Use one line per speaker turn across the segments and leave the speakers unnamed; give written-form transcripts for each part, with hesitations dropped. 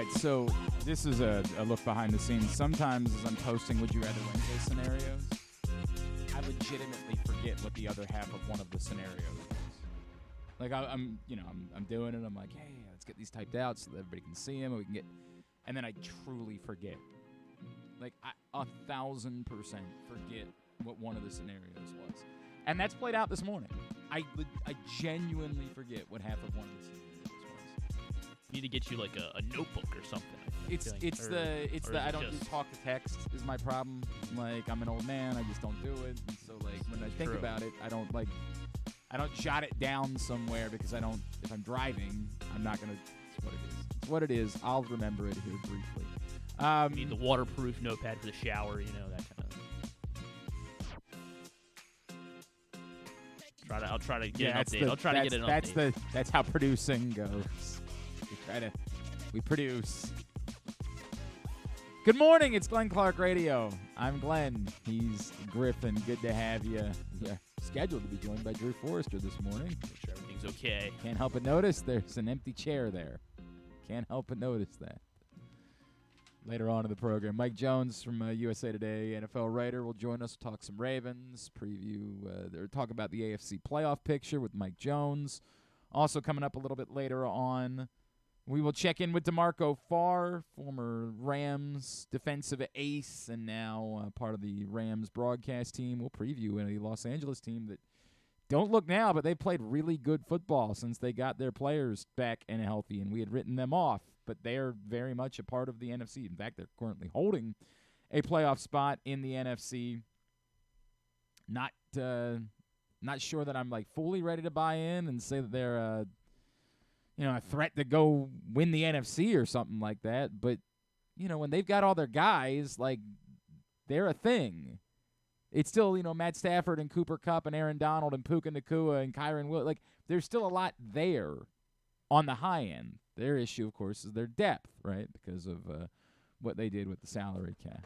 right, so this is a look behind the scenes. Sometimes as I'm posting Would You Rather Wednesday scenarios, I legitimately forget what the other half of one of the scenarios is. Like I'm doing it. I'm like, hey, let's get these typed out so that everybody can see them. And we can get, and then I truly forget. Like 1,000% forget what one of the scenarios was, and that's played out this morning. I genuinely forget what half of one of the scenarios was.
Need to get you like a notebook or something.
It's the I don't just talk to text is my problem. Like I'm an old man, I just don't do it. And so like when I think about it, I don't jot it down somewhere because I don't. If I'm driving, I'm not gonna. It's what it is. It's what it is. I'll remember it here briefly.
You need the waterproof notepad for the shower. You know, that kind of. I'll try to get an update. I'll try to get an update.
That's how producing goes. We produce. Good morning, it's Glenn Clark Radio. I'm Glenn. He's Griffin. Good to have you. We're scheduled to be joined by Drew Forrester this morning.
Make sure everything's okay.
Can't help but notice there's an empty chair there. Can't help but notice that. Later on in the program, Mike Jones from USA Today, NFL writer, will join us, talk some Ravens, talk about the AFC Playoff Picture with Mike Jones. Also coming up a little bit later on, we will check in with DeMarco Farr, former Rams defensive ace and now part of the Rams broadcast team. We'll preview a Los Angeles team that don't look now, but they played really good football since they got their players back and healthy, and we had written them off. But they're very much a part of the NFC. In fact, they're currently holding a playoff spot in the NFC. Not sure that I'm like fully ready to buy in and say that they're a threat to go win the NFC or something like that. But when they've got all their guys, like they're a thing. It's still Matt Stafford and Cooper Kupp and Aaron Donald and Puka Nacua and Kyron Williams. Like there's still a lot there on the high end. Their issue, of course, is their depth, right? Because of what they did with the salary cap.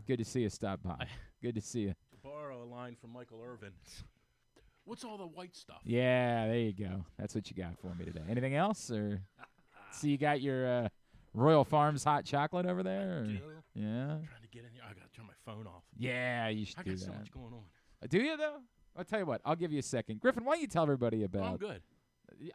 Good to see you stop by. Good to see you.
To borrow a line from Michael Irvin, what's all the white stuff?
Yeah, there you go. That's what you got for me today. Anything else? Or see, you got your Royal Farms hot chocolate over there? Or?
I do.
Yeah.
I'm trying to get in here. I got to turn my phone off.
Yeah, you should do that.
I got so much going on.
Do you, though? I'll tell you what. I'll give you a second. Griffin, why don't you tell everybody about...
I'm good.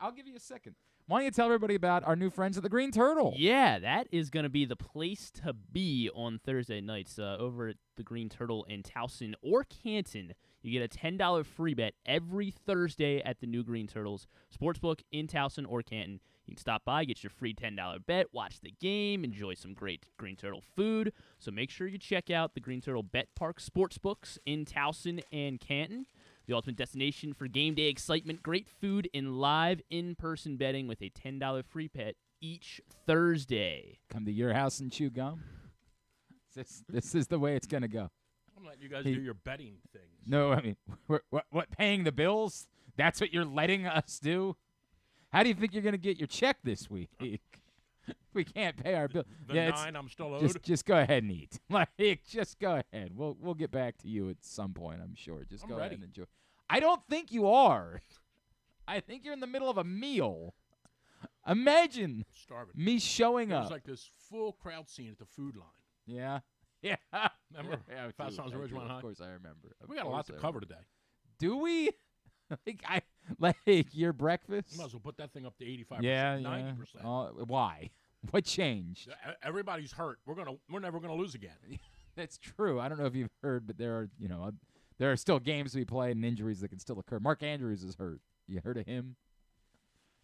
I'll give you a second. Why don't you tell everybody about our new friends at the Green Turtle?
Yeah, that is going to be the place to be on Thursday nights over at the Green Turtle in Towson or Canton. You get a $10 free bet every Thursday at the new Green Turtles Sportsbook in Towson or Canton. You can stop by, get your free $10 bet, watch the game, enjoy some great Green Turtle food. So make sure you check out the Green Turtle Bet Park Sportsbooks in Towson and Canton. The ultimate destination for game day excitement, great food, and live in-person betting with a $10 free bet each Thursday.
Come to your house and chew gum. This is the way it's going to go.
I'm letting you guys do your betting things.
No, I mean, what paying the bills? That's what you're letting us do? How do you think you're going to get your check this week? We can't pay our bill.
The 9 I'm still owed?
Just go ahead and eat. Just go ahead. We'll get back to you at some point, I'm sure. Just go ahead and enjoy. I don't think you are. I think you're in the middle of a meal. Imagine me showing up.
It was like this full crowd scene at the food line.
Yeah. Yeah.
Remember?
Yeah,
Fast Times at Ridgemont High.
Of course I remember.
We got a lot to cover today.
Do we? Your breakfast?
You might as well put that thing up to 85%,
yeah,
90%.
Why? What changed?
Everybody's hurt. We're never gonna lose again.
That's true. I don't know if you've heard, but there are still games to be played and injuries that can still occur. Mark Andrews is hurt. You heard of him?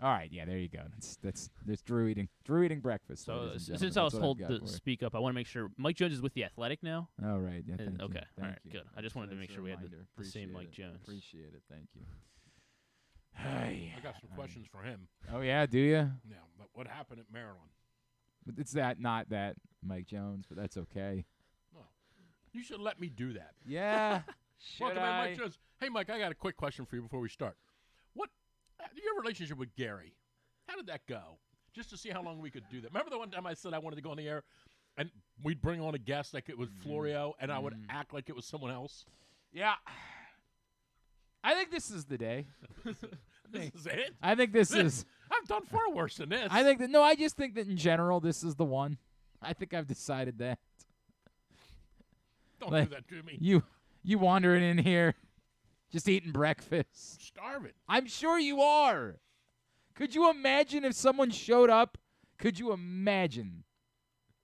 All right, yeah, there you go. That's Drew eating breakfast.
So since I was told to speak up, I want to make sure Mike Jones is with the Athletic now.
All right, yeah, thank you.
Okay,
all right,
good. I just wanted to make sure we had the same Mike Jones.
Appreciate it, thank you.
I got some questions for him.
Oh yeah, do you?
Yeah, but what happened at Maryland?
It's not that Mike Jones, but that's okay.
No, you should let me do that.
Yeah.
Welcome in, Mike Jones. Hey, Mike, I got a quick question for you before we start. What your relationship with Gary? How did that go? Just to see how long we could do that. Remember the one time I said I wanted to go on the air, and we'd bring on a guest like it was Florio, and I would act like it was someone else.
Yeah. I think this is the day.
This is it?
I think this is.
I'm done far worse than this.
I just think that in general, this is the one. I think I've decided that.
Don't do that to me.
You wandering in here, just eating breakfast.
Starving.
I'm sure you are. Could you imagine if someone showed up? Could you imagine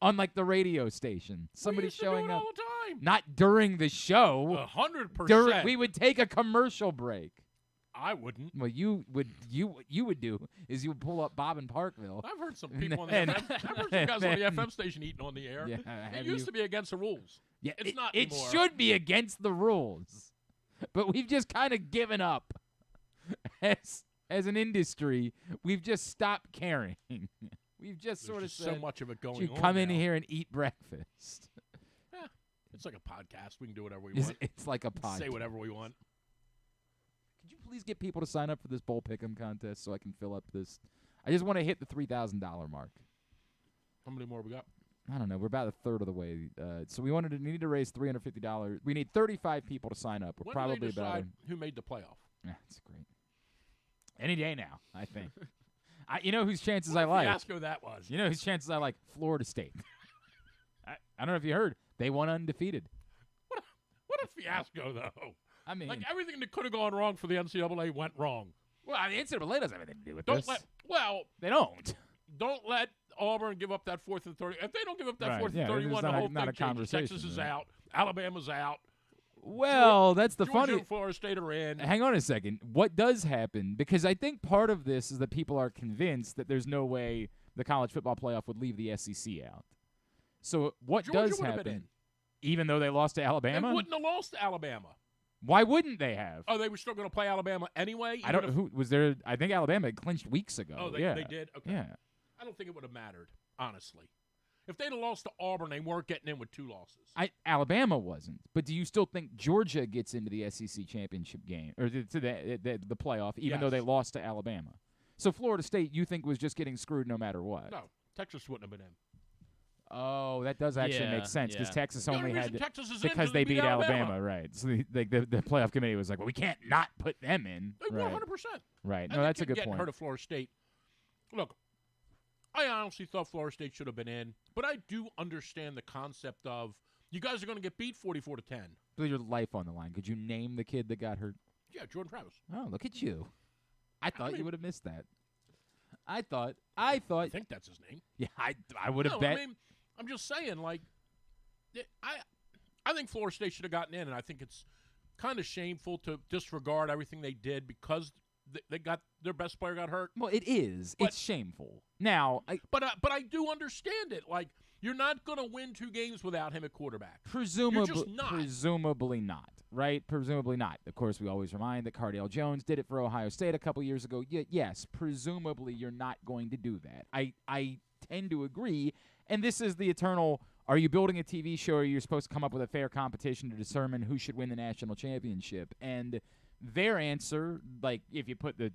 on like the radio station, somebody showing up?
All the time.
Not during the show.
100%.
We would take a commercial break.
I wouldn't.
Well, you would do is you would pull up Bob in Parkville.
I've heard some people on the FM. I've heard some guys on the FM station eating on the air.
Yeah,
it used to be against the rules.
Yeah,
it's not
It
anymore.
should be against the rules, but we've just kind of given up as an industry. We've just stopped caring. We've just sort of said,
so much of it going
you
on.
come in
now.
here and eat breakfast.
It's like a podcast. We can do whatever we want.
It's like a podcast.
Say whatever we want.
Could you please get people to sign up for this bowl pick'em contest so I can fill up this? I just want to hit the $3,000 mark.
How many more we got?
I don't know. We're about a third of the way. So we need to raise $350. We need 35 people to sign up. We're
When
probably
do they
about.
decide who made the playoff?
Yeah, that's great. Any day now, I think. You know whose chances
What
I
a
like.
fiasco that was.
You know whose chances I like. Florida State. I don't know if you heard. They won undefeated.
What a fiasco, though.
I mean,
Like everything that could have gone wrong for the NCAA went wrong.
well, the NCAA doesn't have anything to do with
Don't
this.
let
They don't.
Auburn give up that 4th and 30. If they don't give up that
Right,
4th
yeah,
and 31,
there's
the
not a
whole thing changes.
conversation,
Texas is
right?
out. Alabama's out.
Well, that's the
Georgia
funny.
and Florida State are in.
Hang on a second. What does happen? Because I think part of this is that people are convinced that there's no way the college football playoff would leave the SEC out. So what
Georgia
does
would have been
happen? Even though they lost to Alabama?
They wouldn't have lost to Alabama.
Why wouldn't they have?
Oh, they were still going to play Alabama anyway?
I don't know who was there. I think Alabama had clinched weeks ago.
Oh, they did? Okay.
Yeah.
I don't think it would have mattered, honestly. If they'd have lost to Auburn, they weren't getting in with 2 losses.
Alabama wasn't. But do you still think Georgia gets into the SEC championship game or to the playoff, even though they
Yes.
lost to Alabama? So Florida State, you think, was just getting screwed no matter what?
No, Texas wouldn't have been in.
Oh, that does actually make sense because Texas
The
only
only
had
reason Texas is in
because
is
they
beat
beat Alabama, right? So the playoff committee was like, well, we can't not put them in.
They
Right.
100%.
Right. No,
And
that's
the
a
kid
good
getting
point.
hurt of Florida State. Look, I honestly thought Florida State should have been in, but I do understand the concept of you guys are going to get beat 44-10.
Put your life on the line. Could you name the kid that got hurt?
Yeah, Jordan Travis.
Oh, look at you. I thought you
mean-
would have missed that. I thought.
I think that's his name.
Yeah, I would have
No,
bet.
I mean, I'm just saying, like, I think Florida State should have gotten in, and I think it's kind of shameful to disregard everything they did because they got their best player got hurt.
Well, it is.
But-
It's shameful. Now,
But I do understand it. Like, you're not going to win 2 games without him at quarterback.
presumably,
just not.
presumably not. Right? Presumably not. Of course, we always remind that Cardale Jones did it for Ohio State a couple years ago. Yes, presumably you're not going to do that. I tend to agree. And this is the eternal, are you building a TV show or you're supposed to come up with a fair competition to determine who should win the national championship? And their answer, like if you put the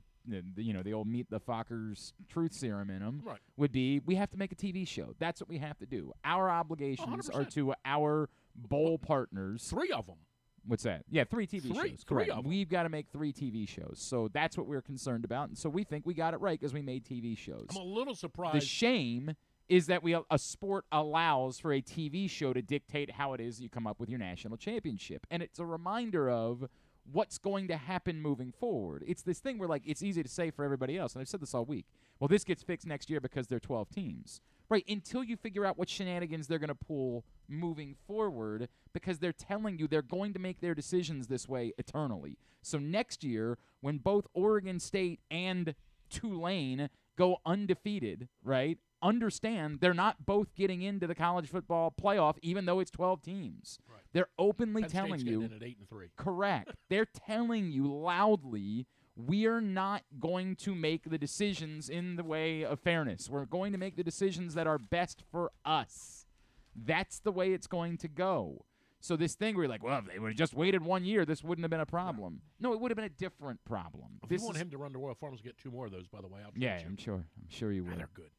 old meet the Fockers truth serum in them,
Right.
would be we have to make a TV show. That's what we have to do. Our obligations are
100%.
to our bowl partners.
3 of them.
What's that? Yeah, 3 TV shows.
Three
Correct.
of 'em.
We've got to make 3 TV shows. So that's what we're concerned about. And so we think we got it right because we made TV shows.
I'm a little
The
surprised.
shame is that a sport allows for a TV show to dictate how it is you come up with your national championship. And it's a reminder of what's going to happen moving forward. It's this thing where, like, it's easy to say for everybody else, and I've said this all week, well, this gets fixed next year because there are 12 teams. Right, until you figure out what shenanigans they're going to pull moving forward because they're telling you they're going to make their decisions this way eternally. So next year, when both Oregon State and Tulane go undefeated, right, understand they're not both getting into the college football playoff even though it's 12 teams.
Right.
They're openly
Penn
telling
State's
you.
getting in at 8-3.
Correct. They're telling you loudly, we're not going to make the decisions in the way of fairness. We're going to make the decisions that are best for us. That's the way it's going to go. So this thing where you're like, well, if they would have just waited 1 year, this wouldn't have been a problem. No, it would have been a different problem.
If you want him to run to Royal Farms, get 2 more of those, by the way. I'll
Yeah,
treat
I'm
you.
sure. I'm sure you
Ah,
would.
they're good.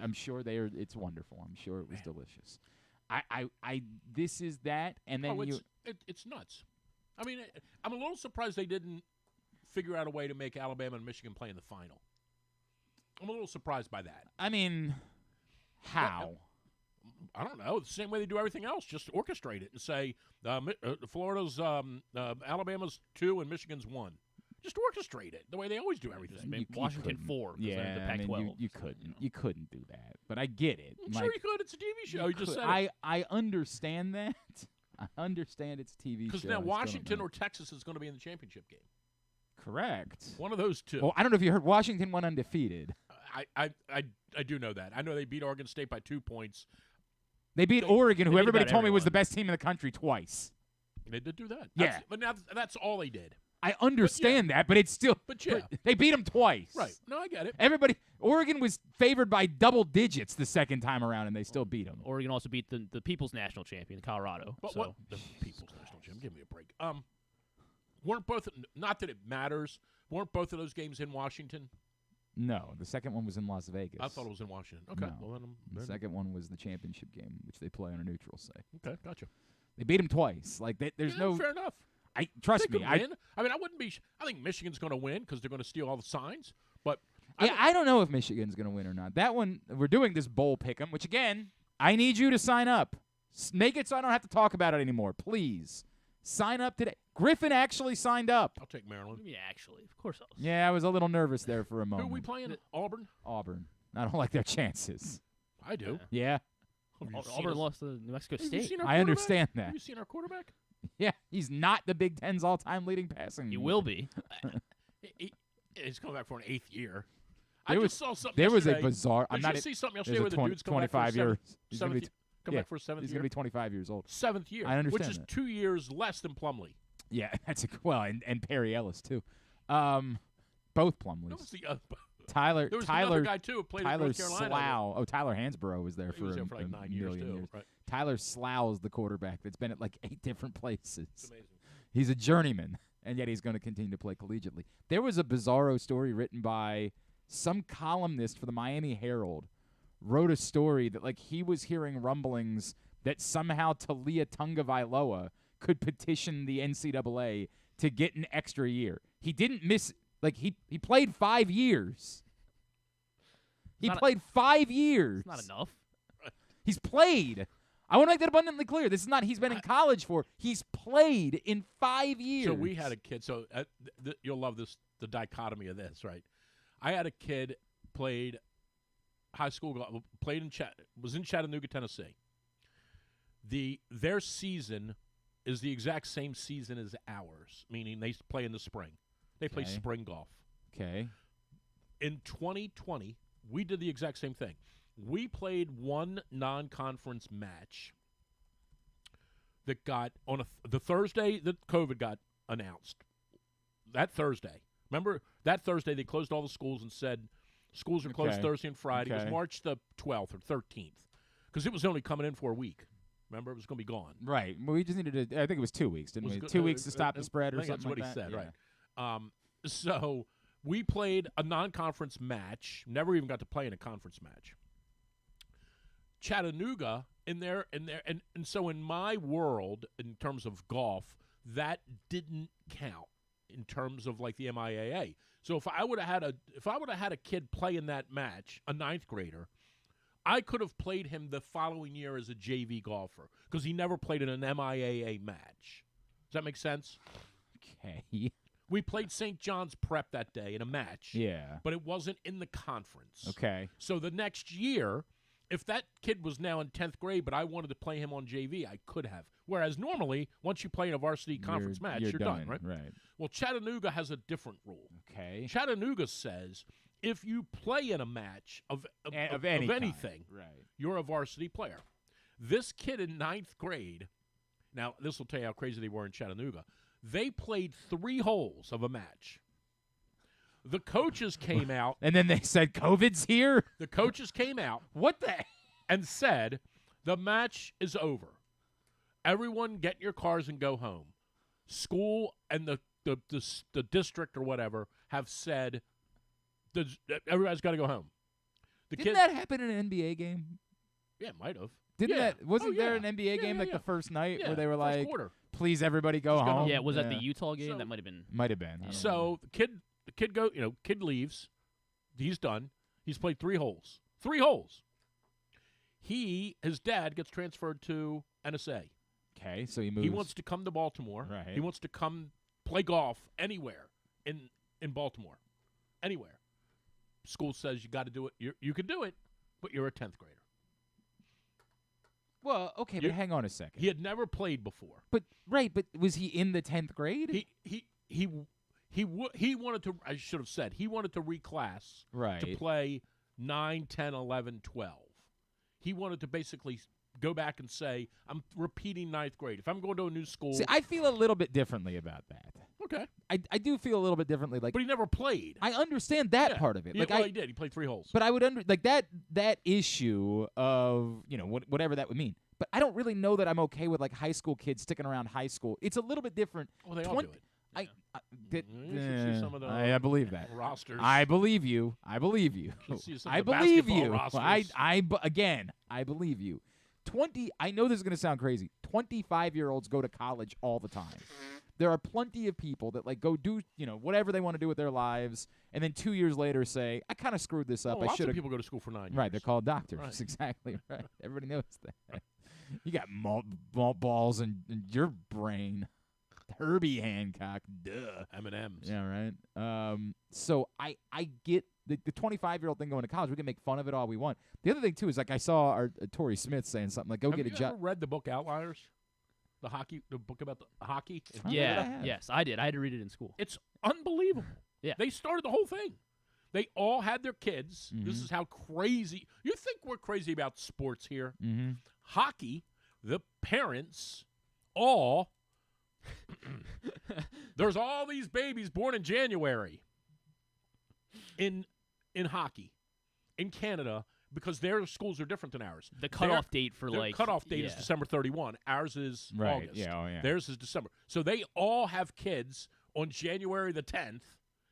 I'm sure they are. It's wonderful. I'm sure it was
Man.
delicious. This is that, and then
It's nuts. I mean, I'm a little surprised they didn't figure out a way to make Alabama and Michigan play in the final. I'm a little surprised by that.
I mean, how?
I don't know. The same way they do everything else. Just orchestrate it and say Florida's Alabama's 2 and Michigan's 1. Just orchestrate it the way they always do everything.
Washington 4.
Yeah,
the Pac-12,
I mean, you couldn't do that. But I get it.
I'm sure you could. It's a TV show. You just said it.
I understand that. I understand it's a TV show.
Because now Washington or Texas is going to be in the championship game.
Correct.
One of those two.
Well, I don't know if you heard Washington went undefeated.
I do know that. I know they beat Oregon State by 2 points.
They beat Oregon, who
beat
everybody
about
told me was the
everyone.
best team in the country twice.
They did do that.
Yeah.
But now that's all they did.
I understand that, but it's still.
But yeah.
They beat them twice.
Right. No, I get it.
Oregon was favored by double digits the second time around, and they still beat them.
Oregon also beat the People's National Champion, Colorado.
But
so.
what? The People's National Champion. Give me a break. Weren't both? Not that it matters. Weren't both of those games in Washington?
No, the second one was in Las Vegas.
I thought it was in Washington. Okay.
No.
Well,
The second one was the championship game, which they play on a neutral site.
Okay, gotcha.
They beat them twice. Like there's no.
Fair enough.
Trust
They
me.
could win. I mean, I wouldn't be. I think Michigan's going to win because they're going to steal all the signs. But
I don't know if Michigan's going to win or not. That one, we're doing this bowl pick'em, which again, I need you to sign up. Make it so I don't have to talk about it anymore, please. Sign up today. Griffin actually signed up.
I'll take Maryland.
Yeah, actually, of course.
Yeah, I was a little nervous there for a
Who
moment.
are we playing? Auburn.
Auburn. I don't like their chances.
I do.
Yeah,
Auburn lost to New Mexico
Have you
State.
seen our
I understand
quarterback?
that.
Have you seen our quarterback?
Yeah, he's not the Big Ten's all-time leading passing.
He will be.
He's coming back for an 8th year.
There
I
was-
just saw something
There was a
yesterday.
bizarre. I'm
Did
not.
you see something
There's
yesterday
a
where the dude's coming back
25
for
years.
back for a seventh
He's
year?
going to be 25 years old.
7th year.
I understand
Which is
that.
2 years less than Plumlee.
Yeah, that's and Perry Ellis too. Both Plumlees.
There was the,
Tyler
there was another
Tyler
guy too who played at
Tyler
North Carolina.
Slough. Oh, Tyler Hansborough was there
He
for
was
a,
there for like
a
9 years
million
too.
years.
Right.
Tyler Slough is the quarterback that's been at like 8 different places.
It's amazing.
He's a journeyman, and yet he's going to continue to play collegiately. There was a bizarro story written by some columnist for the Miami Herald. Wrote a story that like he was hearing rumblings that somehow Talia Tungavailoa could petition the NCAA to get an extra year. He didn't miss he played 5 years. He played 5 years.
It's not enough.
He's played. I want to make that abundantly clear. This is not he's been in college for. He's played in 5 years.
So we had a kid. So you'll love this. The dichotomy of this, right? I had a kid played high school. Played in was in Chattanooga, Tennessee. Their season is the exact same season as ours, meaning they play in the spring. They play spring golf.
Okay.
In 2020, we did the exact same thing. We played one non-conference match that got on the Thursday that COVID got announced. That Thursday. Remember, that Thursday they closed all the schools and said schools are closed Thursday and Friday. It was March the 12th or 13th because it was only coming in for a week. Remember, it was going to be gone.
Right. Well, we just needed to – I think it was 2 weeks, didn't we? 2 weeks to stop the spread or something like that.
That's what he said, right. So we played a non-conference match, never even got to play in a conference match. Chattanooga and so in my world, in terms of golf, that didn't count in terms of like the MIAA. So if I would have had a kid play in that match, a 9th grader, I could have played him the following year as a JV golfer because he never played in an MIAA match. Does that make sense?
Okay.
We played St. John's Prep that day in a match.
Yeah.
But it wasn't in the conference.
Okay.
So the next year, if that kid was now in 10th grade, but I wanted to play him on JV, I could have. Whereas normally, once you play in a varsity conference match, you're done, right?
Right.
Well, Chattanooga has a different rule.
Okay.
Chattanooga says if you play in a match of anything,
right,
you're a varsity player. This kid in 9th grade, now this will tell you how crazy they were in Chattanooga, they played 3 holes of a match. The coaches came out.
And then they said, COVID's here?
The coaches came out.
What the?
And said, the match is over. Everyone get in your cars and go home. School and the district or whatever have said, everybody's got to go home.
Didn't that happen in an NBA game?
Yeah, it might have.
Wasn't there an NBA game the first night where they were like,
quarter.
please everybody go home?
Yeah, was that the Utah game? That might have been.
Might have been.
So the kid leaves. He's done. He's played 3 holes. 3 holes. His dad gets transferred to NSA.
Okay, so he moves.
He wants to come to Baltimore.
Right.
He wants to come play golf anywhere in Baltimore. Anywhere. School says you got to do it. You can do it, but you're a 10th grader.
Well, okay, but hang on a second.
He had never played before.
But was he in the 10th grade?
He wanted to. I should have said he wanted to reclass to play 9, 10, 11, 12. He wanted to basically go back and say, I'm repeating 9th grade. If I'm going to a new school.
See, I feel a little bit differently about that.
Okay.
I do feel a little bit differently. Like,
but he never played.
I understand that part of it.
Yeah,
like
he did. He played 3 holes.
But I would that issue of, whatever that would mean. But I don't really know that I'm okay with like high school kids sticking around high school. It's a little bit different.
Well, they all do it.
Yeah.
You should see some of the
I believe that.
Rosters.
I believe you. I believe you. I believe you. I believe you. I know this is going to sound crazy. 25-year-olds go to college all the time. There are plenty of people that like go do, whatever they want to do with their lives, and then 2 years later say, I kind of screwed this up.
Lots of people go to school for 9 years.
Right, they're called doctors.
Right.
Exactly right. Everybody knows that. You got balls in your brain. Herbie Hancock, duh.
M&Ms.
Yeah, right. So I get the 25-year-old thing going to college. We can make fun of it all we want. The other thing too is like I saw our Torrey Smith saying something like, "Go get a job."
Have you ever read the book Outliers? The book about the hockey.
Yeah. Yes, I did. I had to read it in school.
It's unbelievable.
Yeah.
They started the whole thing. They all had their kids.
Mm-hmm.
This is how crazy. You think we're crazy about sports here?
Mm-hmm.
Hockey, the parents all. There's all these babies born in January in hockey in Canada because their schools are different than ours.
The cutoff date for
their cutoff date is December 31. Ours is August.
Yeah.
Theirs is December. So they all have kids on January the 10th.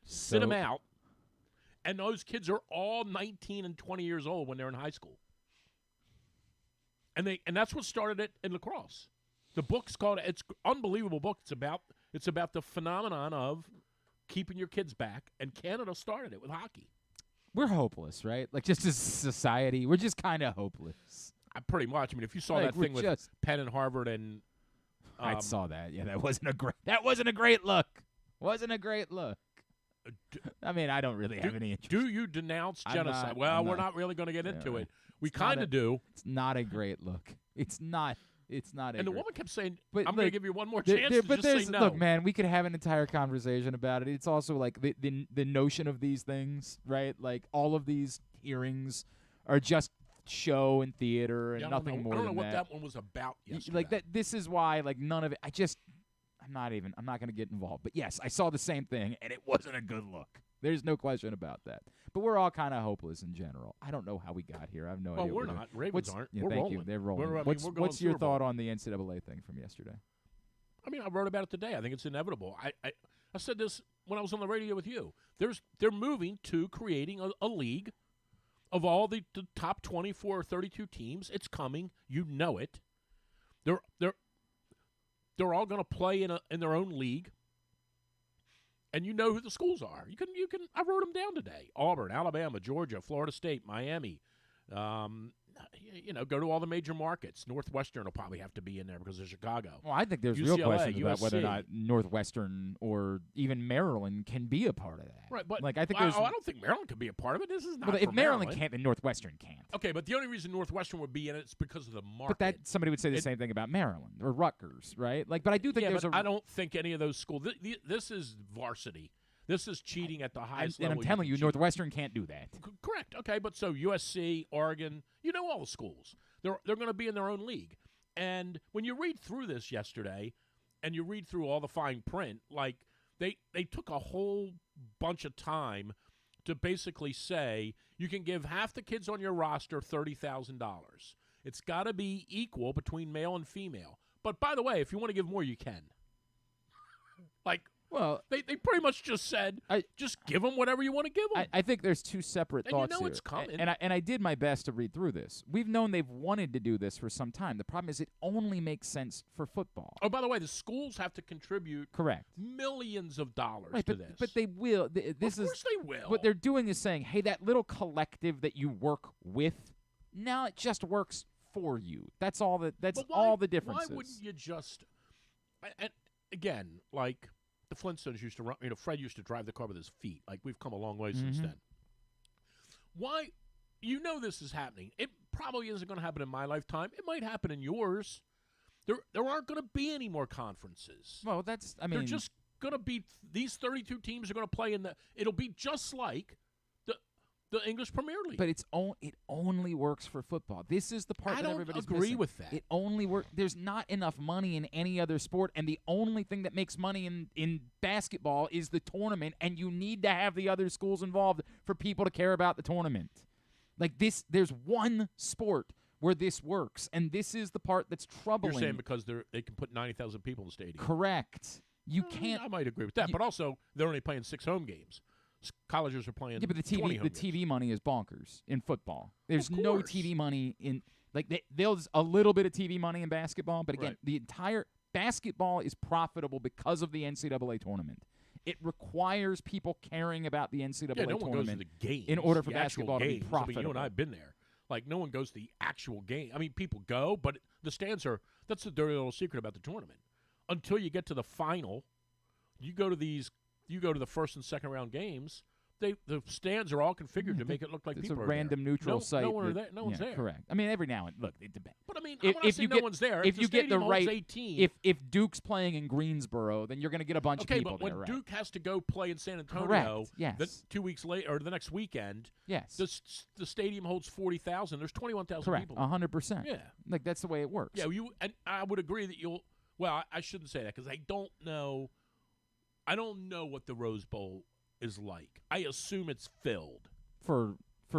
Sit them out, and those kids are all 19 and 20 years old when they're in high school. And that's what started it in lacrosse. The book's called. It's an unbelievable book. It's about the phenomenon of keeping your kids back, and Canada started it with hockey.
We're hopeless, right? Like just as a society, we're just kind of hopeless.
Pretty much. I mean, if you saw
Like,
that thing with Penn and Harvard and
I saw that. Yeah, that wasn't a great look. Wasn't a great look. I mean, I don't really have any interest.
Do you denounce genocide? We're not really going to get into it. We kind of do.
It's not a great look. It's not.
And the woman kept saying,
but
I'm going to give you one more chance to just say no.
Look, man, we could have an entire conversation about it. It's also like the notion of these things, right? Like all of these hearings are just show and theater and nothing more than that.
I don't know what that one was about yesterday.
Like that. This is why, like, none of it. I'm not going to get involved. But yes, I saw the same thing, and it wasn't a good look. There's no question about that. But we're all kind of hopeless in general. I don't know how we got here. I have no idea.
Well, we're not. Ravens aren't.
Yeah,
we're
thank
rolling.
you. They're rolling. What's your thought on the NCAA thing from yesterday?
I mean, I wrote about it today. I think it's inevitable. I said this when I was on the radio with you. They're moving to creating a league of all the top 24 or 32 teams. It's coming. You know it. They're all going to play in their own league. And you know who the schools are. You can. I wrote them down today. Auburn, Alabama, Georgia, Florida State, Miami. Go to all the major markets. Northwestern will probably have to be in there because of Chicago.
Well, I think there's
UCLA,
real questions about
USC.
whether or not Northwestern or even Maryland can be a part of that.
Right, but
like I think
I don't think Maryland can be a part of it. This is not.
Well, if
for
Maryland can't, then Northwestern can't.
Okay, but the only reason Northwestern would be in it is because of the market.
But somebody would say the same thing about Maryland or Rutgers, right? Like, but I do think there's
I don't think any of those schools. This is varsity. This is cheating at the highest level.
And I'm telling you, Northwestern can't do that.
Correct. Okay, but so USC, Oregon, all the schools. They're going to be in their own league. And when you read through this yesterday, and you read through all the fine print, like they took a whole bunch of time to basically say you can give half the kids on your roster $30,000. It's got to be equal between male and female. But by the way, if you want to give more, you can. Like.
Well,
They pretty much just said, just give them whatever you want to give them.
I think there's two separate
And
thoughts
you know
here.
it's coming.
And I did my best to read through this. We've known they've wanted to do this for some time. The problem is it only makes sense for football.
Oh, by the way, the schools have to contribute
Correct.
millions of dollars
Right,
to
but,
this.
but they will. This
of
is
course they will.
what they're doing is saying, hey, that little collective that you work with, now it just works for you. That's all that. That's
But why-
all the difference.
Why wouldn't you just? And again, like the Flintstones used to run. Fred used to drive the car with his feet. Like we've come a long way since then. Why? You know this is happening. It probably isn't going to happen in my lifetime. It might happen in yours. There aren't going to be any more conferences.
Well, that's. I mean,
They're just going to be. These 32 teams are going to play in the. It'll be just like the English Premier League.
but it only works for football. This is the part
I
that
don't
everybody's
agree
missing.
with that.
It only works. There's not enough money in any other sport, and the only thing that makes money in basketball is the tournament, and you need to have the other schools involved for people to care about the tournament. Like this, there's one sport where this works, and this is the part that's troubling.
You're saying because they can put 90,000 people in the stadium.
Correct. You can't.
I might agree with that, but also they're only playing 6 home games. Colleges are playing.
Yeah, but the
20
TV
home
TV money is bonkers in football. There's
Of
no
course.
TV money in there's a little bit of TV money in basketball, but again,
Right.
the entire basketball is profitable because of the NCAA tournament. It requires people caring about the NCAA
Yeah, no one goes to
tournament
the games.
in order for
the actual
basketball to be
games.
profitable.
I mean, you and I have been there. Like, no one goes to the actual game. I mean, people go, but the stands are – that's the dirty little secret about the tournament. Until you get to the final, you go to the first and second round games, the stands are all configured to make it look like
It's
people
a
are
random
there.
neutral site.
No, one are
that-
there. No one's
yeah,
there.
Correct. I mean, every now and look, it depends.
But, I mean,
If-
when I
if
say
you
no
get-
one's there,
if
the
you get the
stadium holds
right-
18.
If Duke's playing in Greensboro, then you're going to get a bunch
Okay,
of people
but when
there, right?
Duke has to go play in San Antonio,
Correct, yes.
2 weeks later or the next weekend,
Yes.
the stadium holds 40,000. There's 21,000
Correct.
people.
100%.
Yeah.
Like that's the way it works.
Yeah, and I would agree that you'll. Well, I shouldn't say that because I don't know. I don't know what the Rose Bowl is like. I assume it's filled.
For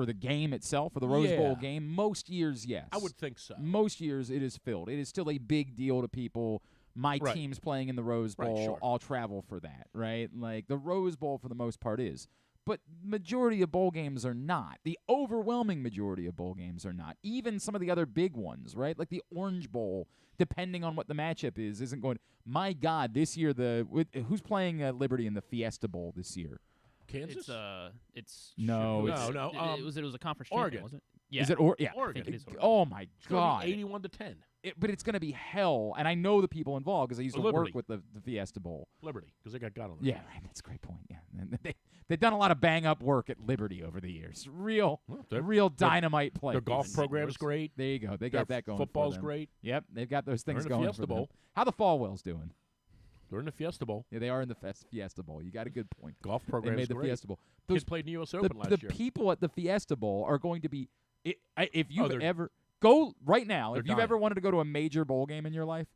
the game itself, for the Rose Bowl
Yeah.
game, most years, yes.
I would think so.
Most years it is filled. It is still a big deal to people. My
Right.
team's playing in the Rose Bowl.
Right, sure.
I'll travel for that, right? Like the Rose Bowl for the most part is. But majority of bowl games are not. The overwhelming majority of bowl games are not. Even some of the other big ones, right? Like the Orange Bowl, depending on what the matchup is, isn't going, my God, this year, who's playing Liberty in the Fiesta Bowl this year?
Kansas.
It's
No,
it's,
No,
it was a conference
Oregon.
champion, wasn't it? Yeah.
Is it yeah.
Oregon.
I think it is Oregon.
Oh, my
It's gonna
God.
be 81-10.
But it's going to be hell, and I know the people involved because I used to
Liberty.
work with the Fiesta Bowl.
Liberty, because they got on the
Yeah, right, that's a great point. Yeah, and they've done a lot of bang up work at Liberty over the years. Real dynamite play.
Their golf program's great.
There you go. They got that going.
Football's
for them.
great.
Yep, they've got those things
They're in the
going
Fiesta
for them.
Bowl.
How the Falwells doing?
They're in the Fiesta Bowl.
Yeah, they are in the Fiesta Bowl. You got a good point.
Golf
They
program's
made the
great.
Fiesta Bowl.
Kid played in the U.S. Open last
the
year.
people at the Fiesta Bowl are going to be. If you've
they're-
ever go right now,
they're
if you've
dying.
ever wanted to go to a major bowl game in your life,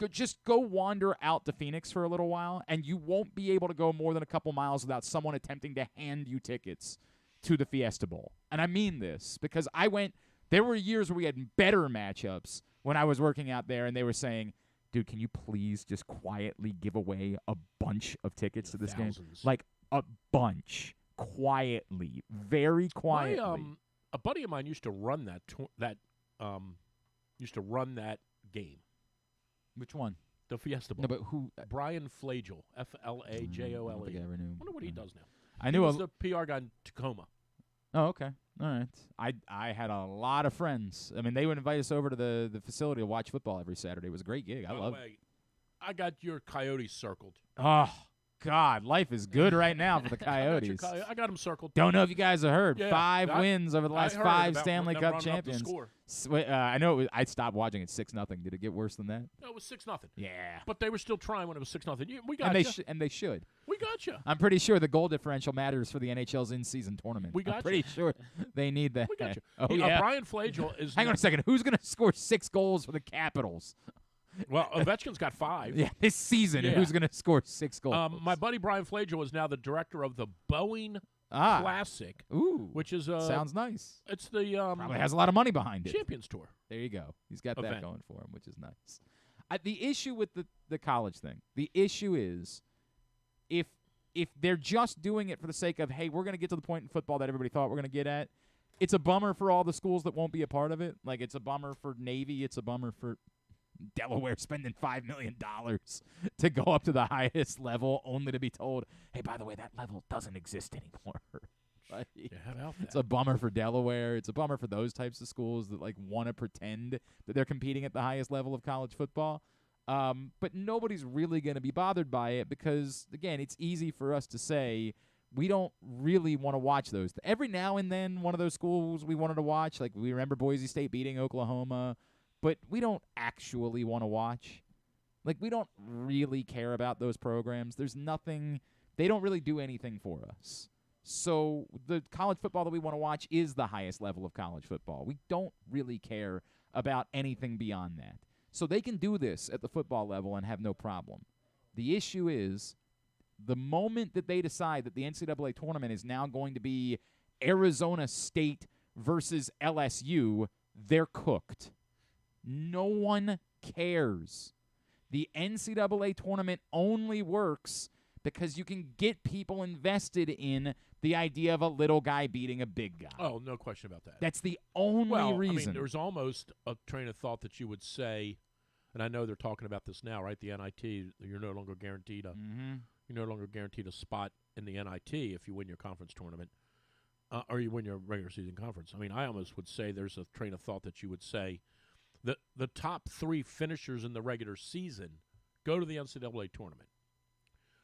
just go wander out to Phoenix for a little while, and you won't be able to go more than a couple miles without someone attempting to hand you tickets to the Fiesta Bowl. And I mean this because I went. There were years where we had better matchups when I was working out there, and they were saying, dude, can you please just quietly give away a bunch of tickets to this game?
Thousands.
Like a bunch. Quietly. Very quietly.
A buddy of mine used to run that game,
Which one?
the Fiesta Bowl.
No, but who?
Brian Flagel,
I
Flajole.
don't think I ever knew.
Wonder what he does now.
I
He
knew
was the PR guy in Tacoma.
Oh, okay. All right. I had a lot of friends. I mean, they would invite us over to the facility to watch football every Saturday. It was a great gig. I
By the
loved it.
way, I got your Coyotes circled.
Oh, God. Life is good right now for the
I
Coyotes.
got them circled.
Don't know if you guys have heard.
Yeah,
5
I-
wins over the
I
last
heard
5
about
Stanley
them
Cup
running up the
champions.
score.
I know I stopped watching at 6-0. Did it get worse than that?
No, it was 6-0.
Yeah.
But they were still trying when it was 6-0. We got
And
you.
they should.
We got you.
I'm pretty sure the goal differential matters for the NHL's in-season tournament.
We got
I'm pretty sure they need that.
We got you.
Oh, yeah.
Brian Flagel is.
Hang on a second. Who's going to score 6 goals for the Capitals?
Well, Ovechkin's got 5.
Yeah, this season,
Yeah.
who's going to score 6 goals?
My buddy Brian Flagel is now the director of the Boeing
Ah.
Classic,
Ooh,
which is
sounds nice.
It's the
Probably has a lot of money behind it.
Champions Tour.
There you go. He's got that
Event.
going for him, which is nice. The issue with the college thing, the issue is if they're just doing it for the sake of, hey, we're going to get to the point in football that everybody thought we're going to get at, it's a bummer for all the schools that won't be a part of it. Like, it's a bummer for Navy. It's a bummer for Delaware spending $5 million to go up to the highest level, only to be told, hey, by the way, that level doesn't exist anymore. Like,
how about that?
it's a bummer for Delaware. It's a bummer for those types of schools that like want to pretend that they're competing at the highest level of college football. But nobody's really going to be bothered by it because, again, it's easy for us to say we don't really want to watch those. Every now and then, one of those schools we wanted to watch, like we remember Boise State beating Oklahoma, but we don't actually want to watch. Like, we don't really care about those programs. There's nothing – they don't really do anything for us. So the college football that we want to watch is the highest level of college football. We don't really care about anything beyond that. So they can do this at the football level and have no problem. The issue is the moment that they decide that the NCAA tournament is now going to be Arizona State versus LSU, they're cooked. No one cares. The NCAA tournament only works because you can get people invested in the idea of a little guy beating a big guy.
Oh, no question about that.
That's the only reason.
I mean, there's almost a train of thought that you would say, and I know they're talking about this now, right? The NIT, you're no longer guaranteed a spot in the NIT if you win your conference tournament, or you win your regular season conference. I mean, I almost would say there's a train of thought that you would say that the top 3 finishers in the regular season go to the NCAA tournament.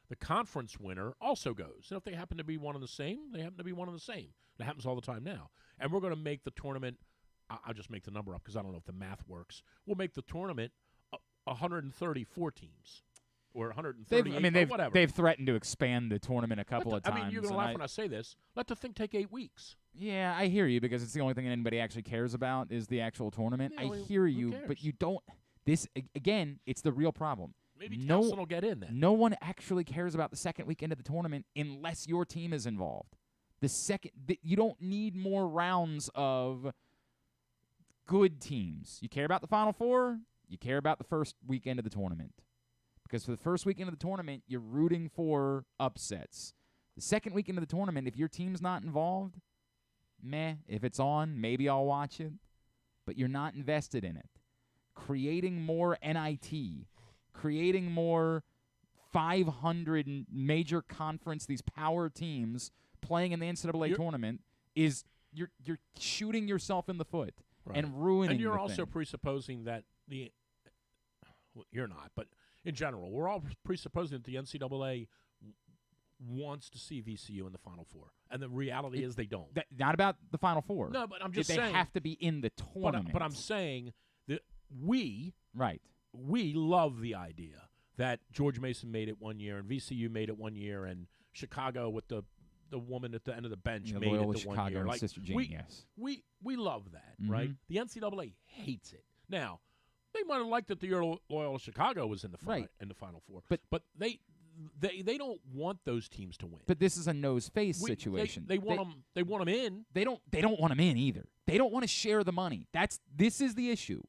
The conference winner also goes. And if they happen to be one and the same, they happen to be one and the same. That happens all the time now. And we're going to make the tournament – I'll just make the number up because I don't know if the math works. We'll make the tournament 134 teams or 138 whatever.
They've threatened to expand the tournament a couple of times.
I mean, you're going to laugh when I say this. Let the thing take 8 weeks.
Yeah, I hear you because it's the only thing anybody actually cares about is the actual tournament.
Yeah,
I hear you, but you don't – this, again, it's the real problem.
Maybe Towson will get in then.
No one actually cares about the second weekend of the tournament unless your team is involved. You don't need more rounds of good teams. You care about the Final Four, you care about the first weekend of the tournament. Because for the first weekend of the tournament, you're rooting for upsets. The second weekend of the tournament, if your team's not involved, meh. If it's on, maybe I'll watch it. But you're not invested in it. Creating more NIT, creating more 500 major conference, these power teams playing in the NCAA tournament is you're shooting yourself in the foot and ruining.
And you're
the
also
thing.
presupposing that you're not, but in general, we're all presupposing that the NCAA wants to see VCU in the Final Four, and the reality is they don't.
Not about the Final Four.
No, but I'm just saying
they have to be in the tournament.
But I'm saying that we love the idea that George Mason made it one year and VCU made it one year and Chicago with the woman at the end of the bench made it the
Chicago
1 year.
Like, Sister Jean, yes.
We love that, right? The NCAA hates it. Now, they might have liked that the Loyola Chicago was in the Final Four, but they don't want those teams to win.
But this is a nose-face situation.
They want them in.
They don't want them in either. They don't want to share the money. This is the issue.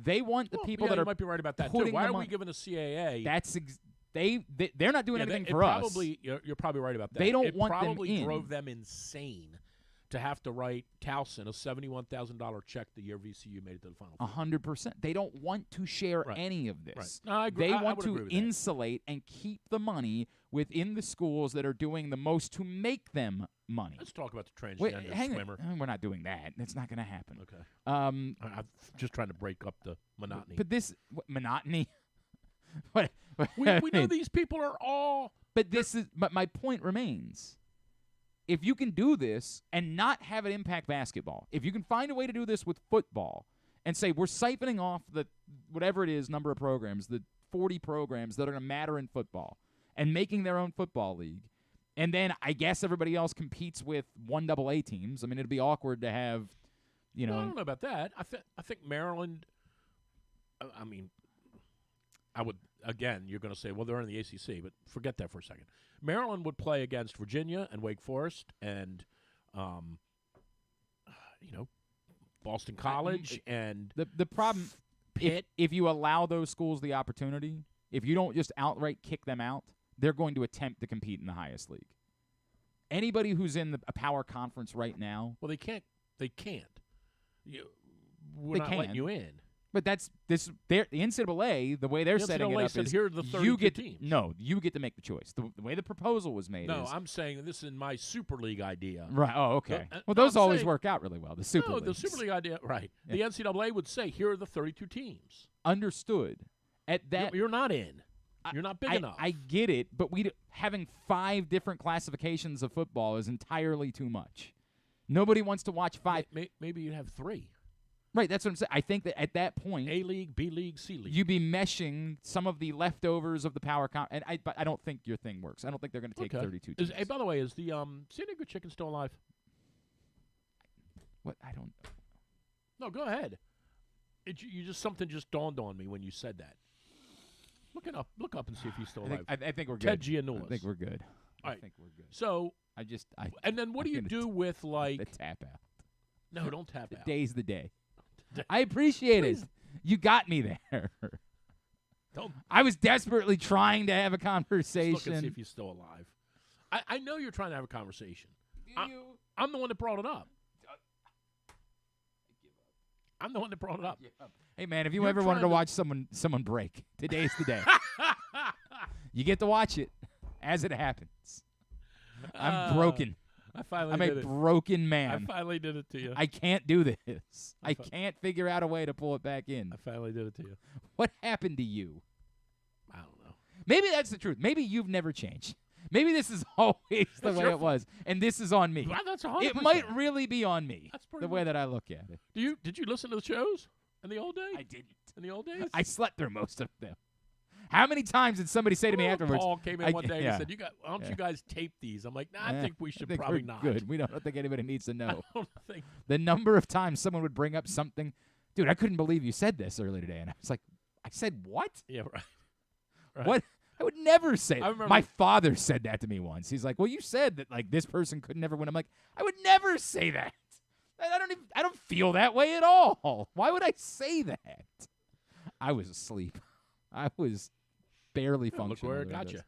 They want the people that are.
You might be right about that too. Why are we giving the CAA?
They're not doing anything for us.
You're probably right about that.
They don't want them in.
It probably drove them insane to have to write Towson a $71,000 check the year VCU made it to the Final Four.
100%. They don't want to share any of this.
Right. No, I agree.
They
I
want
would
to
agree with
insulate and keep the money within the schools that are doing the most to make them money.
Let's talk about the transgender swimmer.
We're not doing that. It's not going to happen.
Okay. I'm just trying to break up the monotony.
But this monotony.
we know these people are all.
But my point remains. If you can do this and not have it impact basketball, if you can find a way to do this with football and say we're siphoning off the whatever it is number of programs, the 40 programs that are going to matter in football, and making their own football league, and then I guess everybody else competes with 1AA teams. I mean, it'd be awkward to have, I
don't know about that. I think Maryland. I mean, I would again. You're going to say, well, they're in the ACC, but forget that for a second. Maryland would play against Virginia and Wake Forest and, Boston College and
the problem.
Pitt.
If you allow those schools the opportunity, if you don't just outright kick them out, they're going to attempt to compete in the highest league. Anybody who's in a power conference right now,
Well, they can't. We're not letting you in.
but that's this. The NCAA, the way they're setting it
NCAA
up
said,
is
here are the 32
you get
teams.
No, you get to make the choice. The way the proposal was made
No,
is
I'm saying this is my Super League idea.
right. Oh, okay.
No,
Well, those
I'm
always
saying-
work out really well. The Super
No,
Leagues.
the Super League idea, right.
Yeah.
The NCAA would say, here are the 32 teams.
Understood. At that,
You're not in. You're not big enough.
I get it, but having 5 different classifications of football is entirely too much. Nobody wants to watch 5.
Maybe you'd have 3.
Right, that's what I'm saying. I think that at that point,
A League, B League, C League.
you'd be meshing some of the leftovers of the power but I don't think your thing works. I don't think they're going to take 32 teams.
Hey, by the way, is the San Diego Chicken still alive?
What? I don't.
No, go ahead. Something just dawned on me when you said that. Look up and see if he's still alive.
I think we're good.
Ted Giannoulis.
I think we're good.
All
I
right.
think we're good.
So, and then what do you do with
The tap out.
No, don't tap
The
out.
day's the day. I appreciate it. You got me there.
Don't
I was desperately trying to have a
look
conversation.
and see if he's still alive. I know you're trying to have a conversation. I'm the one that brought it up. I'm the one that brought it up.
Hey man, if you
You're
ever wanted to
trying
watch someone break, today's the day. You get to watch it as it happens. I'm broken.
I finally
I'm
did
a
it.
broken man.
I finally did it to you.
I can't do this. I can't figure out a way to pull it back in.
I finally did it to you.
What happened to you?
I don't know.
Maybe that's the truth. Maybe you've never changed. Maybe this is always the
That's
way
your
it was, and this is on me.
Well, that's 100%.
It might really be on me.
That's pretty
the way that I look at it.
Did you listen to the shows in the old days?
I didn't.
In the old days?
I slept through most of them. How many times did somebody say to me afterwards?
Paul came in one day
yeah.
and said, why don't you guys tape these? I'm like, I think we should
think
probably
we're
not.
Good. I don't think anybody needs to know.
I don't think.
The number of times someone would bring up something, dude, I couldn't believe you said this earlier today, and I was like, I said what?
Yeah, right.
What? I would never say.
I remember-
My father said that to me once. He's like, "Well, you said that like this person could never win." I'm like, I would never say that. I don't feel that way at all. Why would I say that? I was asleep. I was barely
Look
functioning.
where it
the way
got
was.
you.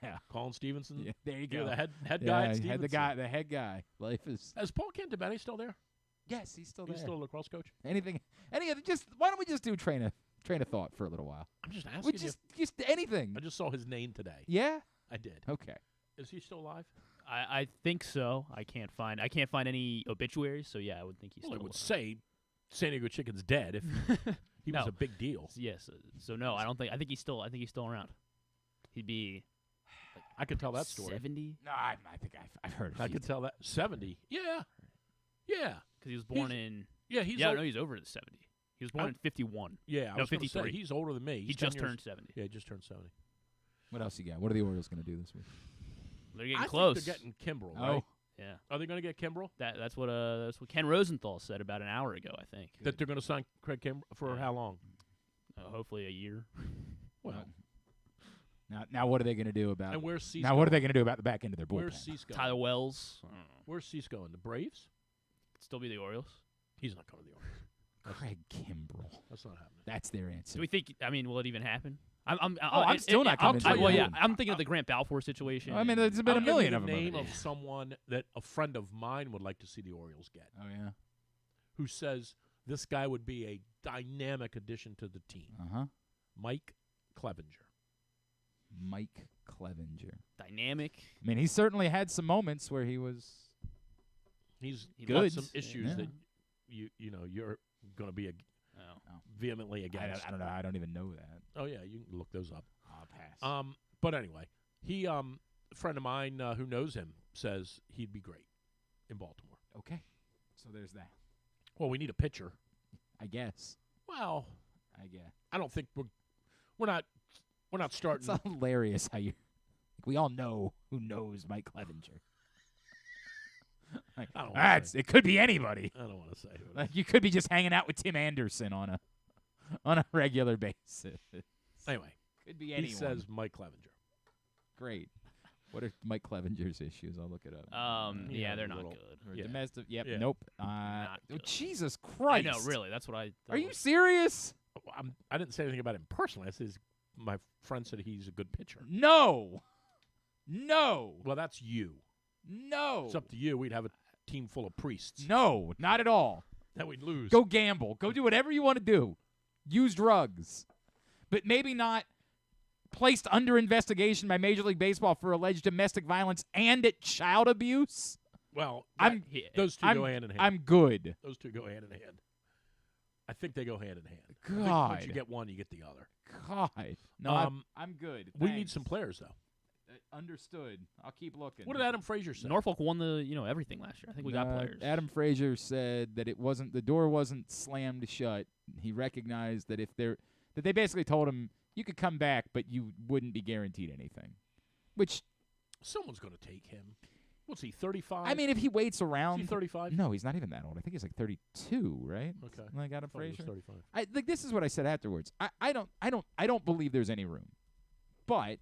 Yeah.
Colin Stevenson.
Yeah, there you
You're
go.
the head guy
Yeah,
at Stevenson.
the head guy. Life is.
Is Paul Cantabene still there?
Yes, he's still there.
He's still a lacrosse coach?
Any other? Why don't we just do train of thought for a little while?
I'm just
We
asking you.
just anything.
I just saw his name today.
Yeah.
I did.
Okay.
Is he still alive?
I think so. I can't find any obituaries, so yeah, I would think he's
Well,
still
I would
alive.
say San Diego Chicken's dead if he was
No.
a big deal.
Yes. So no, I think he's still around. He'd be
I could tell that story.
70
No, I think I've heard.
I could tell that. 70. Yeah. Yeah.
because he was born in.
Yeah, he's
No, he's over the 70. He was born in 51.
Yeah, I
No,
was gonna say,
53.
he's older than me.
He
He's 10
just
years-
turned 70.
Yeah, he just turned 70.
What else you got? What are the Orioles going to do this week?
They're getting
I
close.
think they're getting Kimbrel,
Oh.
right?
Yeah.
Are they going to get Kimbrel?
That's what Ken Rosenthal said about an hour ago, I think.
That they're going to sign Craig Kimbrel for
Yeah.
how long?
Hopefully a year.
Well,
Now what are they going to do about?
and where's Cease
Now what are they going to do about the back end of their bullpen?
Where's Cease going?
Tyler Wells. I don't know.
Where's Cease going? The Braves?
Could still be the Orioles.
He's not going to the Orioles.
Craig Kimbrel.
That's not happening.
That's their answer.
Do we think? I mean, will it even happen? I'm
still not convinced
it
Well, yeah,
will.
I'm thinking of the Grant Balfour situation.
I mean,
and-
there's been
I'll
a million
give
of
you
them.
the name
already.
of someone that a friend of mine would like to see the Orioles get,
Oh yeah.
who says this guy would be a dynamic addition to the team. Mike Clevenger.
Mike Clevenger.
dynamic.
I mean, he certainly had some moments where he was.
He's
Good.
got some issues
Yeah.
that you're going to be vehemently against.
I don't know. I don't even know that.
Oh yeah, you can look those up.
I'll pass.
But anyway, he a friend of mine who knows him says he'd be great in Baltimore.
Okay. So there's that.
Well, we need a pitcher.
I guess.
Well,
I guess.
I don't think we're not starting.
It's hilarious how you. We all know who knows Mike Clevenger. Like,
I don't wanna say.
it could be anybody.
I don't want to say who it is.
Like you could be just hanging out with Tim Anderson on a regular basis.
Anyway,
Could be
he
anyone.
says Mike Clevenger.
Great. What are Mike Clevenger's issues? I'll look it up.
Yeah,
Yeah,
they're
a
not
little-
good.
Or
yeah.
domestic. Yep.
Yeah.
Nope.
Not
Oh,
good.
Jesus
I
Christ.
know, really. That's what I.
Are you serious?
I didn't say anything about him personally. I said my friend said he's a good pitcher.
No. No.
Well, that's you.
No.
It's up to you. We'd have a team full of priests.
No, not at all.
Then we'd lose.
Go gamble. Go do whatever you want to do. Use drugs. But maybe not placed under investigation by Major League Baseball for alleged domestic violence and child abuse.
Well,
those
two go hand in hand.
I'm good.
Those two go hand in hand. I think they go hand in hand.
God.
Once you get one, you get the other.
God. No, I'm good.
We
Thanks.
need some players, though.
Understood. I'll keep looking.
What did Adam Frazier say?
Norfolk won the everything last year. I think we got players.
Adam Frazier said that the door wasn't slammed shut. He recognized that that they basically told him you could come back, but you wouldn't be guaranteed anything. Which
someone's going to take him. What's he, 35?
I mean, if he waits around,
is he 35?
No, he's not even that old. I think he's like 32, right?
Okay.
Like Adam Frazier.
35.
This is what I said afterwards. I don't believe there's any room. But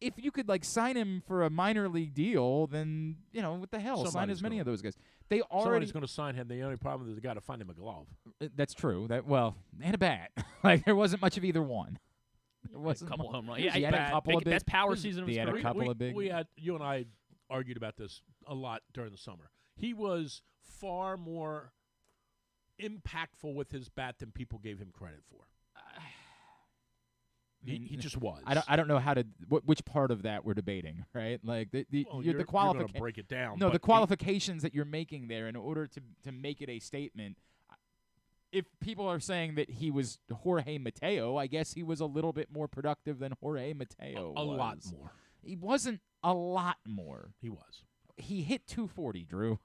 if you could sign him for a minor league deal, then what the hell? Sign as many of those guys.
Somebody's going to sign him. The only problem is they got to find him a glove.
That's true. And a bat. There wasn't much of either one. There wasn't
a couple home runs.
Yeah, he had a couple of
best power season of his
career.
career.
He had a couple of big.
You and I argued about this a lot during the summer. He was far more impactful with his bat than people gave him credit for. He just was.
I don't know how to which part of that we're debating, right? Like the
qualification. You're break it down.
No, the qualifications that you're making there in order to make it a statement. If people are saying that he was Jorge Mateo, I guess he was a little bit more productive than Jorge Mateo.
A lot more.
He wasn't a lot more.
He was.
He hit 240, Drew.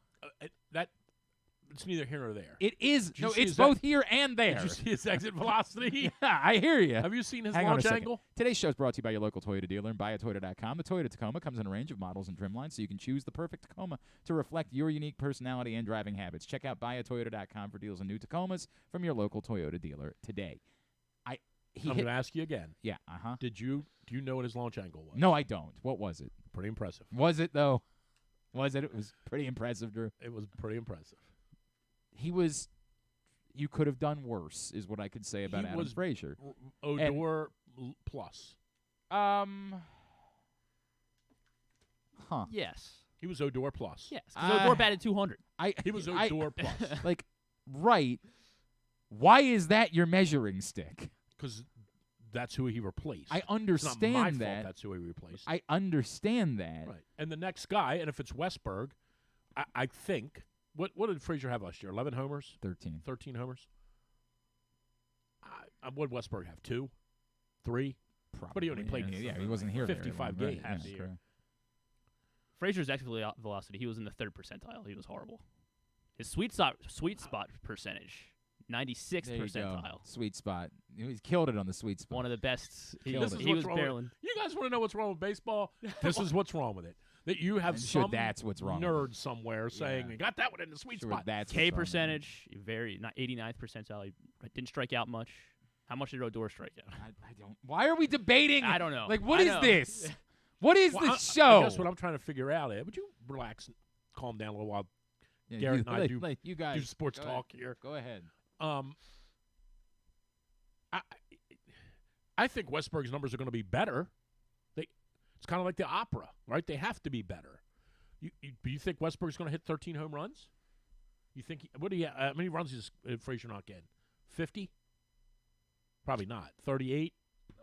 It's neither here nor there.
It is. No, it's both here and there.
Did you see his exit velocity?
Yeah, I hear you.
Have you seen his
Hang
launch
on a
angle?
Today's show is brought to you by your local Toyota dealer and buyatoyota.com. The Toyota Tacoma comes in a range of models and trim lines, so you can choose the perfect Tacoma to reflect your unique personality and driving habits. Check out buyatoyota.com for deals on new Tacomas from your local Toyota dealer today.
I'm going to ask you again.
Yeah,
Do you know what his launch angle was?
No, I don't. What was it?
Pretty impressive.
Was it, though? Was it? It was pretty impressive, Drew.
It was pretty impressive.
You could have done worse, is what I could say about Adam Frazier.
Odor plus.
Yes.
He was Odor plus.
Yes. Because Odor batted 200.
He was Odor plus.
Right. Why is that your measuring stick?
Because that's who he replaced.
I understand
it's not my
that.
fault that's who he replaced.
I understand that.
Right. And the next guy, and if it's Westberg, I think. What did Frazier have last year? 11 homers?
13.
13 homers? What did Westberg have? 2? 3?
Probably.
But he only played
he wasn't here
55
very long.
games.
Right.
Half the year.
Frazier's exit velocity, he was in the 3rd percentile. He was horrible. His sweet spot percentage, 96th percentile.
Sweet spot. He killed it on the sweet spot.
One of the best. He
was
barreling.
You guys want to know what's wrong with baseball? This is what's wrong with it. That you have
that's what's wrong
nerd somewhere saying, "We got that one in the sweet spot."
That's
K percentage, not 89th percentile. He didn't strike out much. How much did Odor strike out?
I don't. Why are we debating?
I don't know.
What is this? What is this show?
That's what I'm trying to figure out. Ed, would you relax and calm down a little while Garrett and I do sports talk here?
Go ahead.
I think Westberg's numbers are going to be better. It's kind of like the opera, right? They have to be better. You think Westberg's going to hit 13 home runs? You think how many runs is Frazier not getting? 50? Probably not. 38?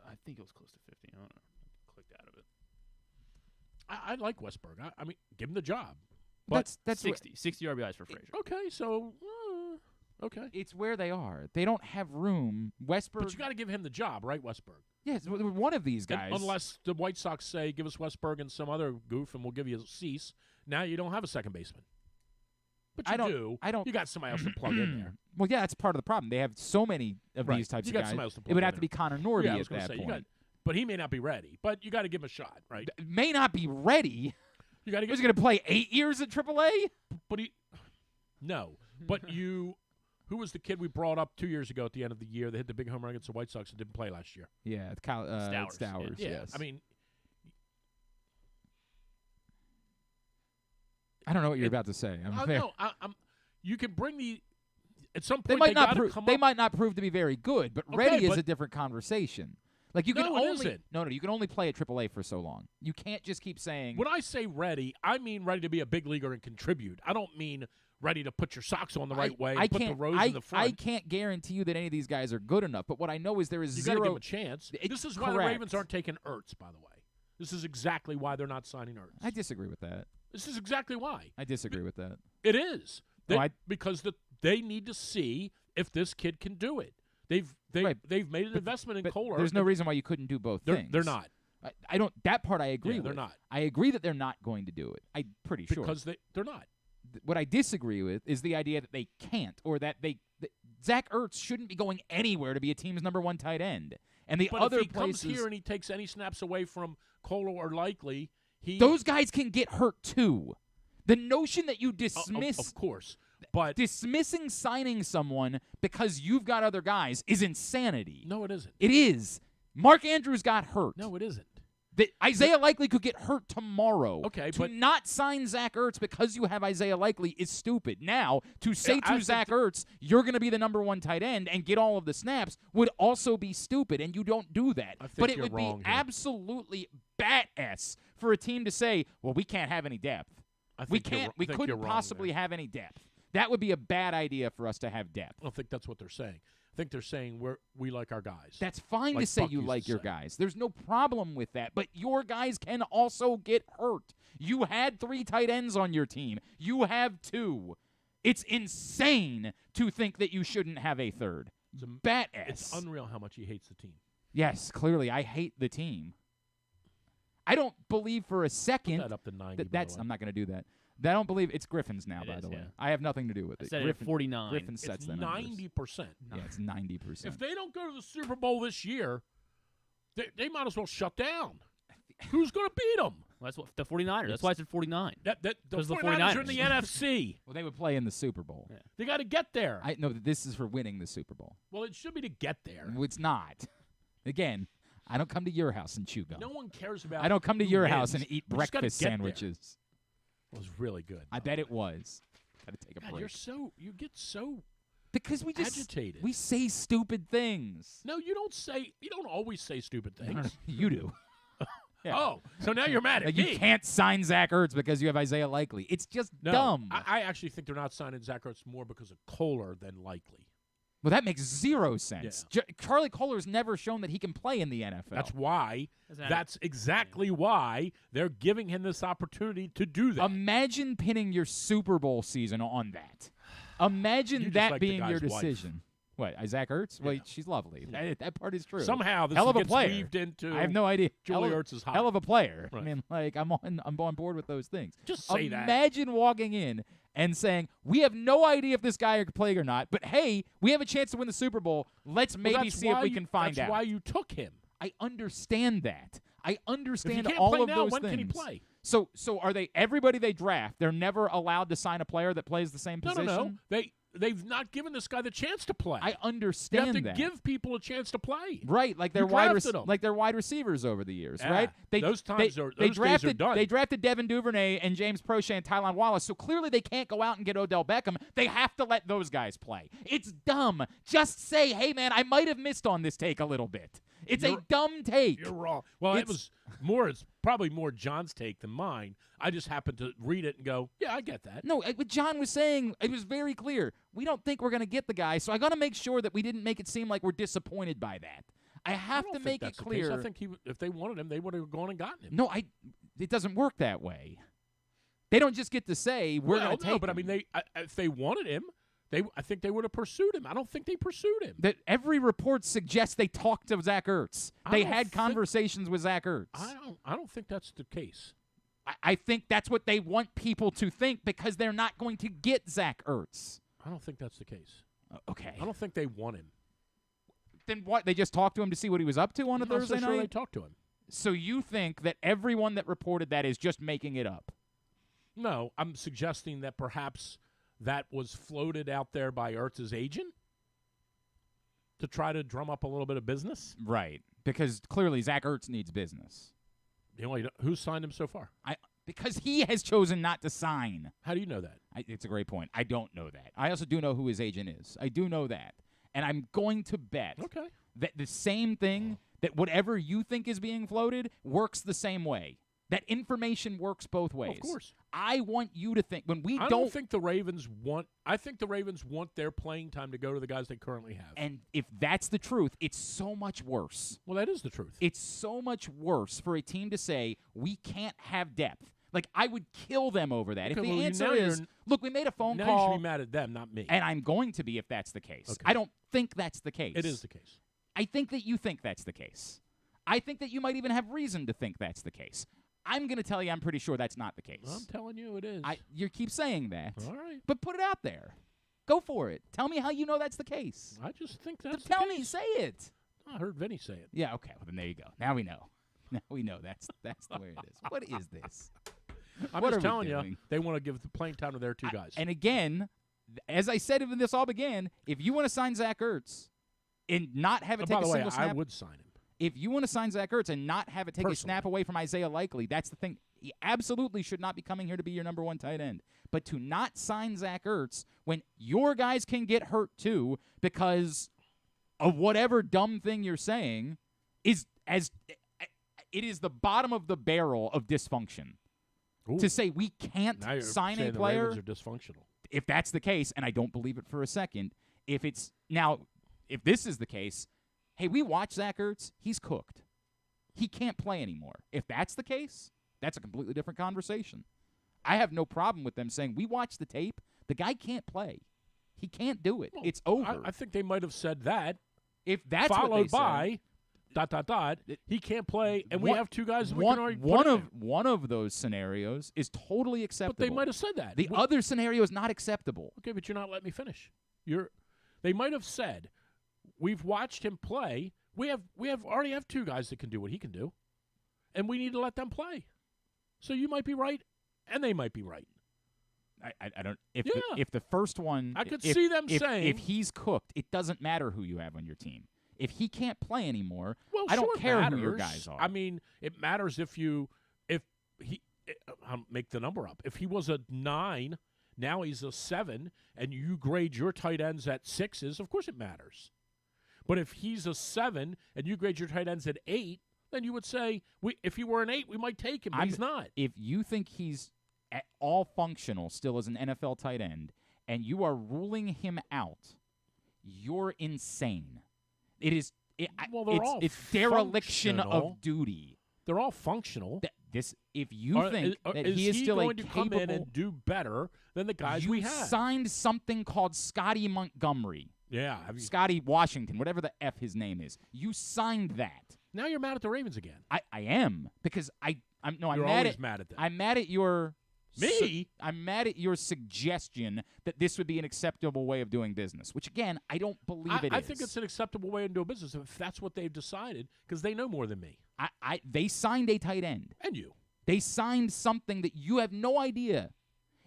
I think it was close to 50. I don't know. Clicked out of it.
I like Westberg. I mean, give him the job.
But that's
60 RBIs for Frazier.
Okay, so okay.
It's where they are. They don't have room. Westberg.
But you got to give him the job, right, Westberg?
Yes, one of these guys.
Unless the White Sox say, give us Westberg and some other goof, and we'll give you Cease. Now you don't have a second baseman. But you do. You got somebody else to plug in there.
Well, yeah, that's part of the problem. They have so many of these types of guys. It would have to be Connor Norby at that point.
But he may not be ready. But you got to give him a shot, right?
May not be ready.
You got to.
He's going to play 8 years at AAA.
But no. But you. Who was the kid we brought up 2 years ago at the end of the year that hit the big home run against the White Sox and didn't play last year?
Yeah, Stowers.
Yeah.
Yes.
I mean,
I don't know what you're about to say.
You can bring at some point
they might not prove to be very good, but ready is a different conversation. Like you can
No, it
only
isn't.
no, you can only play at AAA for so long. You can't just keep saying.
When I say ready, I mean ready to be a big leaguer and contribute. I don't mean ready to put your socks on the right way and put the rose in the front.
I can't guarantee you that any of these guys are good enough, but what I know is there is
you
zero.
got to give them a chance. This is why the
correct.
Ravens aren't taking Ertz, by the way. This is exactly why they're not signing Ertz.
I disagree with that.
This is exactly why.
I disagree with that.
It is.
No,
Because they need to see if this kid can do it. They've made an investment in Kohler.
There's no reason why you couldn't do both things.
They're not.
I don't. That part I agree with.
They're not.
I agree that they're not going to do it. I'm pretty sure.
Because they're not.
What I disagree with is the idea that they can't, or that Zach Ertz shouldn't be going anywhere to be a team's #1 tight end. And the
But
other
if he
places,
comes here and he takes any snaps away from Kohler or Likely,
those guys can get hurt too. The notion that you dismiss,
of course, but
dismissing signing someone because you've got other guys is insanity.
No, it isn't.
It is. Mark Andrews got hurt.
No, it isn't.
Isaiah Likely could get hurt tomorrow.
Okay,
to
but
not sign Zach Ertz because you have Isaiah Likely is stupid. Now, to say to Zach Ertz, you're going to be the #1 tight end and get all of the snaps would also be stupid, and you don't do that. But it would be absolutely bat-ass for a team to say, well, we can't have any depth. We couldn't possibly have any depth. That would be a bad idea for us to have depth.
I don't think that's what they're saying. I think they're saying we like our guys.
That's fine to say you like your guys. There's no problem with that. But your guys can also get hurt. You had 3 tight ends on your team. You have 2. It's insane to think that you shouldn't have a third. Bat-ass.
It's unreal how much he hates the team.
Yes, clearly I hate the team. I don't believe for a second
Put that up to 90.
I'm not going to do that. I don't believe it's Griffin's now, by the way. I have nothing to do with it.
I said Griffin, 49.
Griffin sets the numbers.
90%.
Yeah, it's 90%.
If they don't go to the Super Bowl this year, they might as well shut down. Who's going to beat them?
Well, that's what the 49ers. That's why I said 49.
The 49ers are in the NFC.
Well, they would play in the Super Bowl.
Yeah.
They got to get there.
I know that this is for winning the Super Bowl.
Well, it should be to get there.
It's not. Again, I don't come to your house and chew gum.
No one cares about.
I don't come to your
wins.
house and eat breakfast sandwiches.
It was really good.
I bet it was. Got to take a break.
You get so
because we just
agitated.
We say stupid things.
No, you don't say. You don't always say stupid things.
You do. Yeah.
Oh, so now you're mad at me.
You can't sign Zach Ertz because you have Isaiah Likely. It's just dumb.
I actually think they're not signing Zach Ertz more because of Kohler than Likely.
Well, that makes zero sense. Yeah. Charlie Kohler's never shown that he can play in the NFL.
That's why. That's exactly why they're giving him this opportunity to do that.
Imagine pinning your Super Bowl season on that. Imagine that being your decision.
Wife.
What, Zach Ertz?
Yeah.
Well, she's lovely.
Yeah.
That part is true.
Somehow this
hell of a
gets
player.
weaved into.
I have no idea.
Julie Ertz is hot.
Hell of a player.
Right.
I mean, I'm on board with those things.
Just say that.
Imagine walking in and saying, we have no idea if this guy can play or not, but hey, we have a chance to win the Super Bowl. Let's maybe see if we can find out.
That's why you took him.
I understand that. I understand
if he can't
all
play
of
now,
those
when
things.
Can he play?
So are they everybody they draft? They're never allowed to sign a player that plays the same position.
No. They've not given this guy the chance to play.
I understand
that. You
that.
have to give people a chance to play.
Right, like their wide receivers over the years, right?
Those days are done.
They drafted Devin Duvernay and James Prochet and Tylan Wallace, so clearly they can't go out and get Odell Beckham. They have to let those guys play. It's dumb. Just say, hey, man, I might have missed on this take a little bit. It's a dumb take.
You're wrong. Well, it's probably more John's take than mine. I just happened to read it and go, yeah, I get that.
No, what John was saying, it was very clear. We don't think we're going to get the guy, so I got to make sure that we didn't make it seem like we're disappointed by that. I have to make it clear.
I think if they wanted him, they would have gone and gotten him.
No, it doesn't work that way. They don't just get to say, we're going to take him.
But I mean, if they wanted him, I think they would have pursued him. I don't think they pursued him.
That every report suggests they talked to Zach Ertz. They had conversations with Zach Ertz.
I don't think that's the case.
I think that's what they want people to think because they're not going to get Zach Ertz.
I don't think that's the case.
Okay.
I don't think they want him.
Then what? They just talked to him to see what he was up to on a Thursday night?
They talked to him.
So you think that everyone that reported that is just making it up?
No, I'm suggesting that perhaps that was floated out there by Ertz's agent to try to drum up a little bit of business.
Right, because clearly Zach Ertz needs business.
Who's signed him so far?
Because he has chosen not to sign.
How do you know that?
It's a great point. I don't know that. I also do know who his agent is. I do know that. And I'm going to bet that the same thing that whatever you think is being floated works the same way. That information works both ways.
Of course.
I want you to think when we
I don't think the Ravens want. I think the Ravens want their playing time to go to the guys they currently have.
And if that's the truth, it's so much worse.
Well, that is the truth.
It's so much worse for a team to say we can't have depth. Like, I would kill them over that.
Okay,
if the
well,
answer
now
is, look, we made a phone
now
call.
you should be mad at them, not me.
And I'm going to be if that's the case.
Okay.
I don't think that's the case.
It is the case.
I think that you think that's the case. I think that you might even have reason to think that's the case. I'm going to tell you I'm pretty sure that's not the case.
I'm telling you it is.
You keep saying that.
All right.
But put it out there. Go for it. Tell me how you know that's the case.
I just think that's
Tell
the
me.
case.
Say it.
I heard Vinny say it.
Yeah, okay. Well, then there you go. Now we know. Now we know that's the way it is. What is this?
I'm
What
just
are we
telling you,
doing?
they want to give the playing time to their two guys.
And again, as I said when this all began, if you want to sign Zach Ertz and not have it take
by
a
the way,
single snap,
I would sign him.
if you want to sign Zach Ertz and not have it take a snap away from Isaiah Likely, that's the thing. He absolutely should not be coming here to be your number one tight end. But to not sign Zach Ertz when your guys can get hurt too because of whatever dumb thing you're saying is it is the bottom of the barrel of dysfunction.
Ooh.
To say we can't
Now you're
sign
saying
a
the
player,
Ravens are dysfunctional.
if that's the case, and I don't believe it for a second, if this is the case, hey, we watch Zach Ertz, he's cooked. He can't play anymore. If that's the case, that's a completely different conversation. I have no problem with them saying, we watched the tape, the guy can't play. He can't do it.
Well,
it's over.
I think they might have said that.
If that's what
followed
they
by he can't play, and we have two guys that we can already put in.
One of those scenarios is totally acceptable.
But they might have said that.
The other scenario is not acceptable.
Okay, but you're not letting me finish. They might have said, we've watched him play. We already have two guys that can do what he can do, and we need to let them play. So you might be right, and they might be right.
I don't. If the first one,
I could see them saying,
if he's cooked, it doesn't matter who you have on your team. If he can't play anymore,
well,
I don't
sure
care
matters.
who your guys are.
I mean, it matters if I'll make the number up. If he was a 9, now he's a 7, and you grade your tight ends at 6s, of course it matters. But if he's a 7 and you grade your tight ends at 8, then you would say, if he were an 8, we might take him, but he's not.
If you think he's at all functional still as an NFL tight end, and you are ruling him out, you're insane. It is. It's dereliction of duty.
They're all functional.
If you think that he is still
going to come in and do better than the guys we have?
You signed something called Scotty Montgomery.
Yeah,
Scotty Washington, whatever the F his name is. You signed that.
Now you're mad at the Ravens again.
I am because I'm
always mad at them.
I'm mad at your.
Me?
I'm mad at your suggestion that this would be an acceptable way of doing business, which, again, I don't believe it is.
I think it's an acceptable way of doing business if that's what they've decided, because they know more than me.
They signed a tight end.
And you.
They signed something that you have no idea.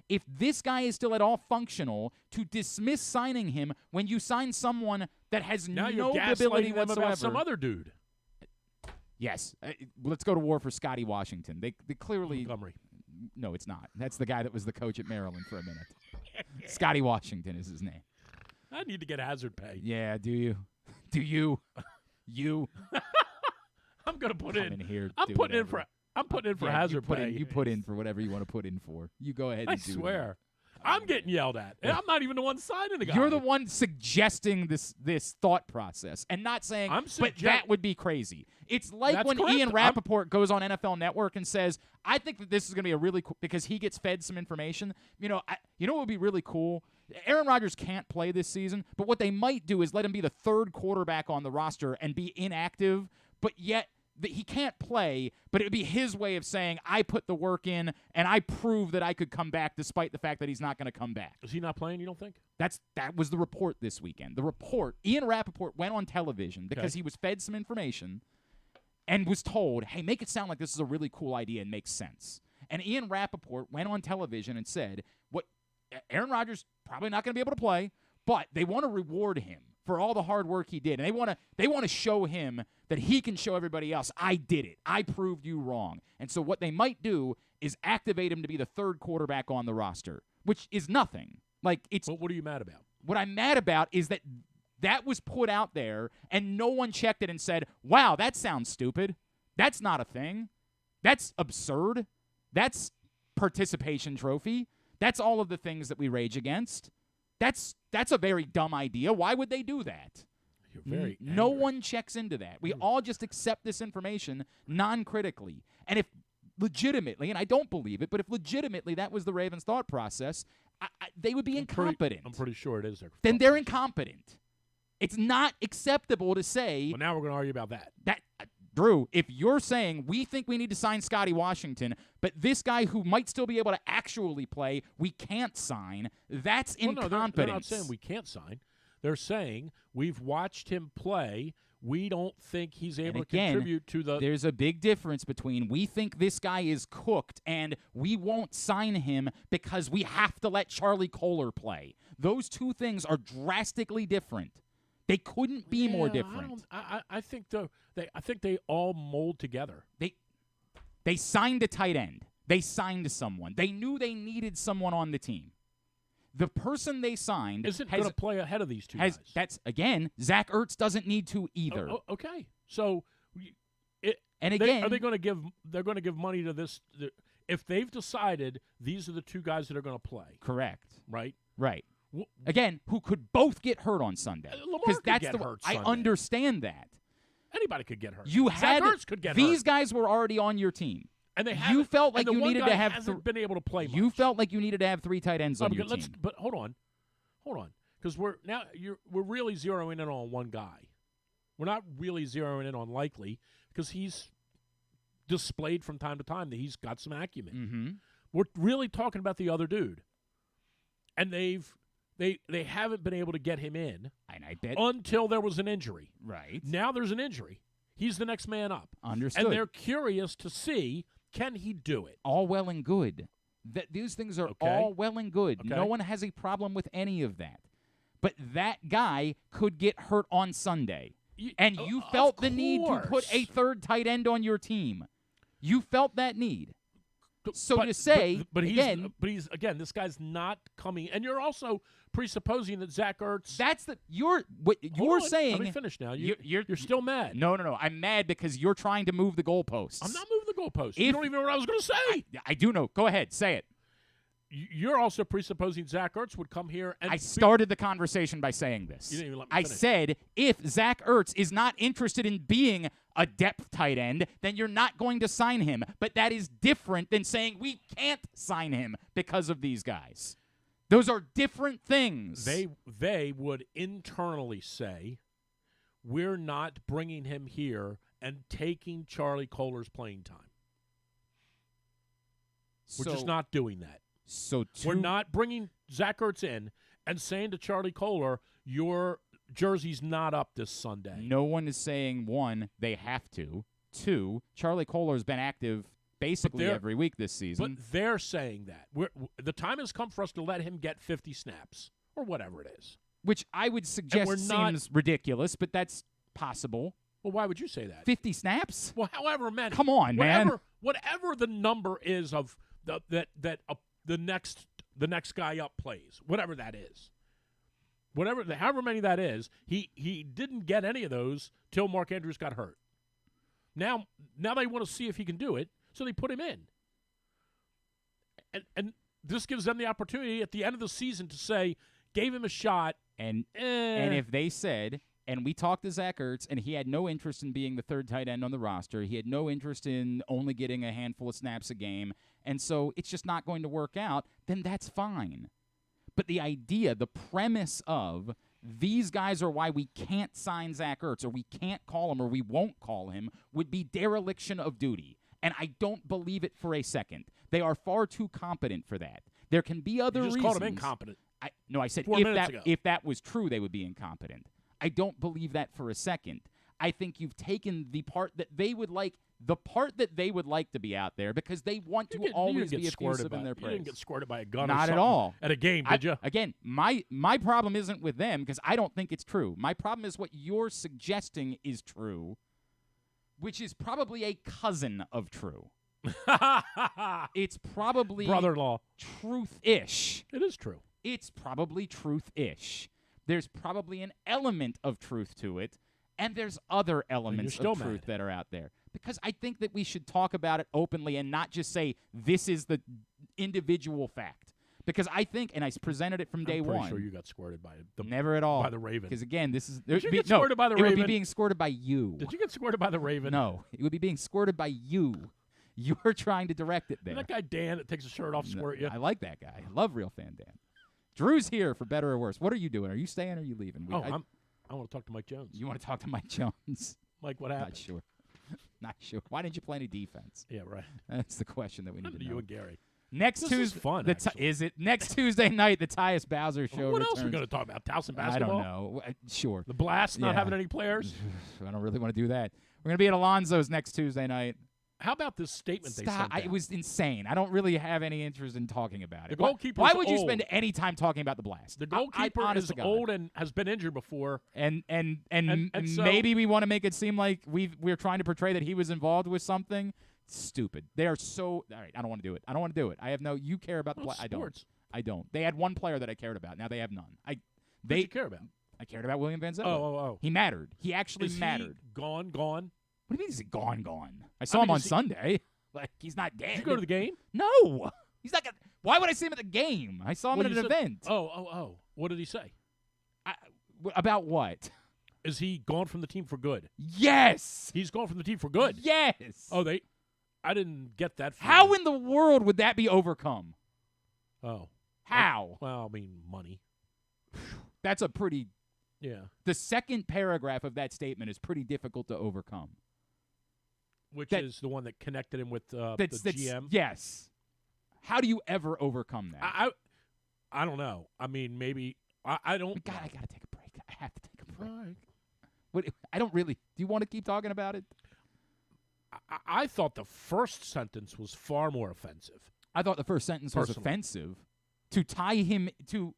If this guy is still at all functional, to dismiss signing him when you sign someone that has
now
no
you're
ability
them
whatsoever.
About some other dude.
Yes. Let's go to war for Scotty Washington. They clearly...
Montgomery.
No, it's not. That's the guy that was the coach at Maryland for a minute. Scotty Washington is his name.
I need to get hazard pay.
Yeah, do you? Do you? You?
I'm going to put in
here.
I'm putting in for hazard pay.
You put in for whatever you want to put in for. You go ahead and
I
do
swear. I'm getting yelled at. And I'm not even the one signing the guy.
You're the one suggesting this thought process and not saying, but that would be crazy. It's like when Ian Rappaport goes on NFL Network and says, I think that this is going to be a really cool, because he gets fed some information. You know what would be really cool? Aaron Rodgers can't play this season, but what they might do is let him be the third quarterback on the roster and be inactive, but yet he can't play, but it would be his way of saying, I put the work in, and I prove that I could come back despite the fact that he's not going to come back.
Is he not playing, you don't think?
That was the report this weekend. The report, Ian Rappaport went on television because he was fed some information and was told, hey, make it sound like this is a really cool idea and makes sense. And Ian Rappaport went on television and said, Aaron Rodgers probably not going to be able to play, but they want to reward him for all the hard work he did. And they want to show him that he can show everybody else, I did it. I proved you wrong. And so what they might do is activate him to be the third quarterback on the roster, which is nothing.
But what are you mad about?
What I'm mad about is that that was put out there and no one checked it and said, wow, that sounds stupid. That's not a thing. That's absurd. That's participation trophy. That's all of the things that we rage against. That's a very dumb idea. Why would they do that?
You're very
No
angry.
one checks into that. We all just accept this information non-critically. And if legitimately, and I don't believe it, but if legitimately that was the Ravens' thought process, they would be incompetent.
I'm pretty sure it is.
Then they're incompetent. It's not acceptable to say
Well, now we're going to argue about that.
Drew, if you're saying we think we need to sign Scotty Washington, but this guy who might still be able to actually play, we can't sign, that's incompetence.
No, they're not saying we can't sign. They're saying we've watched him play. We don't think he's able to contribute to the...
There's a big difference between we think this guy is cooked and we won't sign him because we have to let Charlie Kohler play. Those two things are drastically different. They couldn't be more different.
I think they all mold together.
They signed a tight end. They signed someone. They knew they needed someone on the team. The person they signed
isn't going to play ahead of these two guys.
That's again, Zach Ertz doesn't need to either.
Okay, so
are they
going to give? They're going to give money to this if they've decided these are the two guys that are going to play.
Correct.
Right.
Right. Again, who could both get hurt on Sunday?
Because that's the
hurt. I understand that.
Anybody could get hurt.
Zach
Ertz could get hurt.
These guys were already on your team.
And
you felt like you needed to have
been able to play much.
You felt like you needed to have three tight ends on your team.
But hold on, because we're really zeroing in on one guy. We're not really zeroing in on Likely because he's displayed from time to time that he's got some acumen.
Mm-hmm.
We're really talking about the other dude, and they haven't been able to get him in,
and I bet
until there was an injury.
Right
now, there's an injury. He's the next man up.
Understood.
And they're curious to see. Can he do it?
All well and good. These things are all well and good.
Okay.
No one has a problem with any of that. But that guy could get hurt on Sunday. And you felt the need to put a third tight end on your team. You felt that need. So to say,
he's this guy's not coming, and you're also presupposing that Zach Ertz.
You're saying.
Let me finish now. You're still mad.
No. I'm mad because you're trying to move the goalposts.
I'm not moving the goalposts. You don't even know what I was going to say.
I do know. Go ahead, say it.
You're also presupposing Zach Ertz would come here and...
I started the conversation by saying this.
You didn't even let me finish.
I said, if Zach Ertz is not interested in being a depth tight end, then you're not going to sign him. But that is different than saying we can't sign him because of these guys. Those are different things.
They would internally say, we're not bringing him here and taking Charlie Kohler's playing time. We're just not doing that. We're not bringing Zach Ertz in and saying to Charlie Kohler, your jersey's not up this Sunday.
No one is saying, one, they have to. Two, Charlie Kohler's been active basically every week this season.
But they're saying that. The time has come for us to let him get 50 snaps or whatever it is.
Which I would suggest seems ridiculous, but that's possible.
Well, why would you say that?
50 snaps?
Well, however many.
Come on, man.
Whatever the number is of the next guy up plays, whatever that is. However many that is, he didn't get any of those till Mark Andrews got hurt. Now they want to see if he can do it, so they put him in. And this gives them the opportunity at the end of the season to say, gave him a shot.
And if they said, and we talked to Zach Ertz, and he had no interest in being the third tight end on the roster. He had no interest in only getting a handful of snaps a game, and so it's just not going to work out, then that's fine. But the idea, the premise of these guys are why we can't sign Zach Ertz, or we can't call him, or we won't call him, would be dereliction of duty. And I don't believe it for a second. They are far too competent for that. There can be other reasons.
You just called him incompetent.
I said if that was true, they would be incompetent. I don't believe that for a second. I think you've taken the part that they would like to be out there because they want to always be effusive in their praise.
You didn't get squirted by a gun
Not at all.
At a game, did you?
Again, my problem isn't with them because I don't think it's true. My problem is what you're suggesting is true, which is probably a cousin of true. It's probably
brother-in-law.
Truth-ish.
It is true.
It's probably truth-ish. there's probably an element of truth to it, and there's other elements of truth that are out there. Because I think that we should talk about it openly and not just say this is the individual fact. Because I think, and I presented it from day one.
I'm pretty sure you got squirted by
never at all.
By the Raven.
Because again, this is
Did you get squirted by the Raven?
It would be being squirted by you.
Did you get squirted by the Raven?
No, it would be being squirted by you. You're trying to direct it there.
That guy Dan that takes his shirt off squirt you.
I like that guy. I love real fan Dan. Drew's here for better or worse. What are you doing? Are you staying or are you leaving?
I want to talk to Mike Jones.
You want to talk to Mike Jones?
Mike, what happened?
Not sure. Not sure. Why didn't you play any defense?
Yeah, right.
That's the question that we need to know.
You and Gary.
Next Tuesday,
is fun.
Is it next Tuesday night? The Tyus Bowser show.
What
returns.
else are we going to talk about? Towson basketball.
I don't know. Sure.
The Blast not having any players.
I don't really want to do that. We're going to be at Alonzo's next Tuesday night.
How about this statement they sent out?
It was insane. I don't really have any interest in talking about it.
The goalkeeper.
Why would you spend any time talking about the Blast?
The goalkeeper is old and has been injured before.
And
so
maybe we want to make it seem like we're trying to portray that he was involved with something. Stupid. They are so. All right, I don't want to do it. I don't want to do it. I have no. You care about the Blast? I don't. They had one player that I cared about. Now they have none.
What did you care about?
I cared about William Van Zelle.
Oh.
He mattered. He actually
is
mattered.
He gone?
What do you mean he's gone? I saw him on Sunday. Like, he's not dead.
Did you go to the game?
No. He's not gonna. Why would I see him at the game? I saw him at an event.
Oh. What did he say?
About what?
Is he gone from the team for good?
Yes.
He's gone from the team for good?
Yes.
Oh, I didn't get that.
How in the world would that be overcome?
Oh.
How?
Well, I mean, money.
That's a pretty...
Yeah.
The second paragraph of that statement is pretty difficult to overcome.
Which is the one that connected him with the GM?
Yes. How do you ever overcome that?
I don't know. I mean, maybe... I don't...
God, I got to take a break. I have to take a break. What, I don't really... Do you want to keep talking about it?
I thought the first sentence was far more offensive.
I thought the first sentence was offensive. To tie him to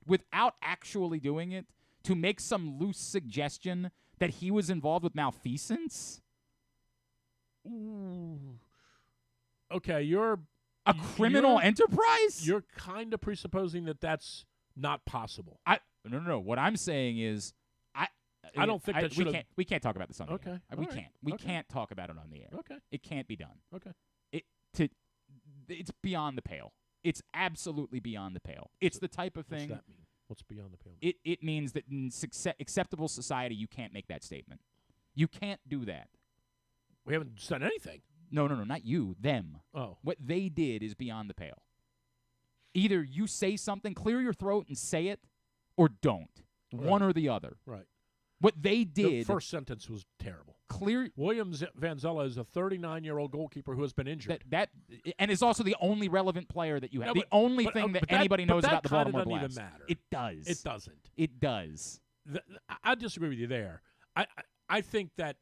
without actually doing it, to make some loose suggestion that he was involved with malfeasance.
Ooh. Okay, you're
a criminal enterprise?
You're kind of presupposing that that's not possible.
No. What I'm saying is
I don't think that should
we can't talk about this on the air. We
can't.
Can't talk about it on the air.
Okay.
It can't be done.
Okay.
It's beyond the pale. It's absolutely beyond the pale. It's the type of thing.
What's that mean? What's beyond the pale?
It means that in acceptable society you can't make that statement. You can't do that.
We haven't done anything.
No, not you, them.
Oh.
What they did is beyond the pale. Either you say something, clear your throat and say it, or don't.
Right.
One or the other.
Right.
What they did...
The first sentence was terrible.
Clear...
William Van Zelle is a 39-year-old goalkeeper who has been injured.
And is also the only relevant player that you have.
No,
the only thing that anybody knows about the Baltimore Blast.
Even matter.
It does.
It doesn't.
It does.
I disagree with you there. I think that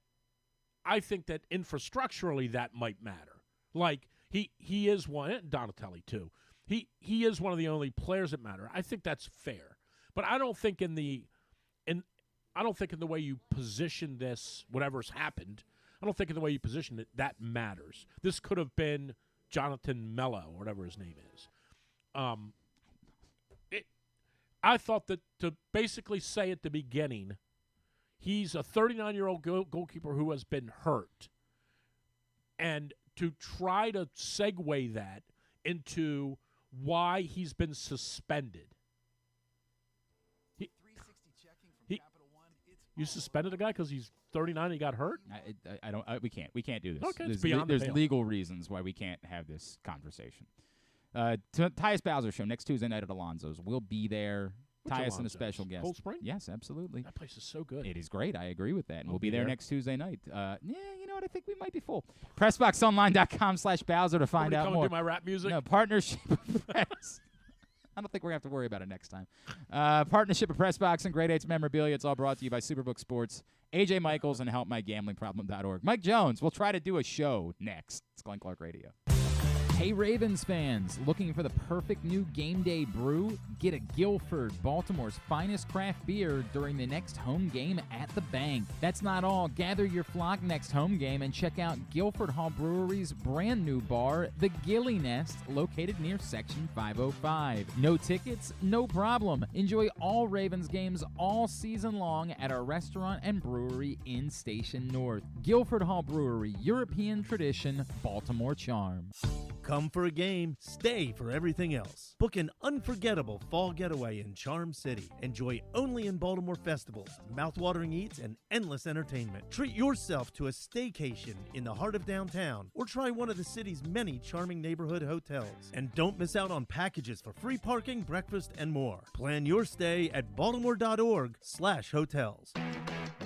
infrastructurally that might matter. Like he is one, and Donatelli too. He is one of the only players that matter. I think that's fair. But I don't think in the way you position this, whatever's happened, I don't think in the way you position it, that matters. This could have been Jonathan Mello, or whatever his name is. I thought that to basically say at the beginning, he's a 39-year-old goalkeeper who has been hurt, and to try to segue that into why he's been suspended. You suspended a guy because he's 39 and he got hurt?
I don't. We can't do this.
Okay, it's beyond the
There's
pale.
legal reasons why we can't have this conversation. Tyus Bowser show next Tuesday night at Alonzo's. We'll be there.
What's
Tyus and a
Alonzo's?
special guest.
Cold Spring?
Yes, absolutely.
That place is so good.
It is great. I agree with that. And
I'll
we'll be there
there
next Tuesday night. Yeah, you know what? I think we might be full. PressBoxOnline.com/Bowser to find out
come
more.
And do my rap music?
No, partnership of Press. I don't think we're going to have to worry about it next time. Partnership of PressBox and Grade 8's memorabilia. It's all brought to you by Superbook Sports, AJ Michaels, and HelpMyGamblingProblem.org. Mike Jones, we'll try to do a show next. It's Glenn Clark Radio. Hey Ravens fans, looking for the perfect new game day brew? Get a Guilford, Baltimore's finest craft beer during the next home game at the bank. That's not all. Gather your flock next home game and check out Guilford Hall Brewery's brand new bar, the Gilly Nest, located near Section 505. No tickets? No problem. Enjoy all Ravens games all season long at our restaurant and brewery in Station North. Guilford Hall Brewery, European tradition, Baltimore charm.
Come for a game, stay for everything else. Book an unforgettable fall getaway in Charm City. Enjoy only in Baltimore festivals, mouthwatering eats, and endless entertainment. Treat yourself to a staycation in the heart of downtown, or try one of the city's many charming neighborhood hotels. And don't miss out on packages for free parking, breakfast, and more. Plan your stay at baltimore.org/hotels.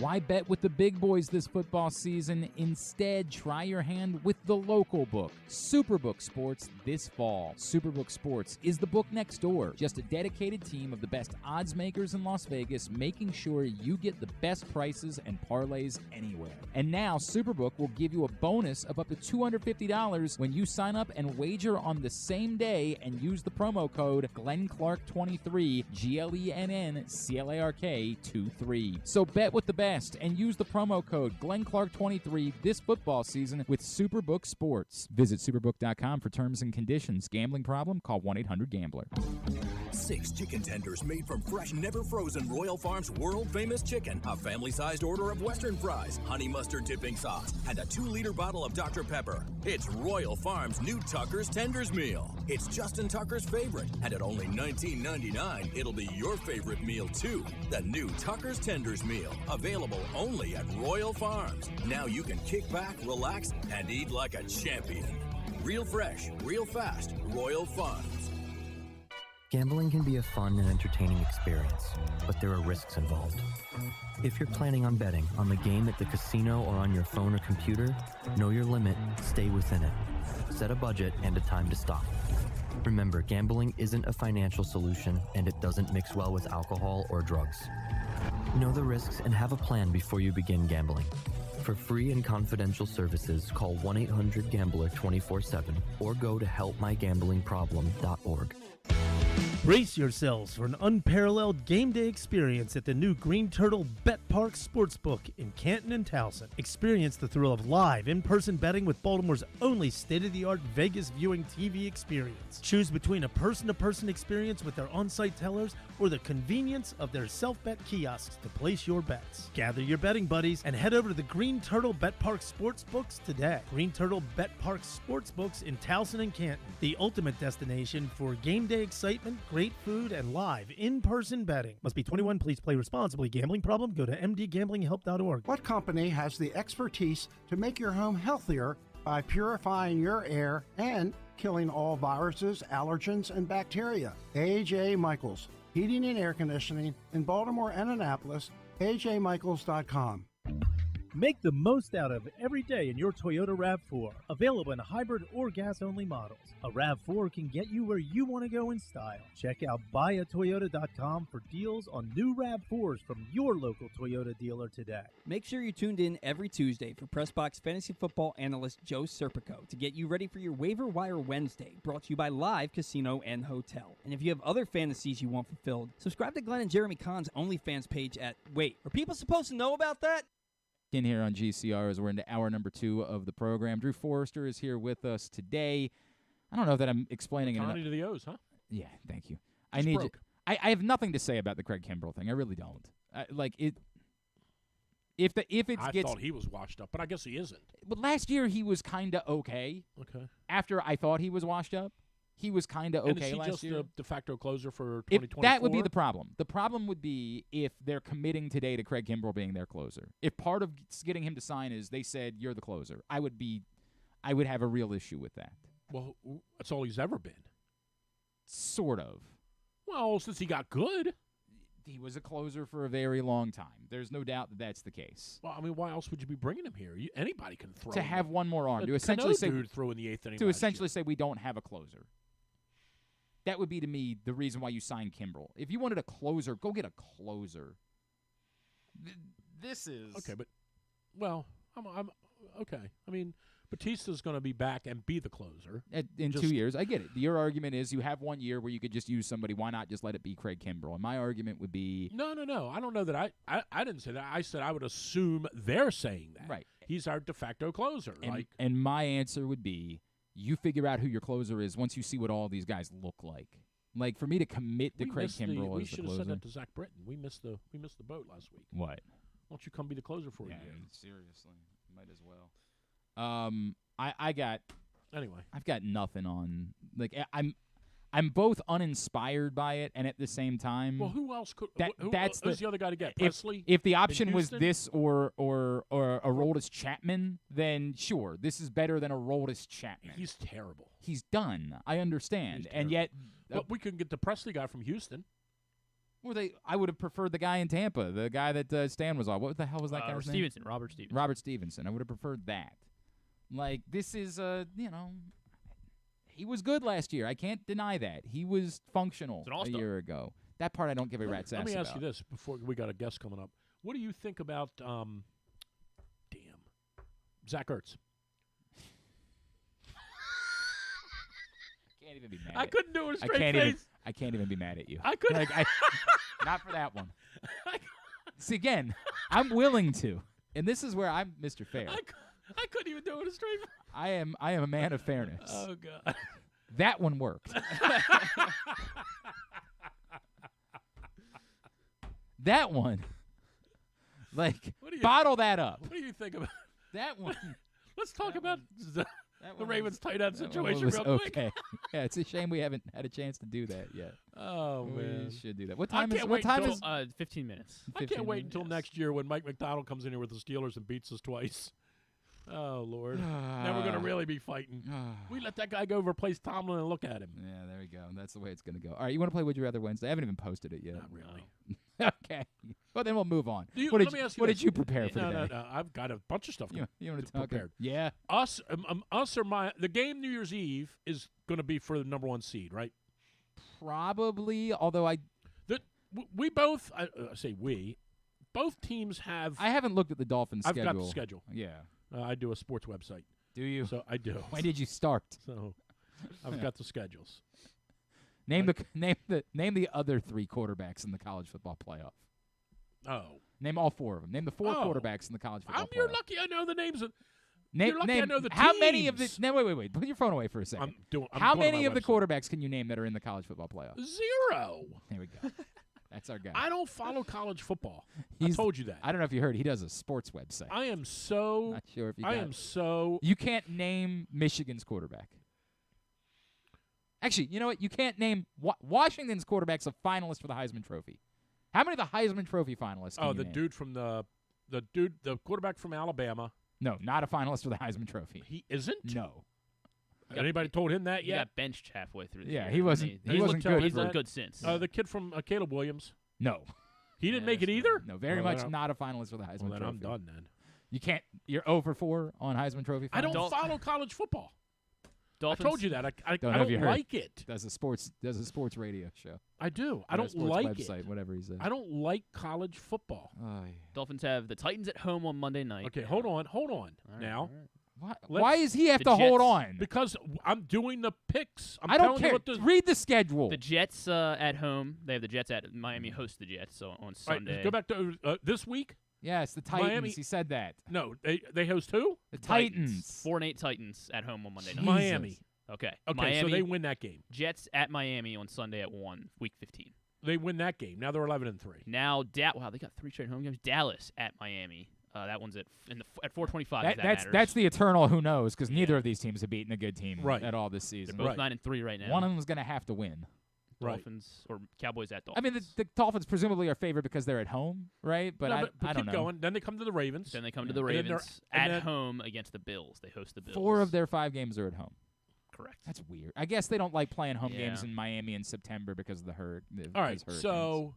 Why bet with the big boys this football season? Instead, try your hand with the local book, Superbook Sports, this fall. Superbook Sports is the book next door. Just a dedicated team of the best odds makers in Las Vegas, making sure you get the best prices and parlays anywhere. And now, Superbook will give you a bonus of up to $250 when you sign up and wager on the same day and use the promo code GlennClark23, GLENNCLARK23. So bet with the best and use the promo code GlennClark23 this football season with Superbook Sports. Visit superbook.com for terms and conditions. Gambling problem? Call 1-800-GAMBLER.
6 chicken tenders made from fresh, never frozen Royal Farms world-famous chicken, a family-sized order of Western fries, honey mustard dipping sauce, and a 2-liter bottle of Dr. Pepper. It's Royal Farms' new Tucker's Tenders Meal. It's Justin Tucker's favorite, and at only $19.99, it'll be your favorite meal, too. The new Tucker's Tenders Meal, available only at Royal Farms. Now you can kick back, relax, and eat like a champion. Real fresh, real fast, Royal Farms.
Gambling can be a fun and entertaining experience, but there are risks involved. If you're planning on betting on the game at the casino or on your phone or computer, know your limit, stay within it. Set a budget and a time to stop. Remember, gambling isn't a financial solution, and it doesn't mix well with alcohol or drugs. Know the risks and have a plan before you begin gambling. For free and confidential services, call 1-800-GAMBLER 24/7 or go to helpmygamblingproblem.org.
Brace yourselves for an unparalleled game day experience at the new Green Turtle Bet Park Sportsbook in Canton and Towson. Experience the thrill of live, in-person betting with Baltimore's only state-of-the-art Vegas viewing TV experience. Choose between a person-to-person experience with their on-site tellers or the convenience of their self-bet kiosks to place your bets. Gather your betting buddies and head over to the Green Turtle Bet Park Sportsbooks today. Green Turtle Bet Park Sportsbooks in Towson and Canton, the ultimate destination for game day excitement, great food, and live in-person betting. Must be 21. Please play responsibly. Gambling problem? Go to mdgamblinghelp.org.
What company has the expertise to make your home healthier by purifying your air and killing all viruses, allergens, and bacteria? A.J. Michaels, Heating and Air Conditioning in Baltimore and Annapolis, ajmichaels.com.
Make the most out of every day in your Toyota RAV4. Available in hybrid or gas-only models. A RAV4 can get you where you want to go in style. Check out buyatoyota.com for deals on new RAV4s from your local Toyota dealer today.
Make sure you're tuned in every Tuesday for PressBox fantasy football analyst Joe Serpico to get you ready for your Waiver Wire Wednesday, brought to you by Live Casino and Hotel. And if you have other fantasies you want fulfilled, subscribe to Glenn and Jeremy Kahn's OnlyFans page at... Wait, are people supposed to know about that?
In here on GCR as we're into hour number 2 of the program. Drew Forrester is here with us today. I don't know that I'm explaining it enough.
To the O's, huh?
Yeah, thank you.
Just
I have nothing to say about the Craig Kimbrell thing. I really don't. If
I thought he was washed up, but I guess he isn't.
But last year he was kind of okay.
Okay.
After I thought he was washed up, he was kind of okay last year.
Is he just a de facto closer for 2024?
That would be the problem. The problem would be if they're committing today to Craig Kimbrell being their closer. If part of getting him to sign is they said you're the closer, I would have a real issue with that.
Well, that's all he's ever been.
Sort of.
Well, since he got good.
He was a closer for a very long time. There's no doubt that that's the case.
Well, I mean, why else would you be bringing him here? Anybody can throw.
To have one more arm. To
essentially say throw in the 8th inning.
To essentially say we don't have a closer. That would be, to me, the reason why you signed Kimbrell. If you wanted a closer, go get a closer. This is...
Okay, but... Well, I'm okay. I mean, Batista's going to be back and be the closer.
In 2 years. I get it. Your argument is you have 1 year where you could just use somebody. Why not just let it be Craig Kimbrell? And my argument would be
No. I don't know that I didn't say that. I said I would assume they're saying that.
Right.
He's our de facto closer.
And my answer would be you figure out who your closer is once you see what all these guys look like. Like, for me to commit to Craig Kimbrell as the closer.
We should have said that to Zach Britton. We missed the boat last week.
What?
Why don't you come be the closer for a year?
Seriously. Might as well. I've got nothing on. Like, I'm both uninspired by it, and at the same time,
well, who else could?
Who's
the other guy to get? Presley.
If the option was this or Aroldis Chapman, then sure, this is better than Aroldis Chapman.
He's terrible.
He's done. I understand, and yet,
but we couldn't get the Presley guy from Houston.
I would have preferred the guy in Tampa, the guy that Stan was on. What the hell was that guy's name?
Robert Stevenson.
Robert Stevenson. I would have preferred that. Like, this is he was good last year. I can't deny that. He was functional a year ago. That part I don't give a rat's ass about.
Let me ask you this before we got a guest coming up. What do you think about Zach Ertz?
I can't even be mad.
I couldn't do it with a straight face.
I can't even be mad at you.
I couldn't.
Not for that one. See, again, I'm willing to, and this is where I'm Mr. Fair.
I couldn't even do it with a straight face.
I am a man of fairness.
Oh God.
That one worked. That one, like, bottle that up.
What do you think about
that one?
Let's talk about the Ravens tight end situation real quick.
Okay. Yeah, it's a shame we haven't had a chance to do that yet.
Oh, man.
We should do that. What time is
15 minutes.
I can't wait until next year when Mike McDonald comes in here with the Steelers and beats us twice. Oh, Lord. Now we're going to really be fighting. We let that guy go replace Tomlin and look at him.
Yeah, there we go. That's the way it's going to go. All right, you want to play Would You Rather Wednesday? I haven't even posted it yet.
Not really.
Okay. Well, then we'll move on.
Let me ask you
what did you prepare for today?
No. I've got a bunch of stuff
you want to talk
prepared.
Yeah.
Us or the game New Year's Eve is going to be for the number 1 seed, right?
Probably, although
we both, I say we, both teams have.
I haven't looked at the Dolphins' schedule.
I've got the schedule.
Yeah.
I do a sports website.
Do you?
So I do.
When did you start?
So I've got the schedules.
Name the other 3 quarterbacks in the college football playoff.
Oh.
Name all 4 of them. Name the 4 quarterbacks in the college football playoff.
You're lucky I know the names of.
You're lucky I know the how teams. Many of the? No, wait. Put your phone away for a second. How many of the quarterbacks can you name that are in the college football playoff?
0.
There we go. That's our guy.
I don't follow college football. I told you that.
I don't know if you heard. He does a sports website.
I am so.
Not sure if you.
I am so.
You can't name Michigan's quarterback. Actually, you know what? You can't name Washington's quarterback's a finalist for the Heisman Trophy. How many of the Heisman Trophy finalists? Can you name?
Dude from the quarterback from Alabama.
No, not a finalist for the Heisman Trophy.
He isn't.
No.
Anybody told him that yet?
He got benched halfway through the year.
He wasn't. He wasn't good.
He's looked good since.
The kid from Caleb Williams.
No.
He didn't make it either.
No, very much not a finalist for the Heisman Trophy.
Then I'm done. Then
you can't. You're 0-for-4 on Heisman Trophy.
I don't follow college football.
Dolphins?
I told you that. I don't like it.
Does a sports radio show.
I do. I don't like
website,
it.
Whatever he said.
I don't like college football.
Oh, yeah.
Dolphins have the Titans at home on Monday night.
Okay, hold on. Now.
Why does he have to hold on?
Because I'm doing the picks.
I don't care. Read the schedule.
The Jets at home. They have the Jets at Miami host the Jets on Sunday.
Right, go back to this week.
Yes, the Titans.
Miami.
He said that.
No, they host who?
The Titans.
4-8 Titans at home on Monday night.
Miami.
Okay,
Miami, so they win that game.
Jets at Miami on Sunday at 1, Week 15.
They win that game. Now they're 11-3.
Now, wow, they got 3 straight home games. Dallas at Miami. That one's at 4:25.
That's the eternal who knows because neither of these teams have beaten a good team at all this season.
They're both 9-3 right now.
One of them is going to have to win.
Dolphins or Cowboys at Dolphins.
I mean, the Dolphins presumably are favored because they're at home, right? But I don't
keep
know.
Going. Then they come to the Ravens.
Then they come to the Ravens at home against the Bills. They host the Bills.
4 of their 5 games are at home.
Correct.
That's weird. I guess they don't like playing home games in Miami in September because of the hurricane.
All right, so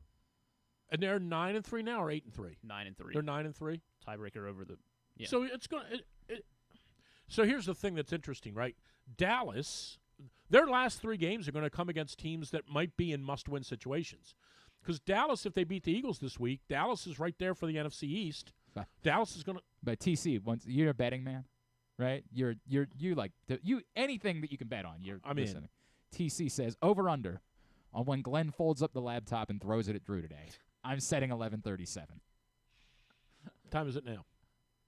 and they're 9-3 now or 8-3.
9-3.
They're 9-3.
Tiebreaker over the. Yeah.
So it's going. So here's the thing that's interesting, right? Dallas, their last 3 games are going to come against teams that might be in must-win situations. Because Dallas, if they beat the Eagles this week, Dallas is right there for the NFC East. Dallas is going to.
But TC, you're a betting man. right? You like anything that you can bet on.
I'm
listening. TC says over/under on when Glenn folds up the laptop and throws it at Drew today. I'm setting 11:37.
What time is it now?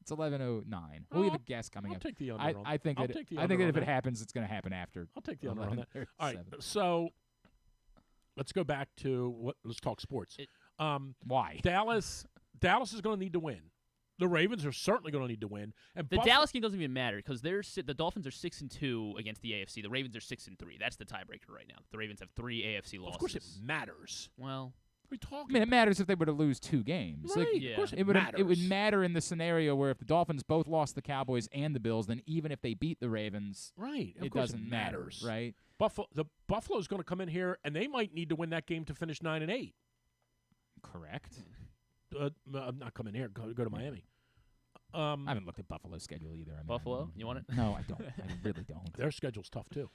It's 11:09. We'll have a guest coming
I'll
up.
take the under on
I think
I'll
that
take the
I
under
think that
on
if
that.
it happens, it's going to happen after.
I'll take the under on that.
11:37.
All right, so let's go back to let's talk sports.
Why?
Dallas is going to need to win. The Ravens are certainly going to need to win. And
The Dallas game doesn't even matter because the Dolphins are 6-2 against the AFC. The Ravens are 6-3. That's the tiebreaker right now. The Ravens have 3 AFC losses.
Of course, it matters.
Well,
What are we talking?
I mean, it matters if they were to lose 2 games.
Right.
Like,
Yeah.
Of course,
it would matter in the scenario where if the Dolphins both lost the Cowboys and the Bills, then even if they beat the Ravens,
Right. Of
it
course
doesn't
matters.
matter, right?
Buffalo's going to come in here, and they might need to win that game to finish 9-8.
Correct.
I'm not coming here. Go to Miami.
I haven't looked at Buffalo's schedule either. I mean,
Buffalo? You want it?
No, I don't. I really don't.
Their schedule's tough too.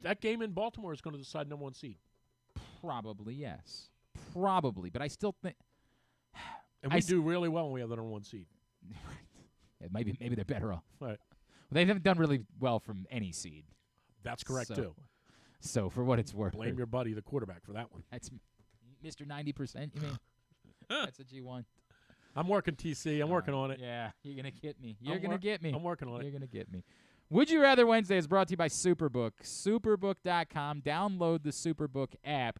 That game in Baltimore is going to decide number 1 seed.
Probably, yes. Probably, but I still think.
And we do really well when we have the number 1 seed.
Maybe they're better off.
Right.
They haven't done really well from any seed.
That's correct too.
So for what it's worth,
Blame your buddy, the quarterback, for that one.
That's Mr. 90%. You mean that's what you want?
I'm working TC. I'm working on it.
Yeah, you're gonna get me. You're gonna get me.
I'm working on it.
You're gonna get me. Would You Rather Wednesday is brought to you by Superbook. Superbook.com. Download the Superbook app.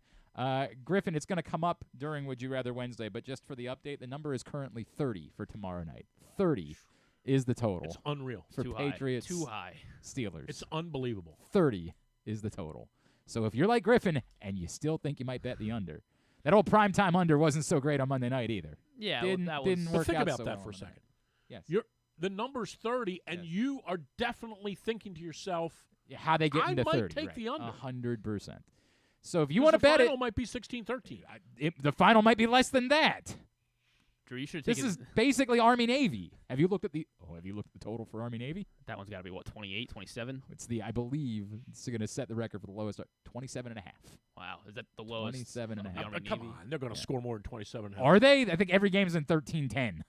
Griffin, it's going to come up during Would You Rather Wednesday, but just for the update, the number is currently 30 for tomorrow night. 30 is the total.
It's unreal.
For
Too
Patriots,
high. Too high.
Steelers.
It's unbelievable.
30 is the total. So if you're like Griffin and you still think you might bet the under, that old primetime under wasn't so great on Monday night either.
Yeah,
Didn't
that
work
But think
out
about
so
that
well
for a
on
second.
Monday. Yes.
The number's 30, and
Yes.
you are definitely thinking to yourself,
How they get
I
into
might
30.
take
right.
the under.
100%. So if you want to bet
the
it,
final might be 16-13.
the final might be less than that.
Drew, you should
This
take
is basically Army-Navy. Have you looked at the total for Army-Navy?
That one's got to be, 28, 27?
It's I believe it's going to set the record for the lowest, 27.5.
Wow, is that the lowest?
27 and a
of the
half.
Army
Come
Navy?
on. They're going to score more than 27.
Are they? I think every game's in 13-10.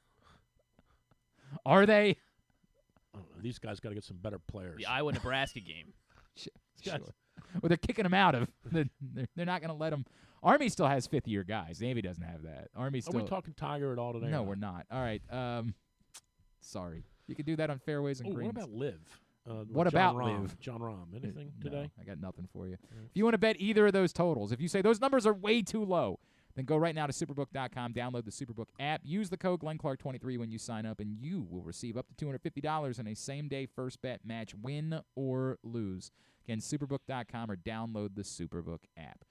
Are they?
I don't know. These guys got to get some better players.
The Iowa-Nebraska game.
Sure. Well, they're kicking them out of. They're not going to let them. Army still has 5th-year guys. Navy doesn't have that. Army still.
Are we talking Tiger at all today?
No, we're not. All right. Sorry. You can do that on fairways and
Oh,
greens.
what about Liv?
What
John
about
Rahm?
Liv?
John Rahm. Anything
No,
today?
I got nothing for you. If you want to bet either of those totals, if you say those numbers are way too low, then go right now to Superbook.com, download the Superbook app, use the code GlennClark23 when you sign up, and you will receive up to $250 in a same-day first bet match, win or lose. Again, Superbook.com or download the Superbook app.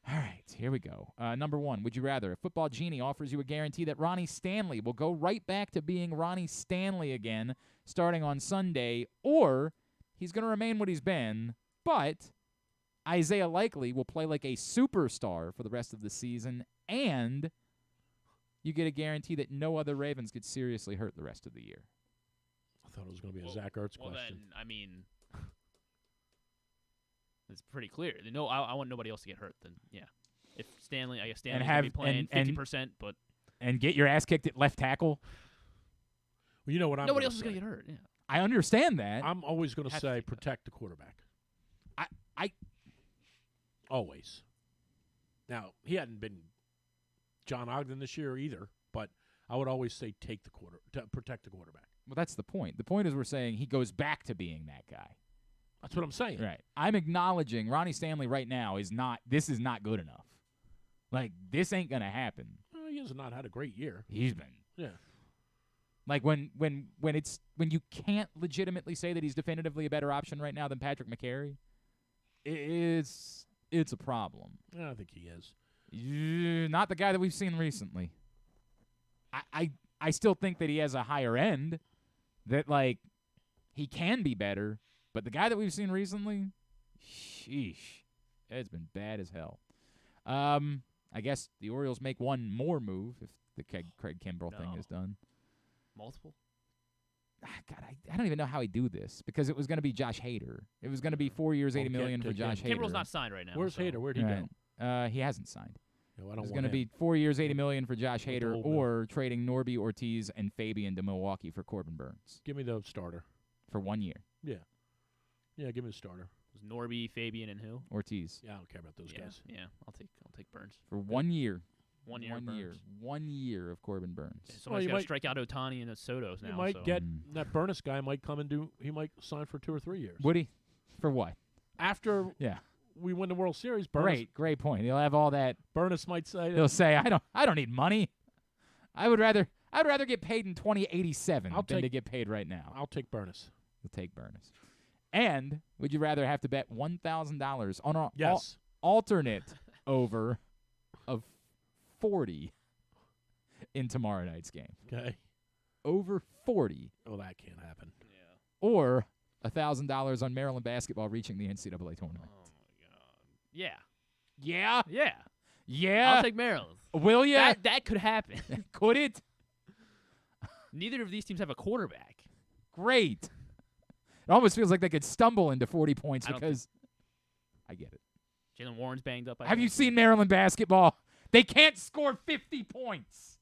All right, here we go. Number 1, would you rather? A Football Genie offers you a guarantee that Ronnie Stanley will go right back to being Ronnie Stanley again starting on Sunday, or he's going to remain what he's been, but Isaiah Likely will play like a superstar for the rest of the season, and you get a guarantee that no other Ravens could seriously hurt the rest of the year.
I thought it was going to be a Zach Ertz question.
Then, I mean, it's pretty clear. No, I want nobody else to get hurt. Then, yeah. If Stanley, I guess Stanley's going to be playing 50%, but
and get your ass kicked at left tackle.
Well, you know what I'm
nobody
gonna
else is
say.
going to get hurt. Yeah.
I understand that.
I'm always going to
Have to
say
think that.
protect the quarterback.
I
Always. Now, he hadn't been John Ogden this year either, but I would always say protect the quarterback.
well, that's the point. The point is we're saying he goes back to being that guy.
That's what I'm saying.
Right. I'm acknowledging Ronnie Stanley right now is not good enough. Like, this ain't going to happen.
Well, he has not had a great year.
He's been.
Yeah.
Like, when you can't legitimately say that he's definitively a better option right now than Patrick McCary, it's a problem.
Yeah, I think he is.
Not the guy that we've seen recently. I still think that he has a higher end, that, like, he can be better, but the guy that we've seen recently, sheesh, it's been bad as hell. I guess the Orioles make one more move if the Craig Kimbrell thing is done.
Multiple?
God, I don't even know how he do this, because it was going to be Josh Hader. It was going to be 4 years, $80 million for Josh Hader.
Kimbrell's not signed right now.
Where's Hader? Where'd he go?
He hasn't signed.
No, I don't
It's
want
going to
him.
be 4 years, $80 million for Josh
Want the
Hader,
old man.
or trading Norby, Ortiz, and Fabian to Milwaukee for Corbin Burns
Give me the starter.
for 1 year.
Yeah. Yeah, give me the starter.
Was Norby, Fabian, and who?
Ortiz
Yeah, I don't care about those guys.
Yeah. I'll take Burns.
for 1 year.
1 year.
1 year.
Burns.
1 year of Corbin Burns.
Yeah,
Well,
somebody's
you
got to
might-
strike out Otani and Soto's now.
You might
so.
get
Mm.
that Burness guy might come and do. He might sign for 2 or 3 years.
Would he? For what?
After
Yeah.
we win the World Series, Burness
Great point. He'll have all that.
might say,
He'll say, I don't need money. I'd rather get paid in 2087
I'll
than to
take-
get paid right now.
I'll take Burness.
We'll take Burness. And would you rather have to bet $1,000 on an
Yes.
alternate over of 40 in tomorrow night's game?
Okay.
Over 40,
Oh, that can't happen.
or $1,000 on Maryland basketball reaching the NCAA tournament.
Oh my God. Yeah.
Yeah,
Yeah.
yeah.
I'll take Maryland.
Will ya?
That could happen.
Could it?
Neither of these teams have a quarterback.
Great. It almost feels like they could stumble into 40 points
I don't
because I get it.
Jalen Warren's banged up. I
Have you
think.
seen Maryland basketball? They can't score 50 points.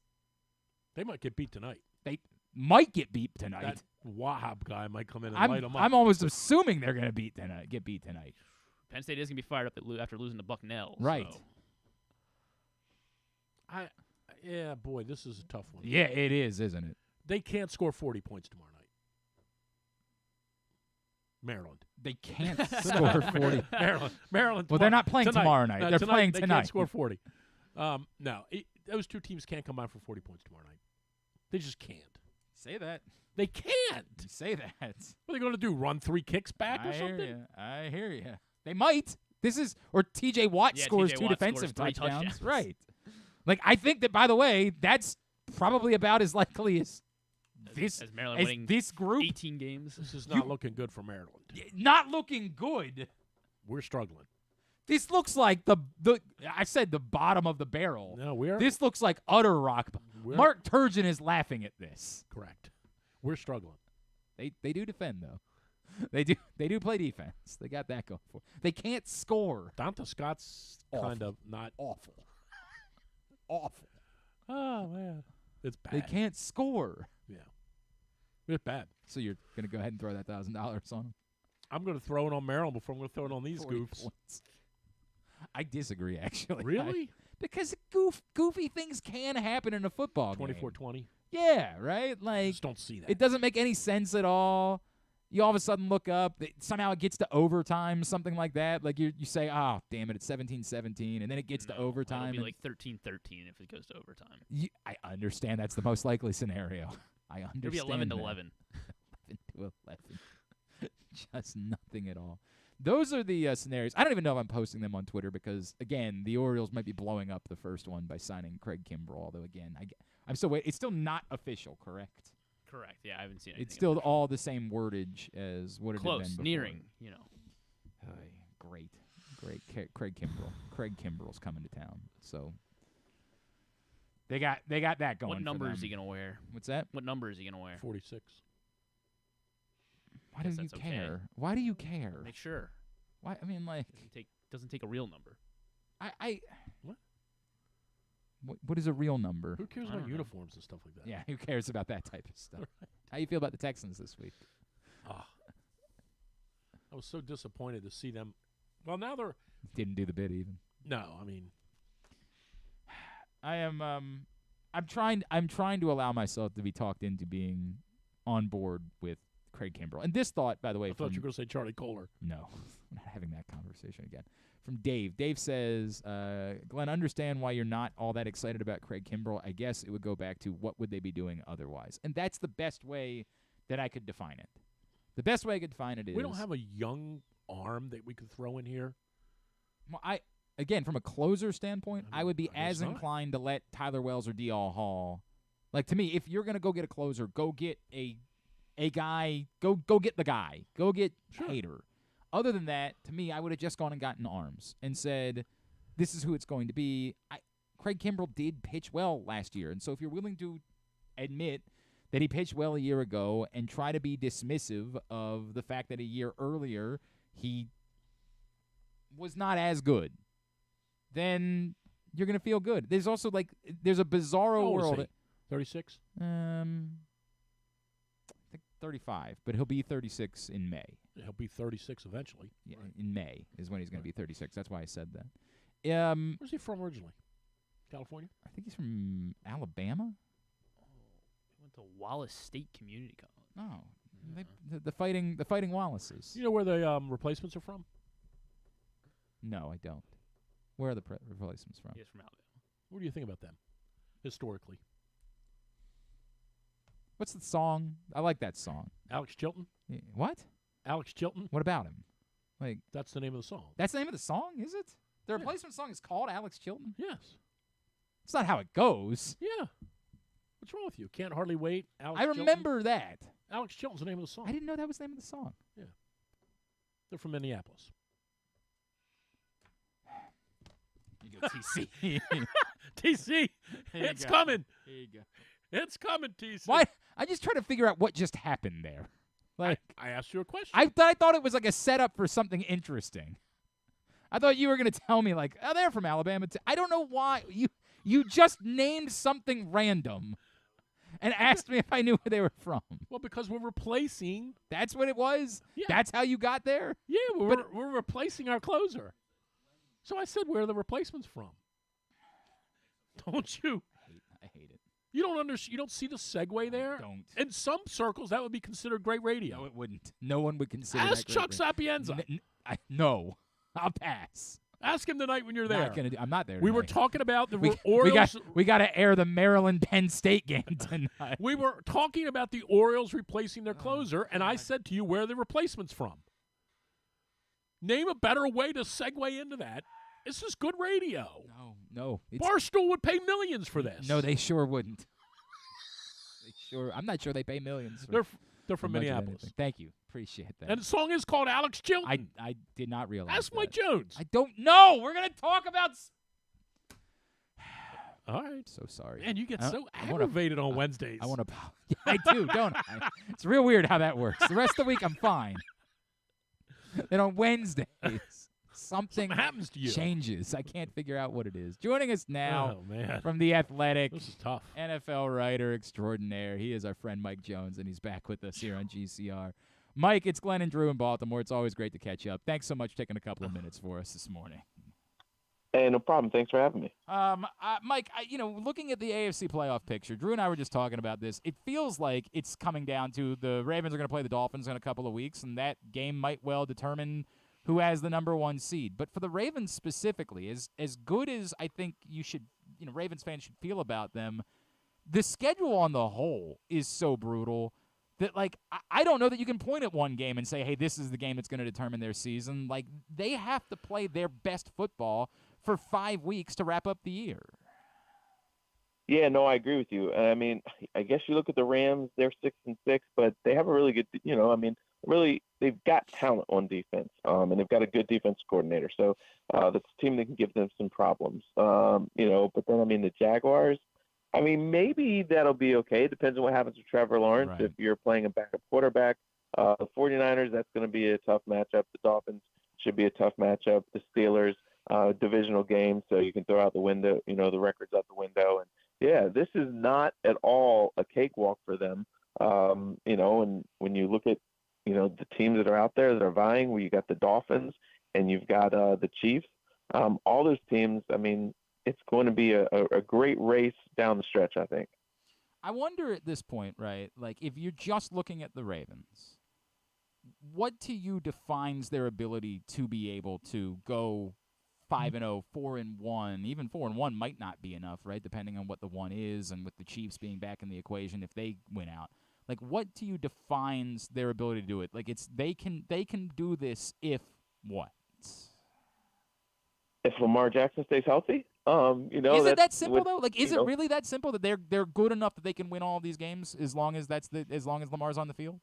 They might get beat tonight.
They might get beat tonight.
That Wahab guy might come in and light them up.
I'm almost assuming they're going to get beat tonight.
Penn State is going to be fired up after losing to Bucknell.
Right.
So.
Yeah, boy, this is a tough one.
Yeah, it is, isn't it?
They can't score 40 points tomorrow night. Maryland.
They can't score 40.
Maryland.
Well, they're not playing
tonight.
tomorrow night.
No,
They're playing
they
tonight.
can't score 40. No, those two teams can't combine for 40 points tomorrow night. They just can't.
Say that.
They can't.
Say that.
What are they going to do? Run 3 kicks back or
I
something?
hear you. I hear you. They might. Or T.J. Watt
Yeah,
scores
TJ
2
Watt
defensive
scores 3
touchdowns.
touchdowns.
Right. Like, I think that, by the way, that's probably about as likely as
As Maryland winning
this group.
18 games.
This is not looking good for Maryland.
Not looking good.
We're struggling.
This looks like I said the bottom of the barrel.
No, we're
This looks like utter rock.
We're-
Mark Turgeon is laughing at this.
correct. We're struggling.
They do defend though. They do play defense. They got that going for. They can't score.
Donta Scott's
Awful.
kind of not
Awful. Awful.
Oh man, it's bad.
They can't score.
Yeah, it's bad.
So you're gonna go ahead and throw that $1,000 on them.
I'm going to throw it on Maryland before I'm going to throw it on these
40
goofs.
points. I disagree actually.
Really?
Because goofy things can happen in a football game.
24-20.
Yeah, right? Like
Just don't see that.
it doesn't make any sense at all. You all of a sudden look up, somehow it gets to overtime, something like that. Like you say, oh, damn it, it's 17-17, and then it gets to overtime.
It'll be
and
like 13-13 if it goes to overtime.
I understand that's the most likely scenario. I understand.
It'll be 11 to
that.
11.
11 to 11. Just nothing at all. Those are the scenarios. I don't even know if I'm posting them on Twitter because, again, the Orioles might be blowing up the first one by signing Craig Kimbrell. Although, again, I'm still waiting. It's still not official, correct?
Correct. Yeah, I haven't seen anything.
It's still all the same wordage as what it had been
close,
before.
nearing. You know.
Great. Craig Kimbrell. Craig Kimbrell's coming to town. So they got that going.
What number
for
is
them.
he gonna wear?
What's that?
What number is he gonna wear?
46.
Why
guess
do you
that's okay.
care? Why do you care?
Make sure.
Why? I mean, like,
Doesn't take a real number.
What?
What is a real number?
Who cares
I
about
don't know.
uniforms and stuff like that?
Yeah, who cares about that type of stuff? How you feel about the Texans this week?
Ah. I was so disappointed to see them. Well, now they're
Didn't do the bid even.
no. I mean,
I am. I'm trying to allow myself to be talked into being on board with Craig Kimbrell. And this thought, by the way,
I thought
from
you were going to say Charlie Kohler.
No, we're not having that conversation again. From Dave. Dave says, Glenn, understand why you're not all that excited about Craig Kimbrell. I guess it would go back to what would they be doing otherwise. And that's the best way that I could define it. The best way I could define it is...
We don't have a young arm that we could throw in here.
Well, again, from a closer standpoint, I would be
I guess
as
not.
inclined to let Tyler Wells or D.L. Hall... Like, to me, if you're going to go get a closer, go get a guy. Go get the guy. Go get Hader. Other than that, to me, I would have just gone and gotten arms and said, this is who it's going to be. Craig Kimbrell did pitch well last year. And so if you're willing to admit that he pitched well a year ago and try to be dismissive of the fact that a year earlier he was not as good, then You're going to feel good. There's also, there's a bizarro
How old is
world.
he? 36?
I think 35, but he'll be 36 in May.
He'll be 36 eventually.
Yeah, in May is when he's going to be 36. That's why I said that.
Where's he from originally? California?
I think he's from Alabama.
He went to Wallace State Community College.
Oh, the fighting Wallaces.
You know where the replacements are from?
No, I don't. Where are the replacements from?
He's from Alabama.
What do you think about them, historically?
What's the song? I like that song.
Alex Chilton?
Yeah, what?
Alex Chilton?
What about him?
That's the name of the song.
That's the name of the song, is it? The replacement song is called Alex Chilton?
Yes.
It's not how it goes.
Yeah. What's wrong with you? Can't hardly wait. Alex
I remember that.
Alex Chilton's the name of the song.
I didn't know that was the name of the song.
Yeah. They're from Minneapolis.
You go, TC.
TC, it's coming.
Here you go.
It's coming, TC.
Why? I just try to figure out what just happened there.
I asked you a question.
I thought it was like a setup for something interesting. I thought you were going to tell me they're from Alabama. I don't know why. You just named something random and asked me if I knew where they were from.
Well, because we're replacing.
That's what it was?
Yeah.
That's how you got there?
Yeah, we're replacing our closer. So I said, where are the replacements from? Don't you?
I hate it.
You don't understand. You don't see the segue there?
I don't.
In some circles, that would be considered great radio.
No, it wouldn't. No one would consider
Ask
that
Chuck
great
Sapienza.
No. I'll pass.
Ask him tonight when you're there.
I'm not there
We
tonight.
were talking about the Orioles.
We got to air the Maryland-Penn State game tonight.
We were talking about the Orioles replacing their closer, and I said to you, where are the replacements from? Name a better way to segue into that. This is good radio.
No.
Barstool would pay millions for this.
No, they sure wouldn't. I'm not sure they pay millions.
They're from Minneapolis.
Thank you. Appreciate that.
And the song is called Alex Chilton.
I did not realize
Ask
that.
Mike Jones.
I don't know. We're going to talk about...
All right.
So sorry.
Man, you get so aggravated on Wednesdays.
I want to... I do, don't I? It's real weird how that works. The rest of the week, I'm fine. Then on Wednesdays... Something
happens to you.
Changes. I can't figure out what it is. Joining us now
man.
from The Athletic,
this is tough.
NFL writer extraordinaire. He is our friend Mike Jones, and he's back with us here on GCR. Mike, it's Glenn and Drew in Baltimore. It's always great to catch up. Thanks so much for taking a couple of minutes for us this morning.
Hey, no problem. Thanks for having me.
Mike, looking at the AFC playoff picture, Drew and I were just talking about this. It feels like it's coming down to the Ravens are going to play the Dolphins in a couple of weeks, and that game might well determine who has the number one seed. But for the Ravens specifically, as good as I think Ravens fans should feel about them, the schedule on the whole is so brutal that, I don't know that you can point at one game and say, hey, this is the game that's going to determine their season. They have to play their best football for 5 weeks to wrap up the year.
Yeah, no, I agree with you. I mean, I guess you look at the Rams, they're 6-6, but they have a really good, really, they've got talent on defense, and they've got a good defense coordinator. So that's a team that can give them some problems, but then, the Jaguars, maybe that'll be okay. It depends on what happens with Trevor Lawrence.
Right.
If you're playing a backup quarterback, the 49ers, that's going to be a tough matchup. The Dolphins should be a tough matchup. The Steelers, divisional game, so you can throw out the window, the records out the window. And yeah, this is not at all a cakewalk for them. And when you look at, the teams that are out there that are vying, where you got the Dolphins and you've got the Chiefs, all those teams, it's going to be a great race down the stretch, I think.
I wonder at this point, right, if you're just looking at the Ravens, what to you defines their ability to be able to go 5-0, 4-1, even 4-1 might not be enough, right? Depending on what the one is, and with the Chiefs being back in the equation, if they win out, what to you defines their ability to do it? They can do this if what?
If Lamar Jackson stays healthy,
is it that simple though? Is it really that simple that they're good enough that they can win all of these games as long as Lamar's on the field?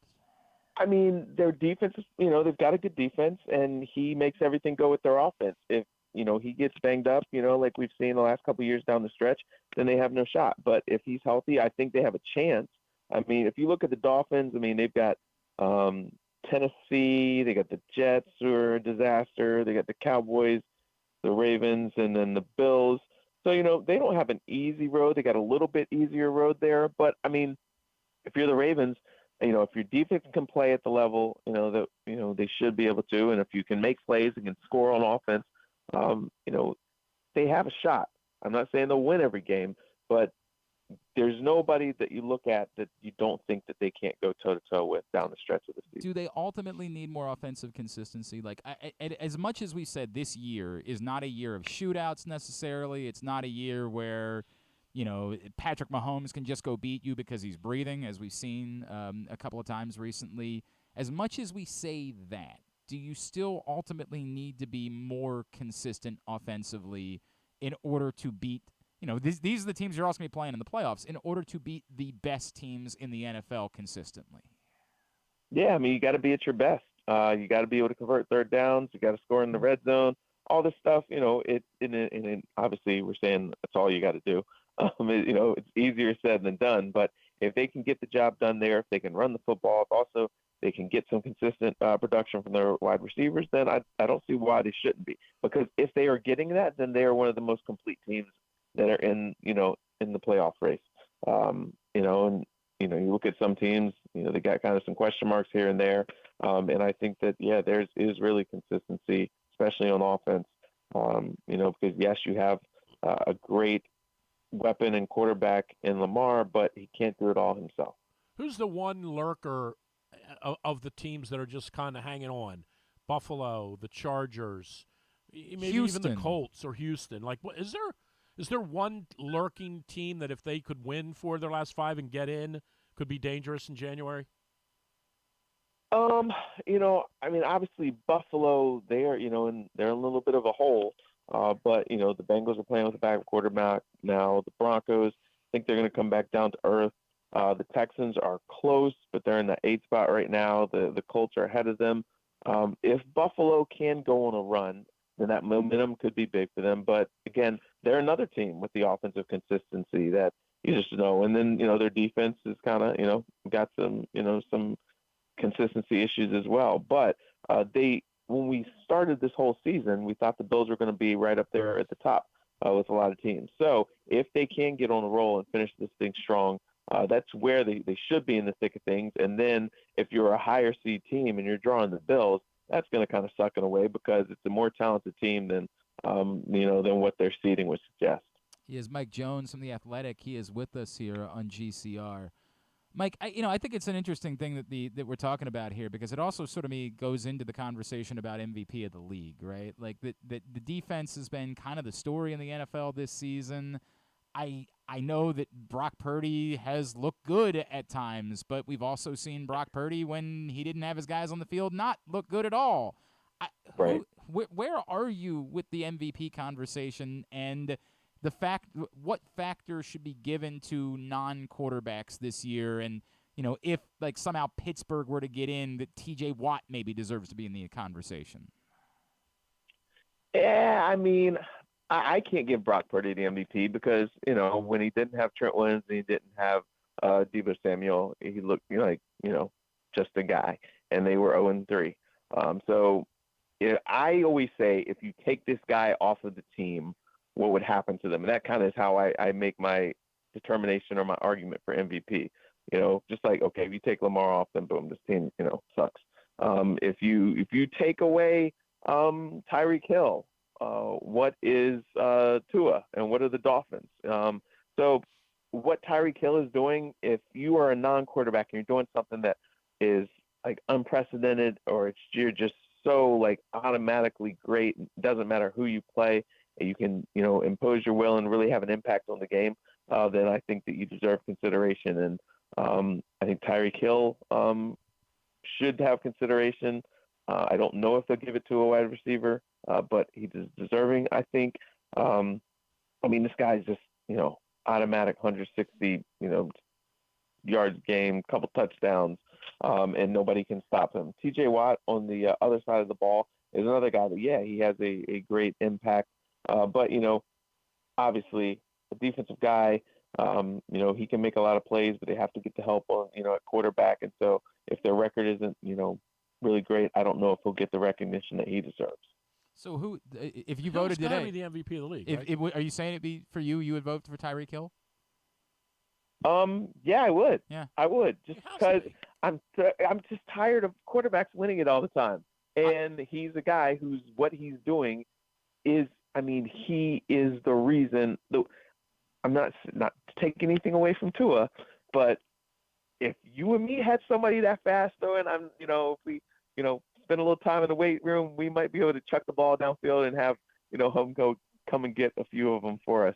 Their defense is, they've got a good defense, and he makes everything go with their offense. If he gets banged up, like we've seen the last couple of years down the stretch, then they have no shot. But if he's healthy, I think they have a chance. If you look at the Dolphins, they've got Tennessee, they got the Jets, who are a disaster, they got the Cowboys, the Ravens, and then the Bills. So, they don't have an easy road. They got a little bit easier road there. But, I mean, if you're the Ravens, if your defense can play at the level, that, they should be able to. And if you can make plays and can score on offense, they have a shot. I'm not saying they'll win every game, but there's nobody that you look at that you don't think that they can't go toe-to-toe with down the stretch of the season.
Do they ultimately need more offensive consistency? Like, as much as we said this year is not a year of shootouts necessarily, it's not a year where, Patrick Mahomes can just go beat you because he's breathing, as we've seen a couple of times recently. As much as we say that, do you still ultimately need to be more consistent offensively in order to beat these are the teams you're also going to be playing in the playoffs in order to beat the best teams in the NFL consistently?
Yeah, I mean, you got to be at your best. You got to be able to convert third downs. You got to score in the red zone. All this stuff, obviously we're saying that's all you got to do. It's easier said than done. But if they can get the job done there, if they can run the football, if also they can get some consistent production from their wide receivers, then I don't see why they shouldn't be. Because if they are getting that, then they are one of the most complete teams that are in the playoff race. You look at some teams, they got kind of some question marks here and there. And I think that, there is really consistency, especially on offense. Because yes, you have a great weapon and quarterback in Lamar, but he can't do it all himself.
Who's the one lurker of the teams that are just kind of hanging on? Buffalo, the Chargers, maybe
Houston.
Even the Colts or Houston. Like, what is there one lurking team that if they could win 4 of their last 5 and get in, could be dangerous in January?
Obviously Buffalo, they're in a little bit of a hole. But the Bengals are playing with a backup quarterback now. The Broncos, I think they're going to come back down to earth. The Texans are close, but they're in the 8th spot right now. The Colts are ahead of them. If Buffalo can go on a run, then that momentum could be big for them. But again, they're another team with the offensive consistency that you just know. And then, their defense is kind of, got some consistency issues as well. But when we started this whole season, we thought the Bills were going to be right up there at the top with a lot of teams. So if they can get on a roll and finish this thing strong, that's where they should be in the thick of things. And then if you're a higher seed team and you're drawing the Bills, that's going to kind of suck it away because it's a more talented team than what their seeding would suggest.
He is Mike Jones from The Athletic. He is with us here on GCR. Mike, I think it's an interesting thing that we're talking about here because it also sort of goes into the conversation about MVP of the league, right? Like the defense has been kind of the story in the NFL this season. I know that Brock Purdy has looked good at times, but we've also seen Brock Purdy when he didn't have his guys on the field not look good at all.
Right.
Where are you with the MVP conversation and what factors should be given to non-quarterbacks this year? And, if like somehow Pittsburgh were to get in, that TJ Watt maybe deserves to be in the conversation.
Yeah, I mean, I can't give Brock Purdy the MVP because, when he didn't have Trent Williams and he didn't have Deebo Samuel, he looked just a guy, and they were 0-3. I always say if you take this guy off of the team, what would happen to them? And that kind of is how I make my determination or my argument for MVP. Just like, okay, if you take Lamar off, then boom, this team, sucks. If you take away Tyreek Hill, what is Tua and what are the Dolphins? So what Tyreek Hill is doing, if you are a non-quarterback and you're doing something that is like unprecedented or you're just so like automatically great, it doesn't matter who you play, you can, impose your will and really have an impact on the game, then I think that you deserve consideration. And I think Tyreek Hill should have consideration. I don't know if they'll give it to a wide receiver, but he's deserving, I think. This guy's just, automatic 160, yards game, couple touchdowns, and nobody can stop him. TJ Watt on the other side of the ball is another guy that, he has a great impact. But, obviously a defensive guy, he can make a lot of plays, but they have to get the help on, at quarterback. And so if their record isn't, really great, I don't know if he'll get the recognition that he deserves.
So who, if you
Hill's
voted
gotta
today,
be the MVP of the league.
if
Right?
are you saying it'd be for you? You would vote for Tyreek Hill?
Yeah, I would.
Yeah.
I would, just
It has to
because
be.
I'm just tired of quarterbacks winning it all the time. And he's a guy who's what he's doing is, I mean, he is the reason. I'm not taking anything away from Tua, but if you and me had somebody that fast, though, and if we, spend a little time in the weight room, we might be able to chuck the ball downfield and have, him come and get a few of them for us.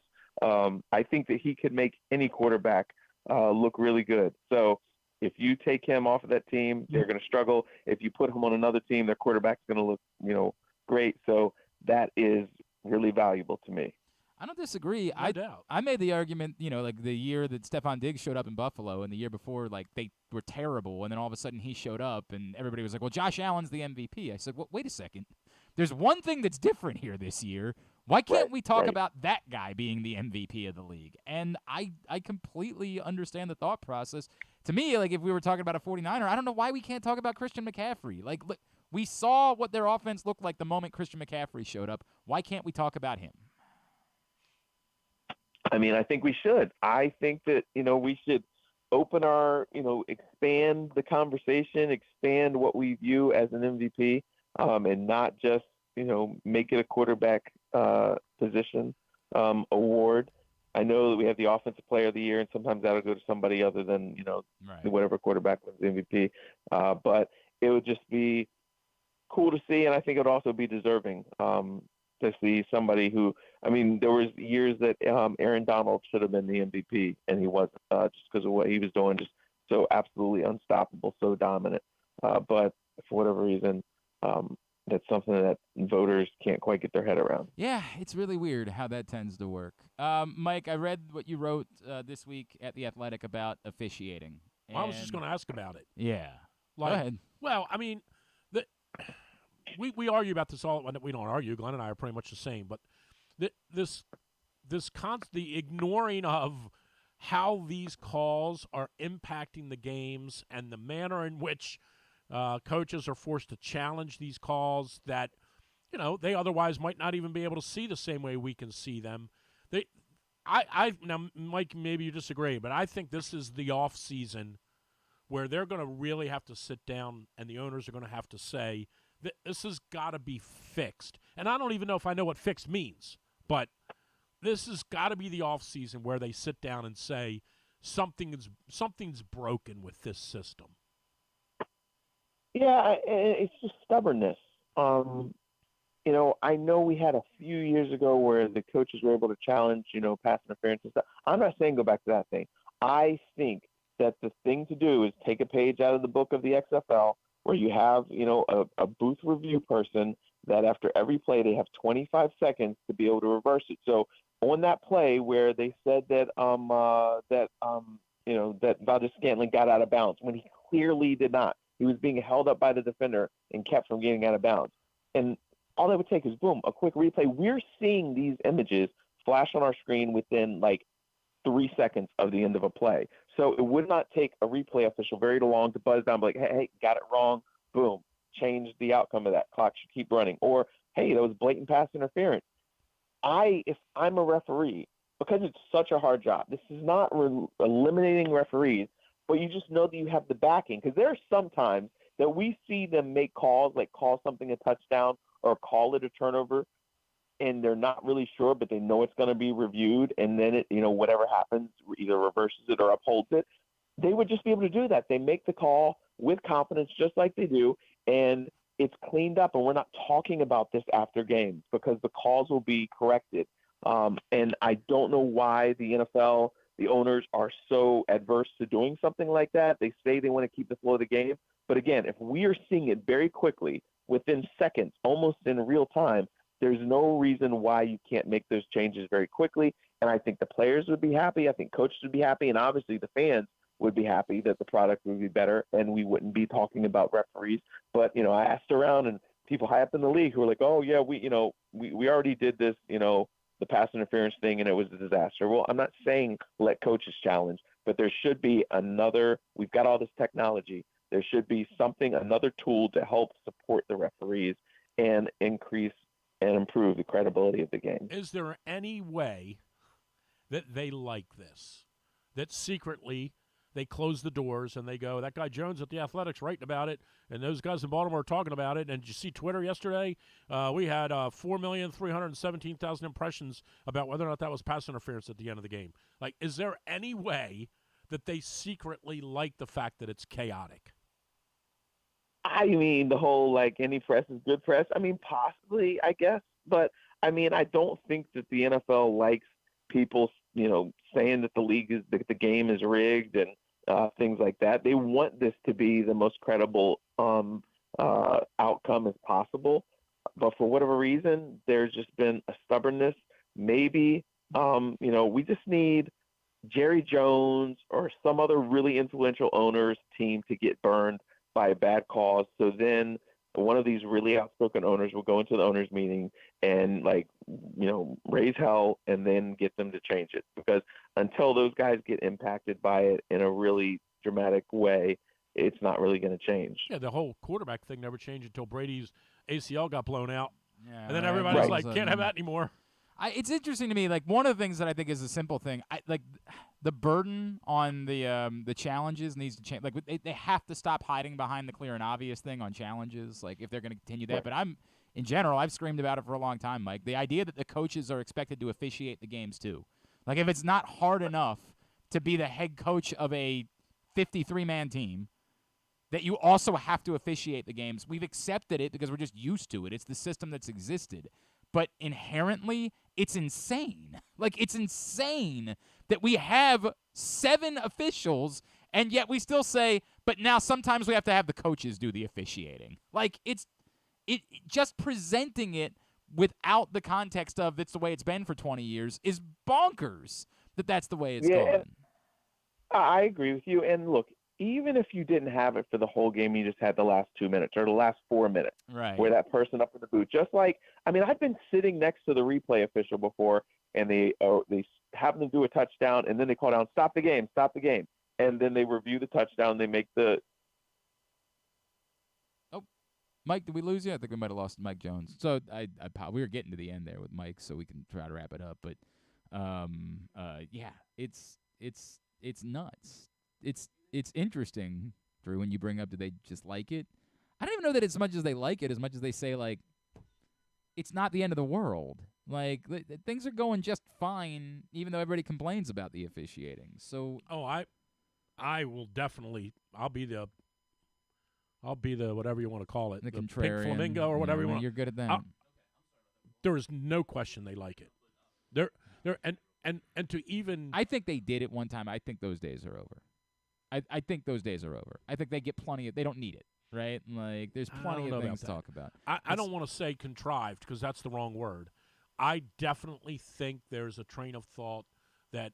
I think that he could make any quarterback look really good. So if you take him off of that team, they're going to struggle. If you put him on another team, their quarterback's going to look, great. So that is really valuable to me.
I don't disagree.
No doubt.
I made the argument, like the year that Stephon Diggs showed up in Buffalo and the year before, like they were terrible, and then all of a sudden he showed up and everybody was like, well, Josh Allen's the MVP. I said, well, wait a second. There's one thing that's different here this year. Why can't we talk about that guy being the MVP of the league? And I completely understand the thought process. To me, like if we were talking about a 49er, I don't know why we can't talk about Christian McCaffrey. Like, look, we saw what their offense looked like the moment Christian McCaffrey showed up. Why can't we talk about him?
I mean, I think we should. I think that, we should open our, expand the conversation, expand what we view as an MVP, and not just, make it a quarterback position award. I know that we have the Offensive Player of the Year, and sometimes that'll go to somebody other than, whatever quarterback wins the MVP. But it would just be cool to see, and I think it would also be deserving to see somebody who, there was years that Aaron Donald should have been the MVP, and he wasn't, just because of what he was doing, just so absolutely unstoppable, so dominant. But for whatever reason, that's something that voters can't quite get their head around.
Yeah, it's really weird how that tends to work. Mike, I read what you wrote this week at The Athletic about officiating.
Well, I was just going to ask about it.
Yeah.
Like,
go ahead.
Well, we argue about this all. We don't argue. Glenn and I are pretty much the same. But the ignoring of how these calls are impacting the games and the manner in which coaches are forced to challenge these calls that, they otherwise might not even be able to see the same way we can see them. Now, Mike, maybe you disagree, but I think this is the off season where they're going to really have to sit down and the owners are going to have to say, this has got to be fixed. And I don't even know if I know what fixed means, but this has got to be the off season where they sit down and say something's broken with this system.
Yeah, it's just stubbornness. I know we had a few years ago where the coaches were able to challenge, pass interference and stuff. I'm not saying go back to that thing. I think that the thing to do is take a page out of the book of the XFL where you have, a booth review person that after every play they have 25 seconds to be able to reverse it. So on that play where they said that that Valdez-Scantling got out of bounds when he clearly did not. He was being held up by the defender and kept from getting out of bounds. And all that would take is, boom, a quick replay. We're seeing these images flash on our screen within, 3 seconds of the end of a play. So it would not take a replay official very long to buzz down, like, hey, got it wrong, boom, change the outcome of that. Clock should keep running. Or, hey, that was blatant pass interference. If I'm a referee, because it's such a hard job, this is not eliminating referees, but you just know that you have the backing. Because there are some times that we see them make calls, like call something a touchdown or call it a turnover, and they're not really sure, but they know it's going to be reviewed, and then it, whatever happens, either reverses it or upholds it. They would just be able to do that. They make the call with confidence, just like they do, and it's cleaned up, and we're not talking about this after games because the calls will be corrected. And I don't know why the NFL, the owners, are so adverse to doing something like that. They say they want to keep the flow of the game, but again, if we are seeing it very quickly, within seconds, almost in real time, there's no reason why you can't make those changes very quickly. And I think the players would be happy. I think coaches would be happy. And obviously the fans would be happy that the product would be better and we wouldn't be talking about referees. But, I asked around and people high up in the league who were like, oh, yeah, we already did this, the pass interference thing, and it was a disaster. Well, I'm not saying let coaches challenge, but there should be we've got all this technology. There should be another tool to help support the referees and increase and improve the credibility of the game.
Is there any way that they like this, that secretly they close the doors and they go, that guy Jones at the Athletics writing about it, and those guys in Baltimore are talking about it, and did you see Twitter yesterday? We had 4,317,000 impressions about whether or not that was pass interference at the end of the game. Like, is there any way that they secretly like the fact that it's chaotic?
I mean, the whole, like, any press is good press. I mean, possibly, I guess. But, I mean, I don't think that the NFL likes people, saying that the game is rigged and things like that. They want this to be the most credible outcome as possible. But for whatever reason, there's just been a stubbornness. Maybe, we just need Jerry Jones or some other really influential owner's team to get burned by a bad cause. So then one of these really outspoken owners will go into the owners meeting and raise hell and then get them to change it. Because until those guys get impacted by it in a really dramatic way, it's not really going to change.
Yeah, the whole quarterback thing never changed until Brady's ACL got blown out.
Yeah,
and then everybody's like, can't have that anymore.
It's interesting to me. Like, one of the things that I think is a simple thing, the burden on the challenges needs to change. Like, they have to stop hiding behind the clear and obvious thing on challenges. Like, if they're going to continue that. Right. But in general, I've screamed about it for a long time, Mike. The idea that the coaches are expected to officiate the games too. Like, if it's not hard enough to be the head coach of a 53-man team, that you also have to officiate the games. We've accepted it because we're just used to it. It's the system that's existed. But inherently, it's insane. Like, it's insane that we have 7 officials, and yet we still say, but now sometimes we have to have the coaches do the officiating. Like, it just presenting it without the context of it's the way it's been for 20 years is bonkers that's the way it's going.
I agree with you. And look, even if you didn't have it for the whole game, you just had the last 2 minutes or the last 4 minutes,
right,
where that person up in the booth, just like, I mean, I've been sitting next to the replay official before, and they happen to do a touchdown, and then they call down, stop the game, and then they review the touchdown, they make the.
Oh, Mike, did we lose you? I think we might have lost Mike Jones. So we were getting to the end there with Mike, so we can try to wrap it up. But yeah, it's nuts. It's interesting, Drew, when you bring up, do they just like it? I don't even know that it's as much as they like it, as much as they say, like, it's not the end of the world. Like, things are going just fine, even though everybody complains about the officiating. So,
I will definitely. I'll be the whatever you want to call it,
the
pink
flamingo
or whatever you want.
You're good at that.
There is no question they like it. And to even.
I think they did it one time. I think those days are over. I think those days are over. I think they get plenty of. They don't need it, right? Like, there's plenty of things to talk about.
I don't want to say contrived because that's the wrong word. I definitely think there's a train of thought that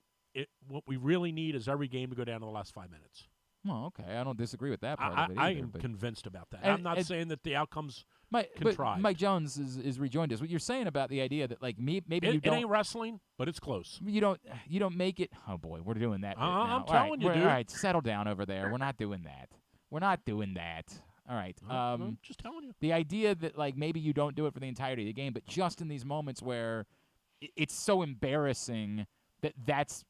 what we really need is every game to go down to the last 5 minutes.
Well, okay, I don't disagree with that part of it either.
I am convinced about that. I'm not saying that the outcome's contrived.
But Mike Jones is rejoined us. What you're saying about the idea that, like, maybe you don't.
It ain't wrestling, but it's close.
You don't make it. Oh boy, we're doing that. Right now.
I'm telling you, dude.
All right, settle down over there. We're not doing that. All right.
I'm just telling you.
The idea that, like, maybe you don't do it for the entirety of the game, but just in these moments where it's so embarrassing that's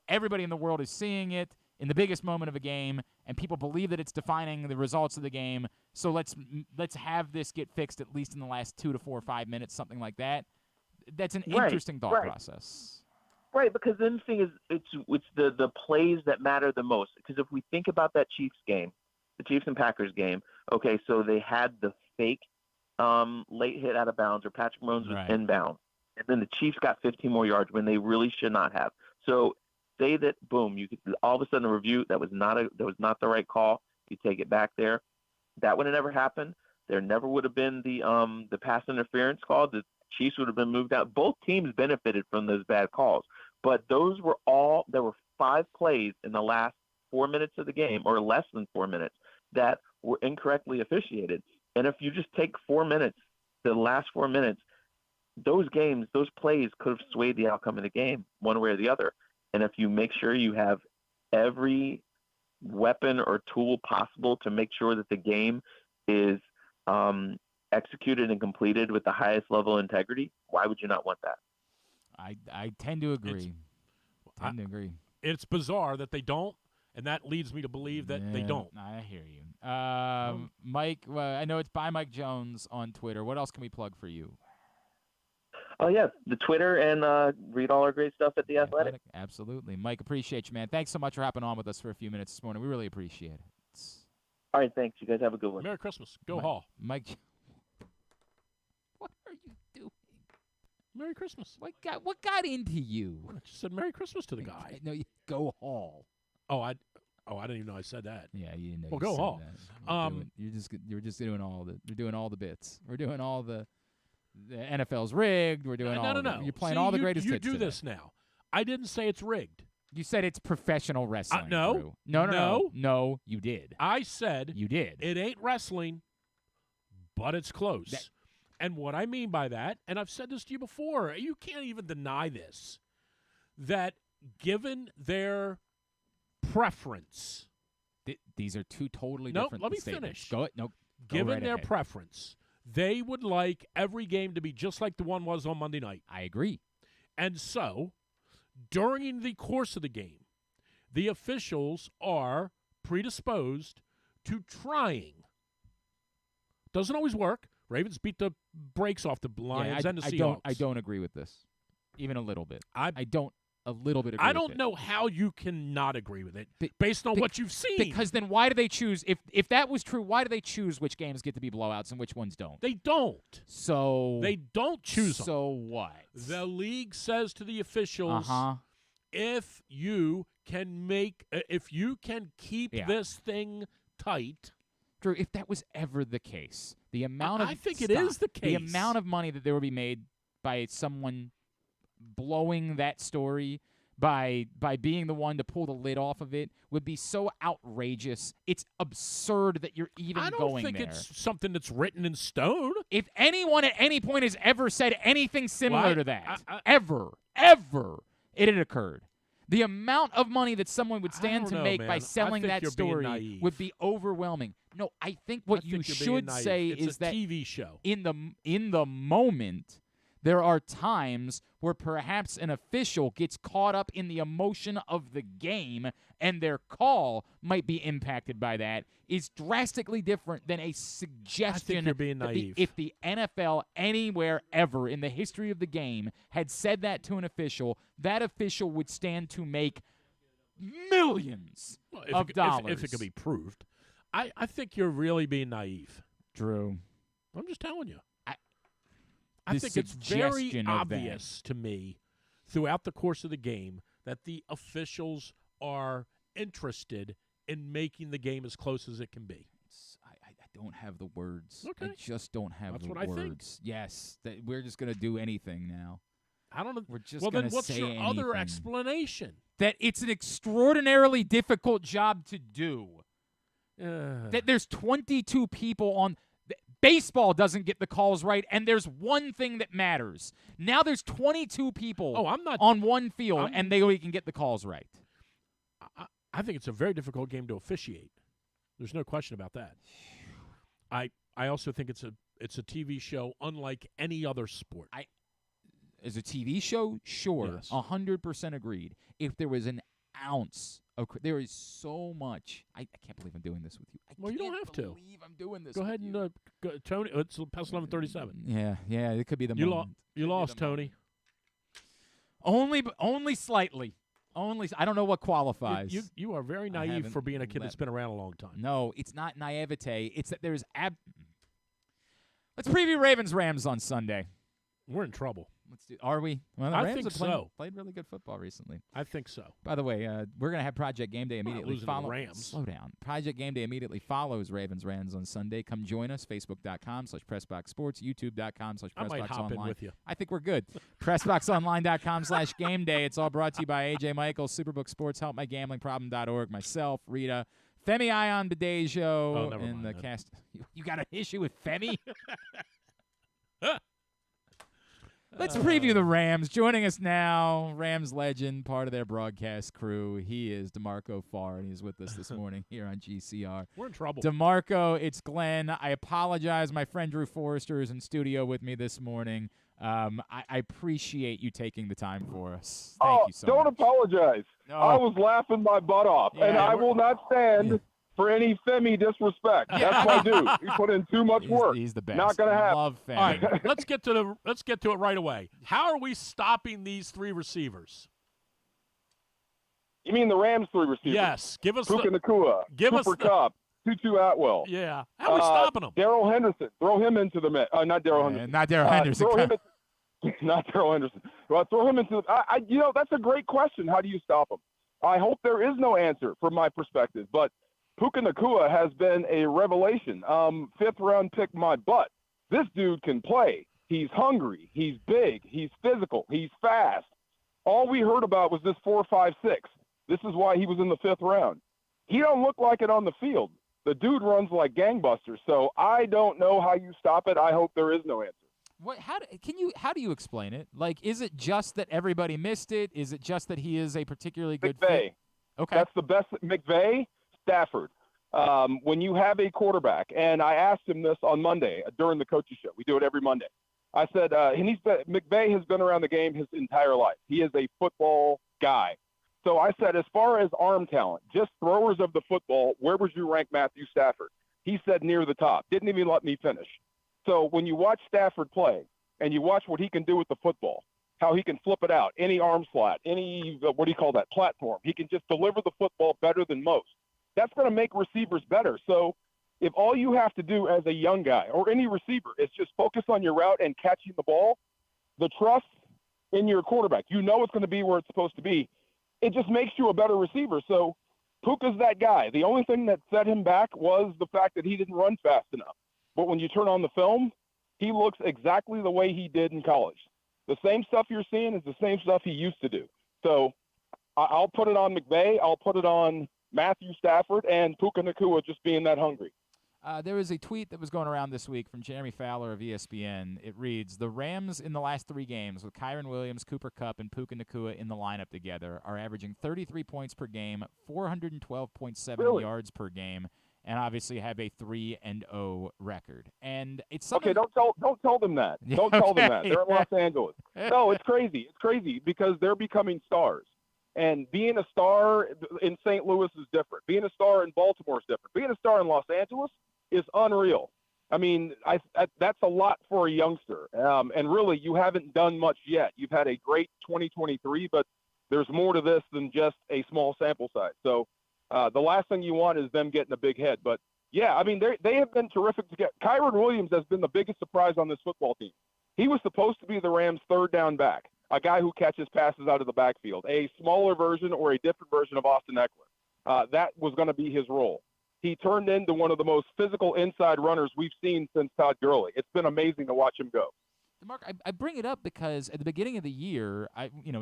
everybody in the world is seeing it in the biggest moment of a game, and people believe that it's defining the results of the game. So let's have this get fixed at least in the last 2 to 4 or 5 minutes, something like that. That's an interesting thought process.
Right, because then the thing is, it's the plays that matter the most. Because if we think about that Chiefs game, the Chiefs and Packers game, okay, so they had the fake late hit out of bounds, or Patrick Mahomes was inbound, and then the Chiefs got 15 more yards when they really should not have. So say that, boom, you could all of a sudden review that was not the right call. You take it back there. That would have never happened. There never would have been the pass interference call. The Chiefs would have been moved out. Both teams benefited from those bad calls. But there were 5 plays in the last 4 minutes of the game, or less than 4 minutes, that were incorrectly officiated. And if you just take 4 minutes, the last 4 minutes, those plays could have swayed the outcome of the game one way or the other. And if you make sure you have every weapon or tool possible to make sure that the game is executed and completed with the highest level of integrity, why would you not want that?
I tend to agree.
It's bizarre that they don't, and that leads me to believe that they don't.
I hear you. Mike, I know it's by Mike Jones on Twitter. What else can we plug for you?
Oh, yeah, the Twitter, and read all our great stuff at The Athletic.
Absolutely. Mike, appreciate you, man. Thanks so much for hopping on with us for a few minutes this morning. We really appreciate it.
All right, thanks. You guys have a good one.
Merry Christmas. Go Hall.
Mike, what are you doing?
Merry Christmas.
What got into you?
I just said Merry Christmas to the guy.
No, go Hall.
I didn't even know I said that.
Yeah, you didn't know.
Well,
you
go
said
Hall.
That. You're just doing all the. We're doing all the bits. We're doing all the NFL's rigged. We're doing all.
No.
You're playing all the greatest hits.
You do
today.
this now. I didn't say it's rigged.
You said it's professional wrestling.
No.
Drew. No, you did.
I said
you did.
It ain't wrestling, but it's close. And what I mean by that, and I've said this to you before, you can't even deny this, that given their preference.
These are two totally different
let me
statements.
finish.
Go
given
right
their
ahead.
preference, they would like every game to be just like the one was on Monday night.
I agree.
And so, during the course of the game, the officials are predisposed to trying. Doesn't always work. Ravens beat the brakes off the Lions and the Seahawks.
I don't agree with this, even a little bit. I don't a little bit agree
I
with
don't
it.
know how you cannot agree with it based on what you've seen.
Because then why do they choose? If that was true, why do they choose which games get to be blowouts and which ones don't?
They don't.
So
they don't choose them.
So what?
The league says to the officials, if you can keep this thing tight.
Drew, if that was ever the case, the amount of
I think it is the case.
The amount of money that there would be made by someone blowing that story by being the one to pull the lid off of it would be so outrageous. It's absurd that you're even going there.
I don't think it's something that's written in stone.
If anyone at any point has ever said anything similar to that, ever, it had occurred. The amount of money that someone would stand to make by selling that story would be overwhelming. No, I think what you should say is that
TV show.
In the moment, there are times where perhaps an official gets caught up in the emotion of the game and their call might be impacted by that is drastically different than a suggestion.
I think you're being naive.
If the NFL anywhere ever in the history of the game had said that to an official, that official would stand to make millions of dollars.
If it could be proved. I think you're really being naive.
Drew.
I'm just telling you. I think it's very obvious to me throughout the course of the game that the officials are interested in making the game as close as it can be.
I don't have the words.
Okay.
I just don't have the words.
That's what I think.
Yes, we're just going to do anything now.
I don't know.
We're just
well,
going
then
to
what's
say
your
anything.
other explanation?
That it's an extraordinarily difficult job to do. That there's 22 people on. Baseball doesn't get the calls right, and there's one thing that matters. Now there's 22 people on one field, and they can get the calls right.
I think it's a very difficult game to officiate. There's no question about that. I also think it's a TV show unlike any other sport.
As a TV show, sure,
yes.
100% agreed. If there was an ounce of there is so much. I can't believe I'm doing this with you.
You don't have to.
Believe I'm doing this.
Go ahead and go, Tony. It's past 11:37.
Yeah, it could be the moment.
You lost, Tony.
Only slightly. I don't know what qualifies.
You are very naive for being a kid that's been around a long time.
No, it's not naivete. It's that there's Let's preview Ravens-Rams on Sunday.
We're in trouble.
Are we? Well, the
I
Rams
think
have
so.
Played really good football recently.
I think so.
By the way, we're going to have Project Game Day immediately follow.
Rams.
Slow down. Project Game Day immediately follows Ravens-Rams on Sunday. Come join us. Facebook.com/PressBoxSports. YouTube.com/PressBoxOnline.
I might hop in with you.
I think we're good. PressBoxOnline.com/Game Day. It's all brought to you by AJ Michaels, Superbook Sports, HelpMyGamblingProblem.org, myself, Rita, Femi Ion Bidejo, and the cast. You got an issue with Femi? Let's preview the Rams. Joining us now, Rams legend, part of their broadcast crew. He is DeMarco Farr, and he's with us this morning here on GCR.
We're in trouble.
DeMarco, it's Glenn. I apologize. My friend Drew Forrester is in studio with me this morning. I appreciate you taking the time for us. Thank you so
don't
much.
apologize.
No.
I was laughing my butt off, and I will not stand for any Femi disrespect. That's my dude. He put in too much work.
He's the best.
Not going to happen.
Love Femi.
All right, let's get to it right away. How are we stopping these three receivers?
You mean the Rams three receivers?
Yes. Give us
Puka Nacua, Cooper Kupp, Tutu Atwell.
Yeah. How are we stopping them?
Darrell Henderson. Throw him into the mix. Not Darrell Henderson.
Not Darrell Henderson.
Not Darrell Henderson. Well, throw him into that's a great question. How do you stop him? I hope there is no answer from my perspective, but Puka Nacua has been a revelation. 5th-round pick my butt. This dude can play. He's hungry. He's big. He's physical. He's fast. All we heard about was this 4.56. This is why he was in the 5th round. He don't look like it on the field. The dude runs like gangbusters. So I don't know how you stop it. I hope there is no answer.
What? How do you explain it? Like, is it just that everybody missed it? Is it just that he is a particularly good fit? Okay.
That's the best. McVay, Stafford. When you have a quarterback, and I asked him this on Monday during the coaches show. We do it every Monday. I said, McVay has been around the game his entire life. He is a football guy. So I said, as far as arm talent, just throwers of the football, where would you rank Matthew Stafford? He said near the top. Didn't even let me finish. So when you watch Stafford play and you watch what he can do with the football, how he can flip it out, any arm slot, any, platform, he can just deliver the football better than most. That's going to make receivers better. So if all you have to do as a young guy or any receiver is just focus on your route and catching the ball, the trust in your quarterback, it's going to be where it's supposed to be. It just makes you a better receiver. So Puka's that guy. The only thing that set him back was the fact that he didn't run fast enough. But when you turn on the film, he looks exactly the way he did in college. The same stuff you're seeing is the same stuff he used to do. So I'll put it on McVay. I'll put it on Matthew Stafford and Puka Nacua just being that hungry.
There was a tweet that was going around this week from Jeremy Fowler of ESPN. It reads, the Rams in the last 3 games with Kyren Williams, Cooper Kupp, and Puka Nacua in the lineup together are averaging 33 points per game, 412.7 yards per game, and obviously have a 3-0 record. And it's something.
Okay, don't tell them that. Don't tell them that. They're in Los Angeles. No, it's crazy. It's crazy because they're becoming stars. And being a star in St. Louis is different. Being a star in Baltimore is different. Being a star in Los Angeles is unreal. I mean, that's a lot for a youngster. And really, you haven't done much yet. You've had a great 2023, but there's more to this than just a small sample size. So the last thing you want is them getting a big head. But, yeah, I mean, they have been terrific to get. Kyren Williams has been the biggest surprise on this football team. He was supposed to be the Rams' 3rd down back, a guy who catches passes out of the backfield, a smaller version or a different version of Austin Eckler. That was going to be his role. He turned into one of the most physical inside runners we've seen since Todd Gurley. It's been amazing to watch him go.
Mark, I bring it up because at the beginning of the year,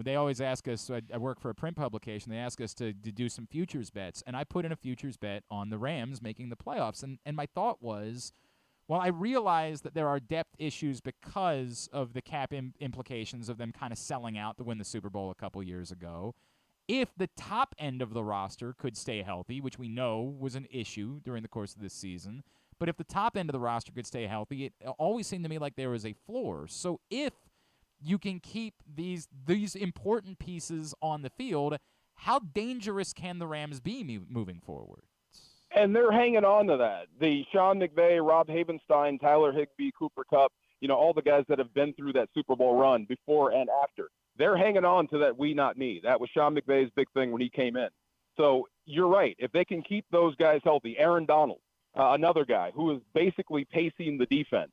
they always ask us, so I work for a print publication, they ask us to do some futures bets, and I put in a futures bet on the Rams making the playoffs, and my thought was, well, I realize that there are depth issues because of the cap implications of them kind of selling out to win the Super Bowl a couple years ago. If the top end of the roster could stay healthy, which we know was an issue during the course of this season, but if the top end of the roster could stay healthy, it always seemed to me like there was a floor. So if you can keep these important pieces on the field, how dangerous can the Rams be moving forward?
And they're hanging on to that. The Sean McVay, Rob Havenstein, Tyler Higbee, Cooper Kupp, all the guys that have been through that Super Bowl run before and after. They're hanging on to that we, not me. That was Sean McVay's big thing when he came in. So you're right. If they can keep those guys healthy, Aaron Donald, another guy who is basically pacing the defense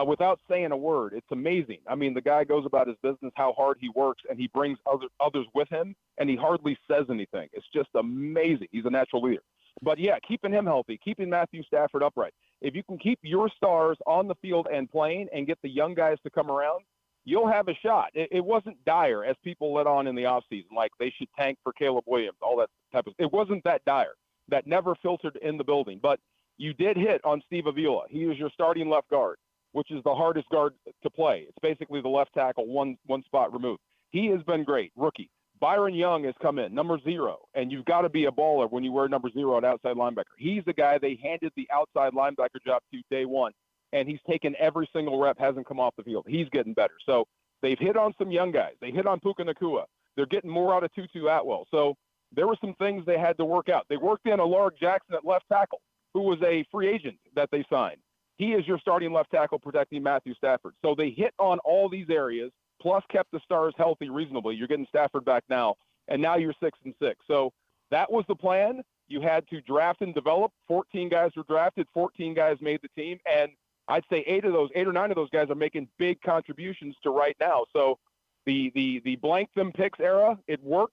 without saying a word. It's amazing. I mean, the guy goes about his business, how hard he works, and he brings others with him, and he hardly says anything. It's just amazing. He's a natural leader. But, yeah, keeping him healthy, keeping Matthew Stafford upright. If you can keep your stars on the field and playing and get the young guys to come around, you'll have a shot. It wasn't dire, as people let on in the offseason, like they should tank for Caleb Williams, all that type of – it wasn't that dire. That never filtered in the building. But you did hit on Steve Avila. He was your starting left guard. which is the hardest guard to play. It's basically the left tackle, one spot removed. He has been great, rookie. Byron Young has come in, number 0, and you've got to be a baller when you wear number 0 at outside linebacker. He's the guy they handed the outside linebacker job to day one, and he's taken every single rep, hasn't come off the field. He's getting better. So they've hit on some young guys. They hit on Puka Nacua. They're getting more out of Tutu Atwell. So there were some things they had to work out. They worked in Alaric Jackson at left tackle, who was a free agent that they signed. He is your starting left tackle protecting Matthew Stafford. So they hit on all these areas, plus kept the stars healthy reasonably. You're getting Stafford back now, and now you're 6-6. So that was the plan. You had to draft and develop. 14 guys were drafted. 14 guys made the team. And I'd say 8 or 9 of those guys are making big contributions to right now. So the blank them picks era, it worked.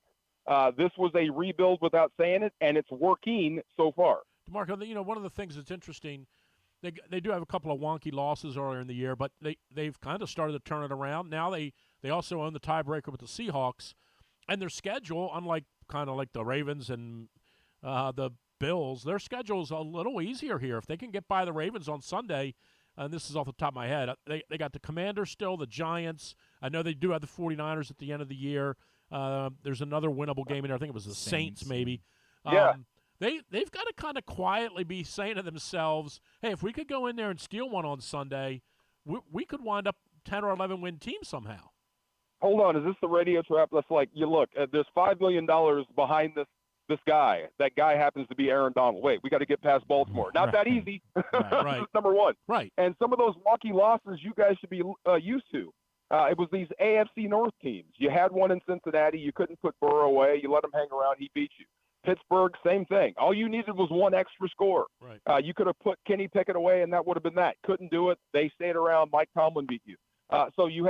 This was a rebuild without saying it, and it's working so far.
DeMarco, one of the things that's interesting, they do have a couple of wonky losses earlier in the year, but they've kind of started to turn it around. Now they also own the tiebreaker with the Seahawks, and their schedule, unlike kind of like the Ravens and the Bills, their schedule is a little easier here. If they can get by the Ravens on Sunday, and this is off the top of my head, they got the Commanders still, the Giants. I know they do have the 49ers at the end of the year. There's another winnable game in there. I think it was the Saints maybe.
Yeah.
They've got to kind of quietly be saying to themselves, hey, if we could go in there and steal one on Sunday, we could wind up 10 or 11-win team somehow.
Hold on. Is this the radio trap? That's like, you look, there's $5 million behind this guy. That guy happens to be Aaron Donald. Wait, we got to get past Baltimore. Not that easy.
Right.
This is number one.
Right.
And some of those wonky losses you guys should be used to. It was these AFC North teams. You had one in Cincinnati. You couldn't put Burrow away. You let him hang around. He beat you. Pittsburgh, same thing. All you needed was one extra score.
Right.
You could have put Kenny Pickett away, and that would have been that. Couldn't do it. They stayed around. Mike Tomlin beat you. So you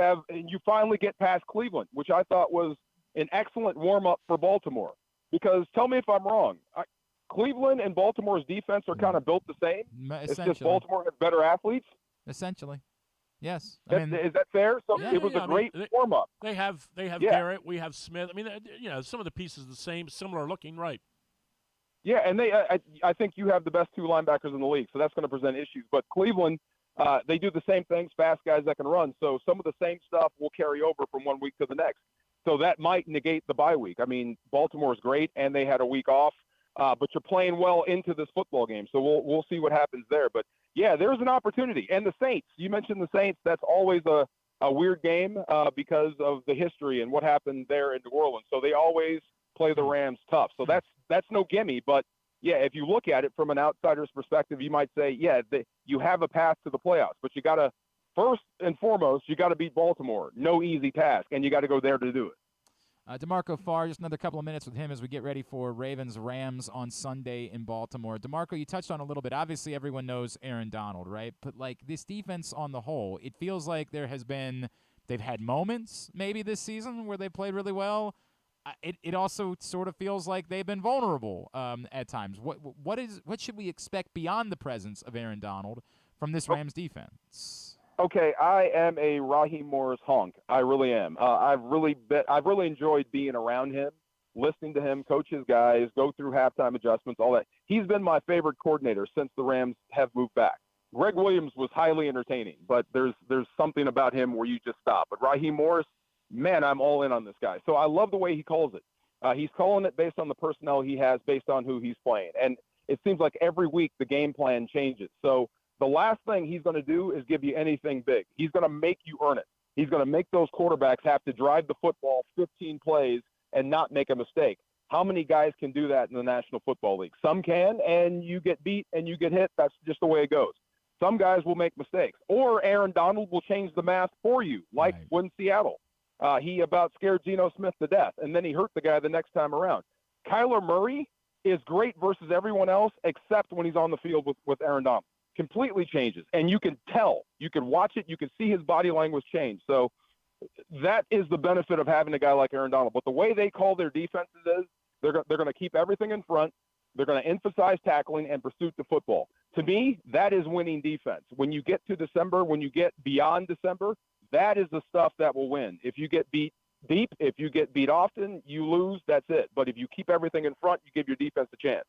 finally get past Cleveland, which I thought was an excellent warm-up for Baltimore. Because tell me if I'm wrong. Cleveland and Baltimore's defense are kind of built the same. It's just Baltimore has better athletes.
Essentially. Yes.
Is that fair? So it was a great warm-up.
They have Garrett. We have Smith. I mean, some of the pieces are the same, similar looking, right?
Yeah, and I think you have the best 2 linebackers in the league, so that's going to present issues. But Cleveland, they do the same things, fast guys that can run. So some of the same stuff will carry over from one week to the next. So that might negate the bye week. I mean, Baltimore's great, and they had a week off, but you're playing well into this football game. So we'll see what happens there. But yeah, there's an opportunity. And the Saints, you mentioned the Saints. That's always a weird game because of the history and what happened there in New Orleans. So they always play the Rams tough. So that's no gimme. But yeah, if you look at it from an outsider's perspective, you might say, yeah, you have a path to the playoffs, but you got to, first and foremost, you got to beat Baltimore. No easy task, and you got to go there to do it.
DeMarco Farr, just another couple of minutes with him as we get ready for Ravens-Rams on Sunday in Baltimore. DeMarco, you touched on a little bit. Obviously, everyone knows Aaron Donald, right? But, this defense on the whole, it feels like they've had moments maybe this season where they played really well. It also sort of feels like they've been vulnerable at times. What should we expect beyond the presence of Aaron Donald from this Rams defense?
Okay, I am a Raheem Morris honk. I really am. I've really enjoyed being around him, listening to him, coach his guys, go through halftime adjustments, all that. He's been my favorite coordinator since the Rams have moved back. Greg Williams was highly entertaining, but there's something about him where you just stop. But Raheem Morris, man, I'm all in on this guy. So I love the way he calls it. He's calling it based on the personnel he has, based on who he's playing. And it seems like every week the game plan changes. So the last thing he's going to do is give you anything big. He's going to make you earn it. He's going to make those quarterbacks have to drive the football 15 plays and not make a mistake. How many guys can do that in the National Football League? Some can, and you get beat and you get hit. That's just the way it goes. Some guys will make mistakes. Or Aaron Donald will change the math for you, like when Seattle. He about scared Geno Smith to death, and then he hurt the guy the next time around. Kyler Murray is great versus everyone else except when he's on the field with Aaron Donald. Completely changes, and you can tell. You can watch it. You can see his body language change. So that is the benefit of having a guy like Aaron Donald. But the way they call their defenses is they're going to keep everything in front. They're going to emphasize tackling and pursuit to football. To me, that is winning defense. When you get to December, when you get beyond December, that is the stuff that will win. If you get beat deep, if you get beat often, you lose, that's it. But if you keep everything in front, you give your defense a chance.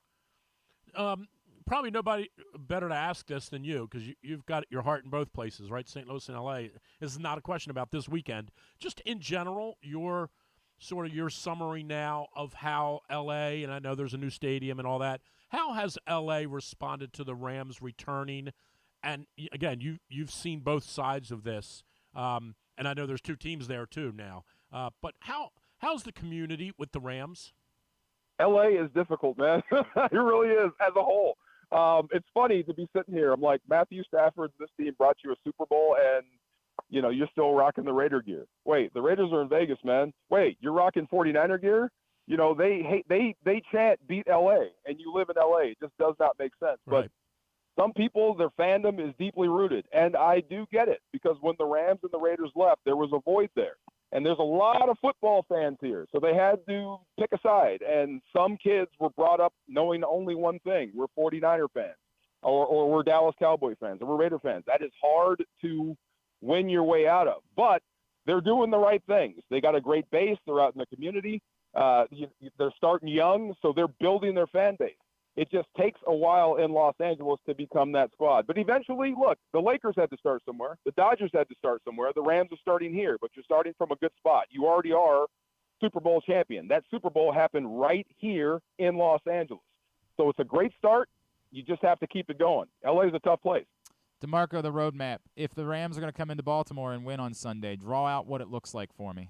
probably nobody better to ask this than you, because you've got your heart in both places, right? St. Louis and L.A. This is not a question about this weekend. Just in general, your summary now of how L.A., and I know there's a new stadium and all that, how has L.A. responded to the Rams returning? And, again, you've seen both sides of this, and I know there's two teams there too now. But how's the community with the Rams?
L.A. is difficult, man. It really is as a whole. It's funny to be sitting here. I'm like, Matthew Stafford, this team brought you a Super Bowl, and, you're still rocking the Raider gear. Wait, the Raiders are in Vegas, man. Wait, you're rocking 49er gear? They chant beat L.A., and you live in L.A. It just does not make sense.
Right.
But some people, their fandom is deeply rooted, and I do get it, because when the Rams and the Raiders left, there was a void there. And there's a lot of football fans here, so they had to pick a side. And some kids were brought up knowing only one thing: we're 49er fans, or we're Dallas Cowboy fans, or we're Raider fans. That is hard to win your way out of. But they're doing the right things. They got a great base. They're out in the community. They're starting young, so they're building their fan base. It just takes a while in Los Angeles to become that squad. But eventually, look, the Lakers had to start somewhere. The Dodgers had to start somewhere. The Rams are starting here, but you're starting from a good spot. You already are Super Bowl champion. That Super Bowl happened right here in Los Angeles. So it's a great start. You just have to keep it going. LA is a tough place.
DeMarco, the roadmap. If the Rams are going to come into Baltimore and win on Sunday, draw out what it looks like for me.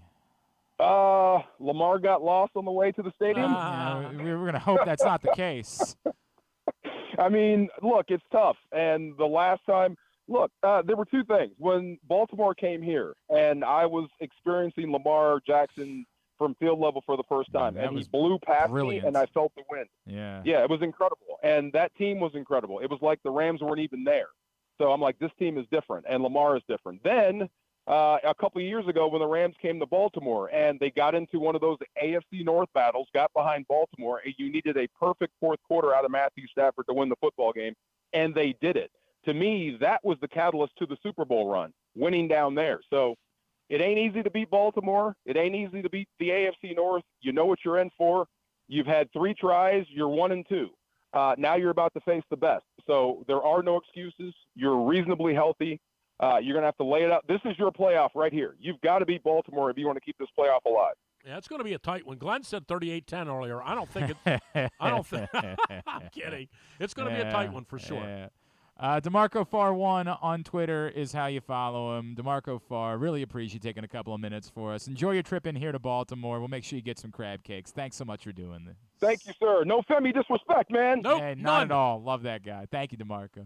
Lamar got lost on the way to the stadium.
We're going to hope that's not the case.
I mean, look, it's tough. And the last time, there were two things. When Baltimore came here, and I was experiencing Lamar Jackson from field level for the first time, and he blew past me, and I felt the wind.
Yeah,
it was incredible. And that team was incredible. It was like the Rams weren't even there. So I'm like, this team is different, and Lamar is different. Then a couple of years ago when the Rams came to Baltimore and they got into one of those AFC North battles, got behind Baltimore, and you needed a perfect fourth quarter out of Matthew Stafford to win the football game, and they did it. To me, that was the catalyst to the Super Bowl run, winning down there. So it ain't easy to beat Baltimore. It ain't easy to beat the AFC North. You know what you're in for. You've had 3 tries. You're 1-2. Now you're about to face the best. So there are no excuses. You're reasonably healthy. You're going to have to lay it out. This is your playoff right here. You've got to beat Baltimore if you want to keep this playoff alive.
Yeah, it's going to be a tight one. Glenn said 38-10 earlier. I don't think it – I don't think – I'm kidding. It's going to be a tight one for sure.
Yeah. DeMarco Farr 1 on Twitter is how you follow him. DeMarco Farr, really appreciate you taking a couple of minutes for us. Enjoy your trip in here to Baltimore. We'll make sure you get some crab cakes. Thanks so much for doing this.
Thank you, sir. No Femi disrespect, man.
Nope,
hey, not at all. Love that guy. Thank you, DeMarco.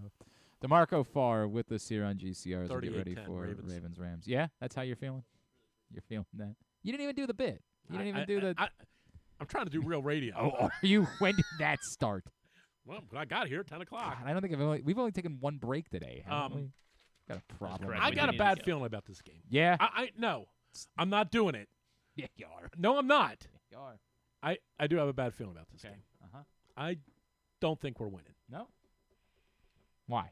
DeMarco Farr with us here on GCR as we get ready for Ravens Rams. Yeah, that's how you're feeling? You're feeling that? You didn't even do the bit. You didn't even do the
I'm trying to do real radio.
Oh, are you? When did that start?
Well, I got here at 10 o'clock.
God, I don't think we've only taken one break today, haven't we? Got a problem.
I got a bad feeling about this game.
Yeah?
No, I'm not doing it.
Yeah, you are.
No, I'm not.
You are.
I do have a bad feeling about this game.
Uh-huh.
I don't think we're winning.
No? Why?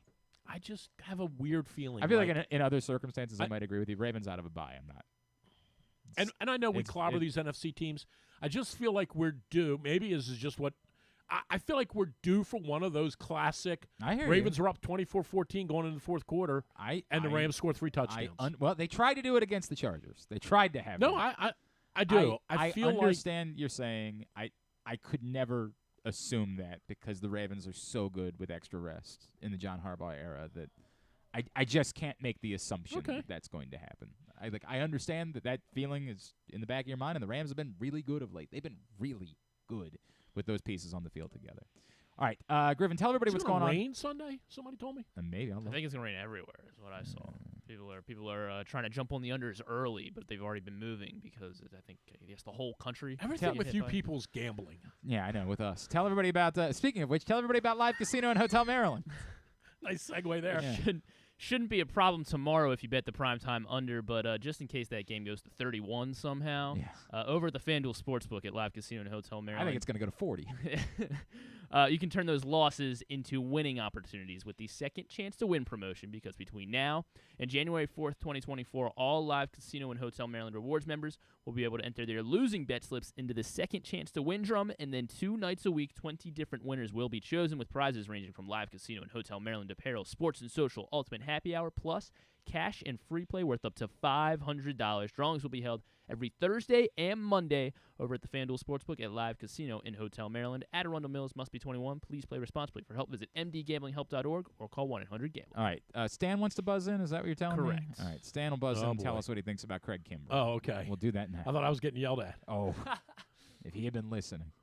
I just have a weird feeling.
I feel like in other circumstances I might agree with you. Ravens out of a bye. I'm not.
And I know we clobber these NFC teams. I just feel like we're due. Maybe this is just what I feel like we're due for one of those classic.
I hear
Ravens
you.
are up 24-14 going into the fourth quarter, and the Rams score 3 touchdowns.
Well, they tried to do it against the Chargers. They tried to have.
No,
that.
I do. I feel
understand you're saying. I could never assume that because the Ravens are so good with extra rest in the John Harbaugh era that I just can't make the assumption that that's going to happen. I understand that feeling is in the back of your mind, and the Rams have been really good of late. They've been really good with those pieces on the field together. All right, Griffin, tell everybody what's going on.
Rain Sunday? Somebody told me.
Maybe.
I think it's gonna rain everywhere. Is what I saw. People are trying to jump on the unders early, but they've already been moving because I think the whole country.
Everything with you people's gambling.
Yeah, I know. With us, tell everybody about. Speaking of which, tell everybody about Live Casino and Hotel Maryland.
Nice segue there.
Yeah.
Shouldn't be a problem tomorrow if you bet the primetime under, but just in case that game goes to 31 somehow, over at the FanDuel Sportsbook at Live Casino and Hotel Maryland.
I think it's going to go to 40.
You can turn those losses into winning opportunities with the Second Chance to Win promotion, because between now and January 4th, 2024, all Live Casino and Hotel Maryland Rewards members will be able to enter their losing bet slips into the Second Chance to Win drum, and then 2 nights a week, 20 different winners will be chosen with prizes ranging from Live Casino and Hotel Maryland apparel, sports and social, ultimate happy hour, plus cash and free play worth up to $500. Drawings will be held every Thursday and Monday over at the FanDuel Sportsbook at Live Casino in Hotel Maryland. At Arundel Mills, must be 21. Please play responsibly. For help, visit mdgamblinghelp.org or call 1-800-GAMBLER.
All right. Stan wants to buzz in. Is that what you're telling me?
Correct.
All right. Stan will buzz in and tell us what he thinks about Craig Kimbrell.
Oh, okay.
We'll do that now.
I thought I was getting yelled at.
Oh, if he had been listening.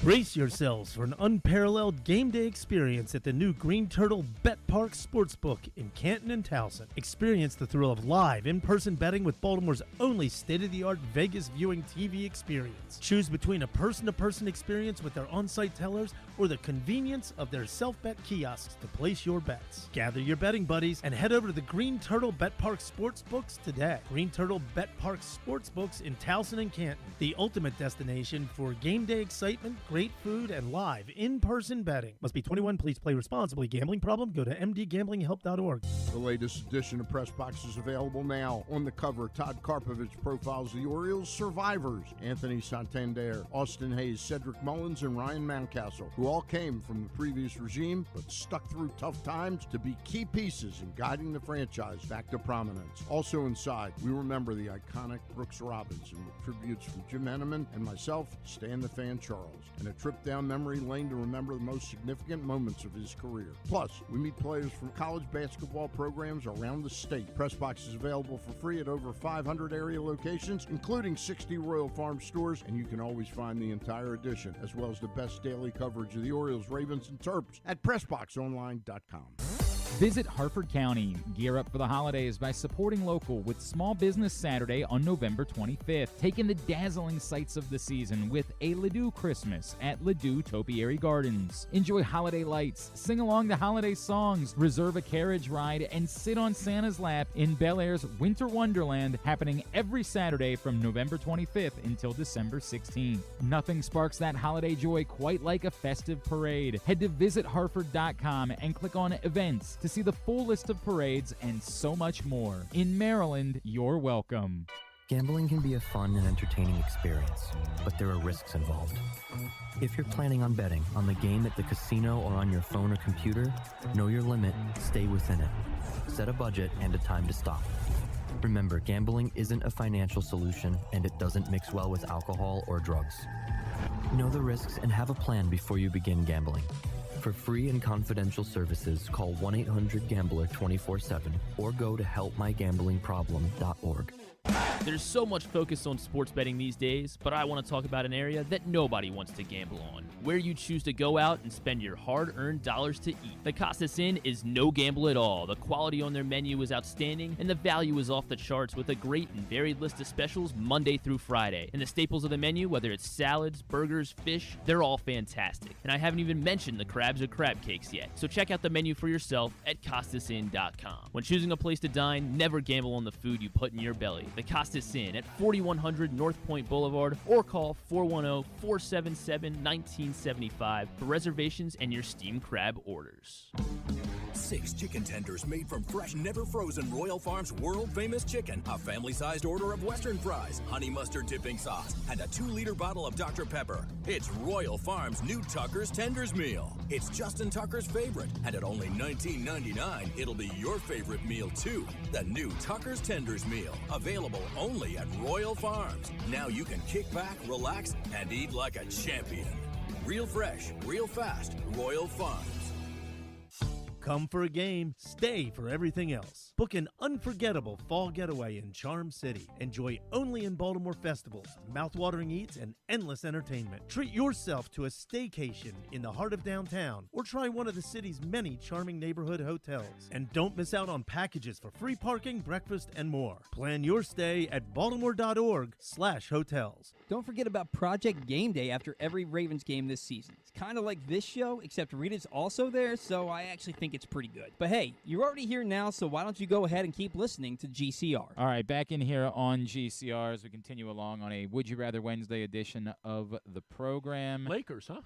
Brace yourselves for an unparalleled game day experience at the new Green Turtle Bet Park Sportsbook in Canton and Towson. Experience the thrill of live, in-person betting with Baltimore's only state-of-the-art Vegas viewing TV experience. Choose between a person-to-person experience with their on-site tellers or the convenience of their self-bet kiosks to place your bets. Gather your betting buddies and head over to the Green Turtle Bet Park Sportsbooks today. Green Turtle Bet Park Sportsbooks in Towson and Canton, the ultimate destination for game day excitement, great food, and live in-person betting. Must be 21. Please play responsibly. Gambling problem? Go to mdgamblinghelp.org.
The latest edition of Press Box is available now. On the cover, Todd Karpovich profiles the Orioles survivors: Anthony Santander, Austin Hayes, Cedric Mullins, and Ryan Mountcastle, who all came from the previous regime but stuck through tough times to be key pieces in guiding the franchise back to prominence. Also inside, we remember the iconic Brooks Robinson with tributes from Jim Henneman and myself, Stan the Fan Charles, and a trip down memory lane to remember the most significant moments of his career. Plus, we meet players from college basketball programs around the state. Pressbox is available for free at over 500 area locations, including 60 Royal Farm stores, and you can always find the entire edition, as well as the best daily coverage of the Orioles, Ravens, and Terps at PressBoxOnline.com.
Visit Harford County. Gear up for the holidays by supporting local with Small Business Saturday on November 25th. Take in the dazzling sights of the season with a Ladue Christmas at Ladue Topiary Gardens. Enjoy holiday lights, sing along to holiday songs, reserve a carriage ride, and sit on Santa's lap in Bel Air's Winter Wonderland, happening every Saturday from November 25th until December 16th. Nothing sparks that holiday joy quite like a festive parade. Head to visitharford.com and click on Events to see the full list of parades and so much more. In Maryland, you're welcome.
Gambling can be a fun and entertaining experience, but there are risks involved. If you're planning on betting on the game at the casino or on your phone or computer, know your limit, stay within it. Set a budget and a time to stop. Remember, gambling isn't a financial solution, and it doesn't mix well with alcohol or drugs. Know the risks and have a plan before you begin gambling. For free and confidential services, call 1-800-GAMBLER 24/7 or go to helpmygamblingproblem.org.
There's so much focus on sports betting these days, but I want to talk about an area that nobody wants to gamble on, where you choose to go out and spend your hard-earned dollars to eat. The Costas Inn is no gamble at all. The quality on their menu is outstanding, and the value is off the charts with a great and varied list of specials Monday through Friday. And the staples of the menu, whether it's salads, burgers, fish, they're all fantastic. And I haven't even mentioned the crabs or crab cakes yet. So check out the menu for yourself at CostasInn.com. When choosing a place to dine, never gamble on the food you put in your belly. The Costas Inn at 4100 North Point Boulevard, or call 410-477-1975 for reservations and your steamed crab orders.
6 chicken tenders made from fresh, never frozen Royal Farms world-famous chicken, a family-sized order of Western fries, honey mustard dipping sauce, and a 2-liter bottle of Dr. Pepper. It's Royal Farms' new Tucker's Tenders Meal. It's Justin Tucker's favorite, and at only $19.99, it'll be your favorite meal too. The new Tucker's Tenders Meal, available only at Royal Farms. Now you can kick back, relax, and eat like a champion. Real fresh, real fast, Royal Farms.
Come for a game, stay for everything else. Book an unforgettable fall getaway in Charm City. Enjoy only in Baltimore festivals, mouthwatering eats, and endless entertainment. Treat yourself to a staycation in the heart of downtown, or try one of the city's many charming neighborhood hotels. And don't miss out on packages for free parking, breakfast, and more. Plan your stay at baltimore.org/hotels.
Don't forget about Project Game Day after every Ravens game this season. It's kind of like this show, except Rita's also there, so I actually think think it's pretty good. But hey, you're already here now, so why don't you go ahead and keep listening to GCR?
All right, back in here on GCR as we continue along on a Would You Rather Wednesday edition of the program.
Lakers, huh?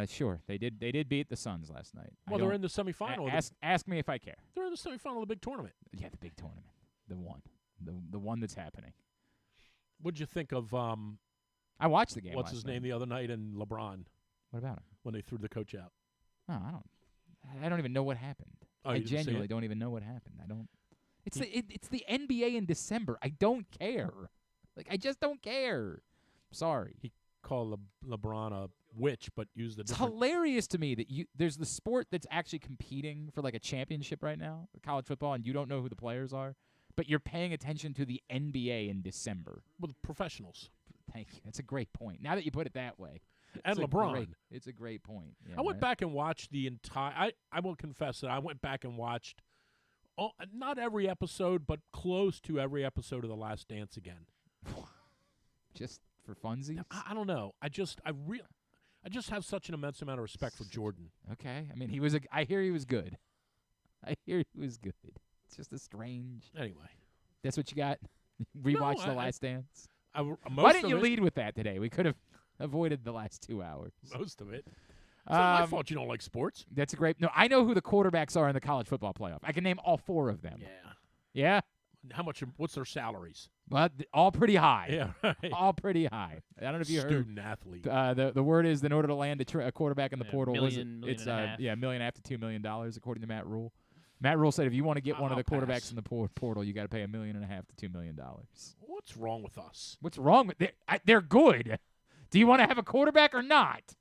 Sure, they did beat the Suns last night.
Well, they're in the semifinal.
Ask me if I care.
They're in the semifinal of the big tournament.
Yeah, the big tournament, the one that's happening.
What'd you think of?
I watched the game.
What's his name the other night and LeBron?
What about him?
When they threw the coach out.
No, I don't even know what happened.
Oh,
I genuinely don't even know what happened. I don't. It's the NBA in December. I don't care. Like, I just don't care. Sorry.
He called LeBron a witch, but used the.
It's hilarious to me that there's the sport that's actually competing for like a championship right now, college football, and you don't know who the players are, but you're paying attention to the NBA in December.
With professionals.
Thank you. That's a great point. Now that you put it that way.
And LeBron.
It's a great point. Yeah,
I went back and watched the entire. I will confess that I went back and watched, not every episode, but close to every episode of The Last Dance again.
Just for funsies?
I don't know. I just have such an immense amount of respect for Jordan.
Okay. I mean, I hear he was good. It's just a strange.
Anyway,
that's what you got. Rewatch The Last Dance.
Why
didn't you lead with that today? We could have avoided the last 2 hours.
Most of it. It's not my fault you don't like sports.
That's a great. No, I know who the quarterbacks are in the college football playoff. I can name all 4 of them.
Yeah.
Yeah.
What's their salaries?
Well, all pretty high.
Yeah, right.
All pretty high. I don't know if you heard.
Student athlete.
The word is in order to land a quarterback in the portal,
million
it's
and a half.
$1.5 million to $2 million according to Matt Rule. Matt Rule said if you want to get one of the quarterbacks in the portal, you got to pay $1.5 million to $2 million.
What's wrong with us?
What's wrong with they're good? Do you want to have a quarterback or not,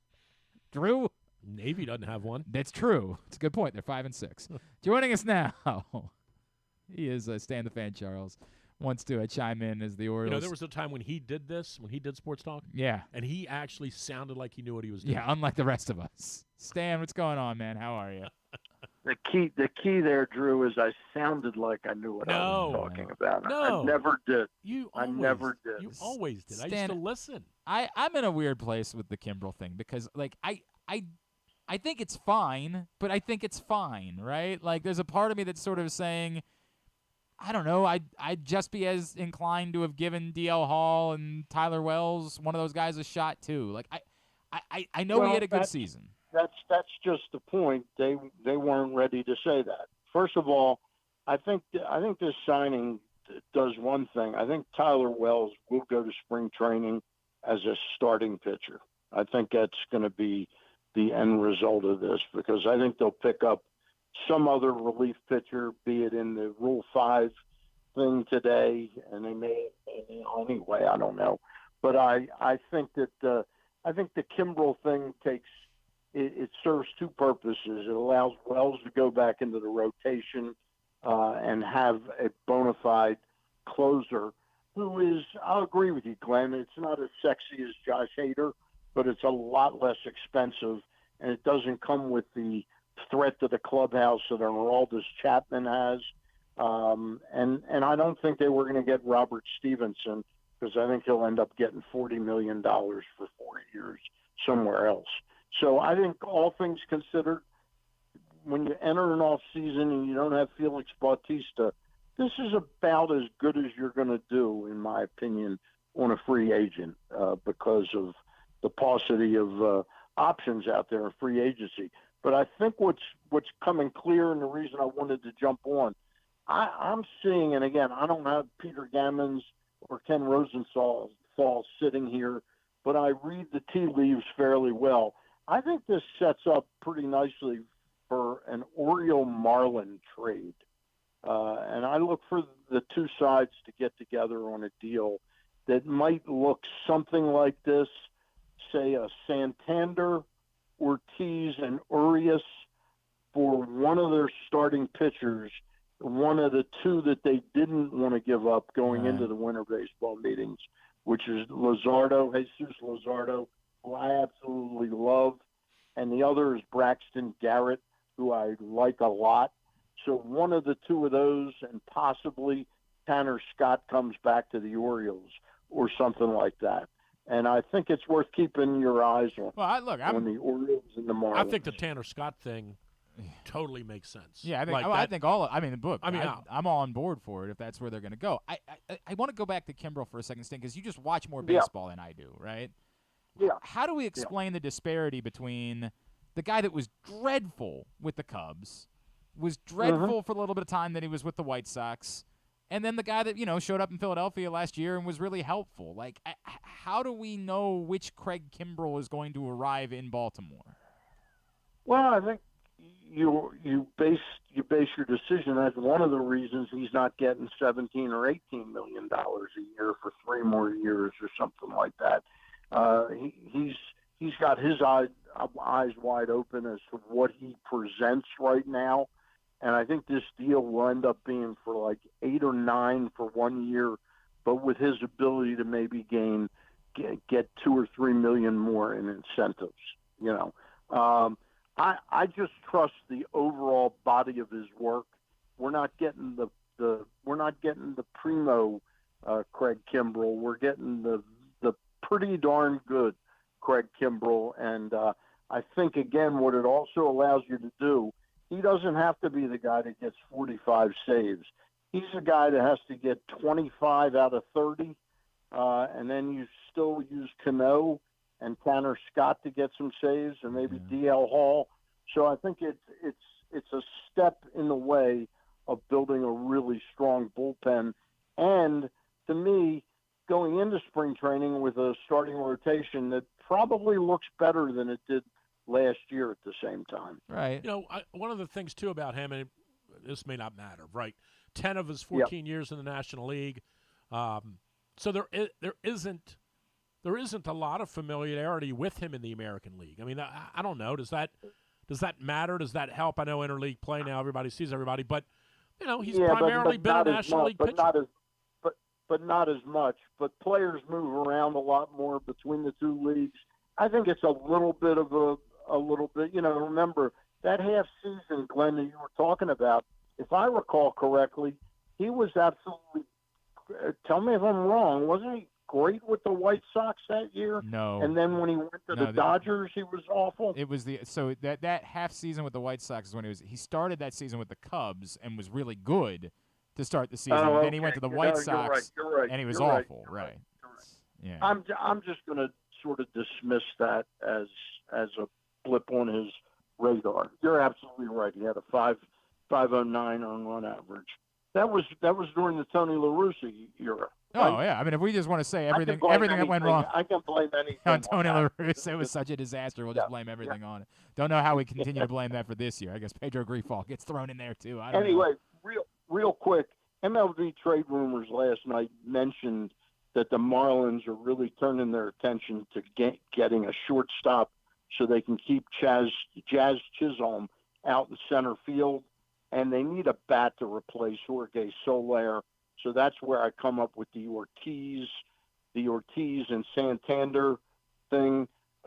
Drew?
Navy doesn't have one.
That's true. It's a good point. They're 5-6. Joining us now, he is Stan the Fan Charles. Wants to chime in as the Orioles.
You know, there was a time when he did this, when he did Sports Talk.
Yeah.
And he actually sounded like he knew what he was doing.
Yeah, unlike the rest of us. Stan, what's going on, man? How are you?
The key there, Drew, is I sounded like I knew what I was talking about.
No.
I never did.
I
never did.
You always did.
Stan,
I used to listen.
I'm in a weird place with the Kimbrel thing because, like, I think it's fine, but I think it's fine, right? Like, there's a part of me that's sort of saying, I don't know, I'd just be as inclined to have given DL Hall and Tyler Wells, one of those guys, a shot too. Like, I know he had a good season.
That's just the point. They weren't ready to say that. First of all, I think this signing does one thing. I think Tyler Wells will go to spring training as a starting pitcher. I think that's going to be the end result of this because I think they'll pick up some other relief pitcher, be it in the Rule 5 thing today, and they may anyway. I don't know, but I think that the Kimbrel thing it serves 2 purposes. It allows Wells to go back into the rotation and have a bona fide closer who is, I'll agree with you, Glenn, it's not as sexy as Josh Hader, but it's a lot less expensive, and it doesn't come with the threat to the clubhouse that Aroldis Chapman has. And I don't think they were going to get Robert Stevenson because I think he'll end up getting $40 million for 4 years somewhere else. So I think all things considered, when you enter an off season and you don't have Felix Bautista, this is about as good as you're going to do, in my opinion, on a free agent because of the paucity of options out there in free agency. But I think what's coming clear, and the reason I wanted to jump on, I'm seeing, and again, I don't have Peter Gammons or Ken Rosenthal sitting here, but I read the tea leaves fairly well. I think this sets up pretty nicely for an Oriole-Marlin trade. And I look for the 2 sides to get together on a deal that might look something like this, say a Santander, Ortiz, and Urias for one of their starting pitchers, one of the 2 that they didn't want to give up going into the winter baseball meetings, which is Jesus Luzardo, who I absolutely love, and the other is Braxton Garrett, who I like a lot. So one of the 2 of those, and possibly Tanner Scott comes back to the Orioles or something like that. And I think it's worth keeping your eyes on.
Well,
on the Orioles and the Marlins.
I think the Tanner Scott thing, totally makes sense.
Yeah, I think.
Like
I think all. I mean, the book.
I mean,
I'm all on board for it if that's where they're going to go. I want to go back to Kimbrel for a second, Sting, because you just watch more baseball than I do, right?
Yeah.
How do we explain the disparity between the guy that was dreadful with the Cubs, was dreadful for a little bit of time that he was with the White Sox, and then the guy that showed up in Philadelphia last year and was really helpful? Like, how do we know which Craig Kimbrel is going to arrive in Baltimore?
Well, I think you base your decision. That's one of the reasons he's not getting $17 or $18 million a year for 3 more years or something like that. He's got his eyes wide open as to what he presents right now, and I think this deal will end up being for like 8 or 9 for 1 year, but with his ability to maybe get 2 or 3 million more in incentives. I just trust the overall body of his work. We're not getting the primo Craig Kimbrel. We're getting the pretty darn good Craig Kimbrel, and I think again what it also allows you to do. He doesn't have to be the guy that gets 45 saves. He's a guy that has to get 25 out of 30, and then you still use Cano and Tanner Scott to get some saves, and maybe DL Hall. So I think it's a step in the way of building a really strong bullpen. And to me, going into spring training with a starting rotation that probably looks better than it did last year at the same time.
Right.
One of the things too about him, and this may not matter, right? 10 of his 14 years in the National League, so there isn't a lot of familiarity with him in the American League. I mean, I don't know. Does that matter? Does that help? I know interleague play now, everybody sees everybody, but he's primarily been a National League pitcher.
But not as much. But players move around a lot more between the two leagues. I think it's a little bit. Remember that half season, Glenn, that you were talking about. If I recall correctly, he was absolutely. Tell me if I'm wrong. Wasn't he great with the White Sox that year?
No.
And then when he went to the Dodgers, he was awful.
It was that half season with the White Sox is when he started that season with the Cubs and was really good to start the season. Then he went to the White Sox, and he was awful. Right. Yeah.
I'm just going to sort of dismiss that as a blip on his radar. You're absolutely right. He had a 5.09 earned run average. That was during the Tony La Russa era.
Oh yeah, I mean, if we just want to say everything that went wrong,
I can blame anything
on Tony La Russa. It was such a disaster. We'll just blame everything on it. Don't know how we continue to blame that for this year. I guess Pedro Grifol gets thrown in there too. I don't know.
Real quick, MLB trade rumors last night mentioned that the Marlins are really turning their attention to getting a shortstop so they can keep Jazz Chisholm out in center field, and they need a bat to replace Jorge Soler. So that's where I come up with the Ortiz and Santander thing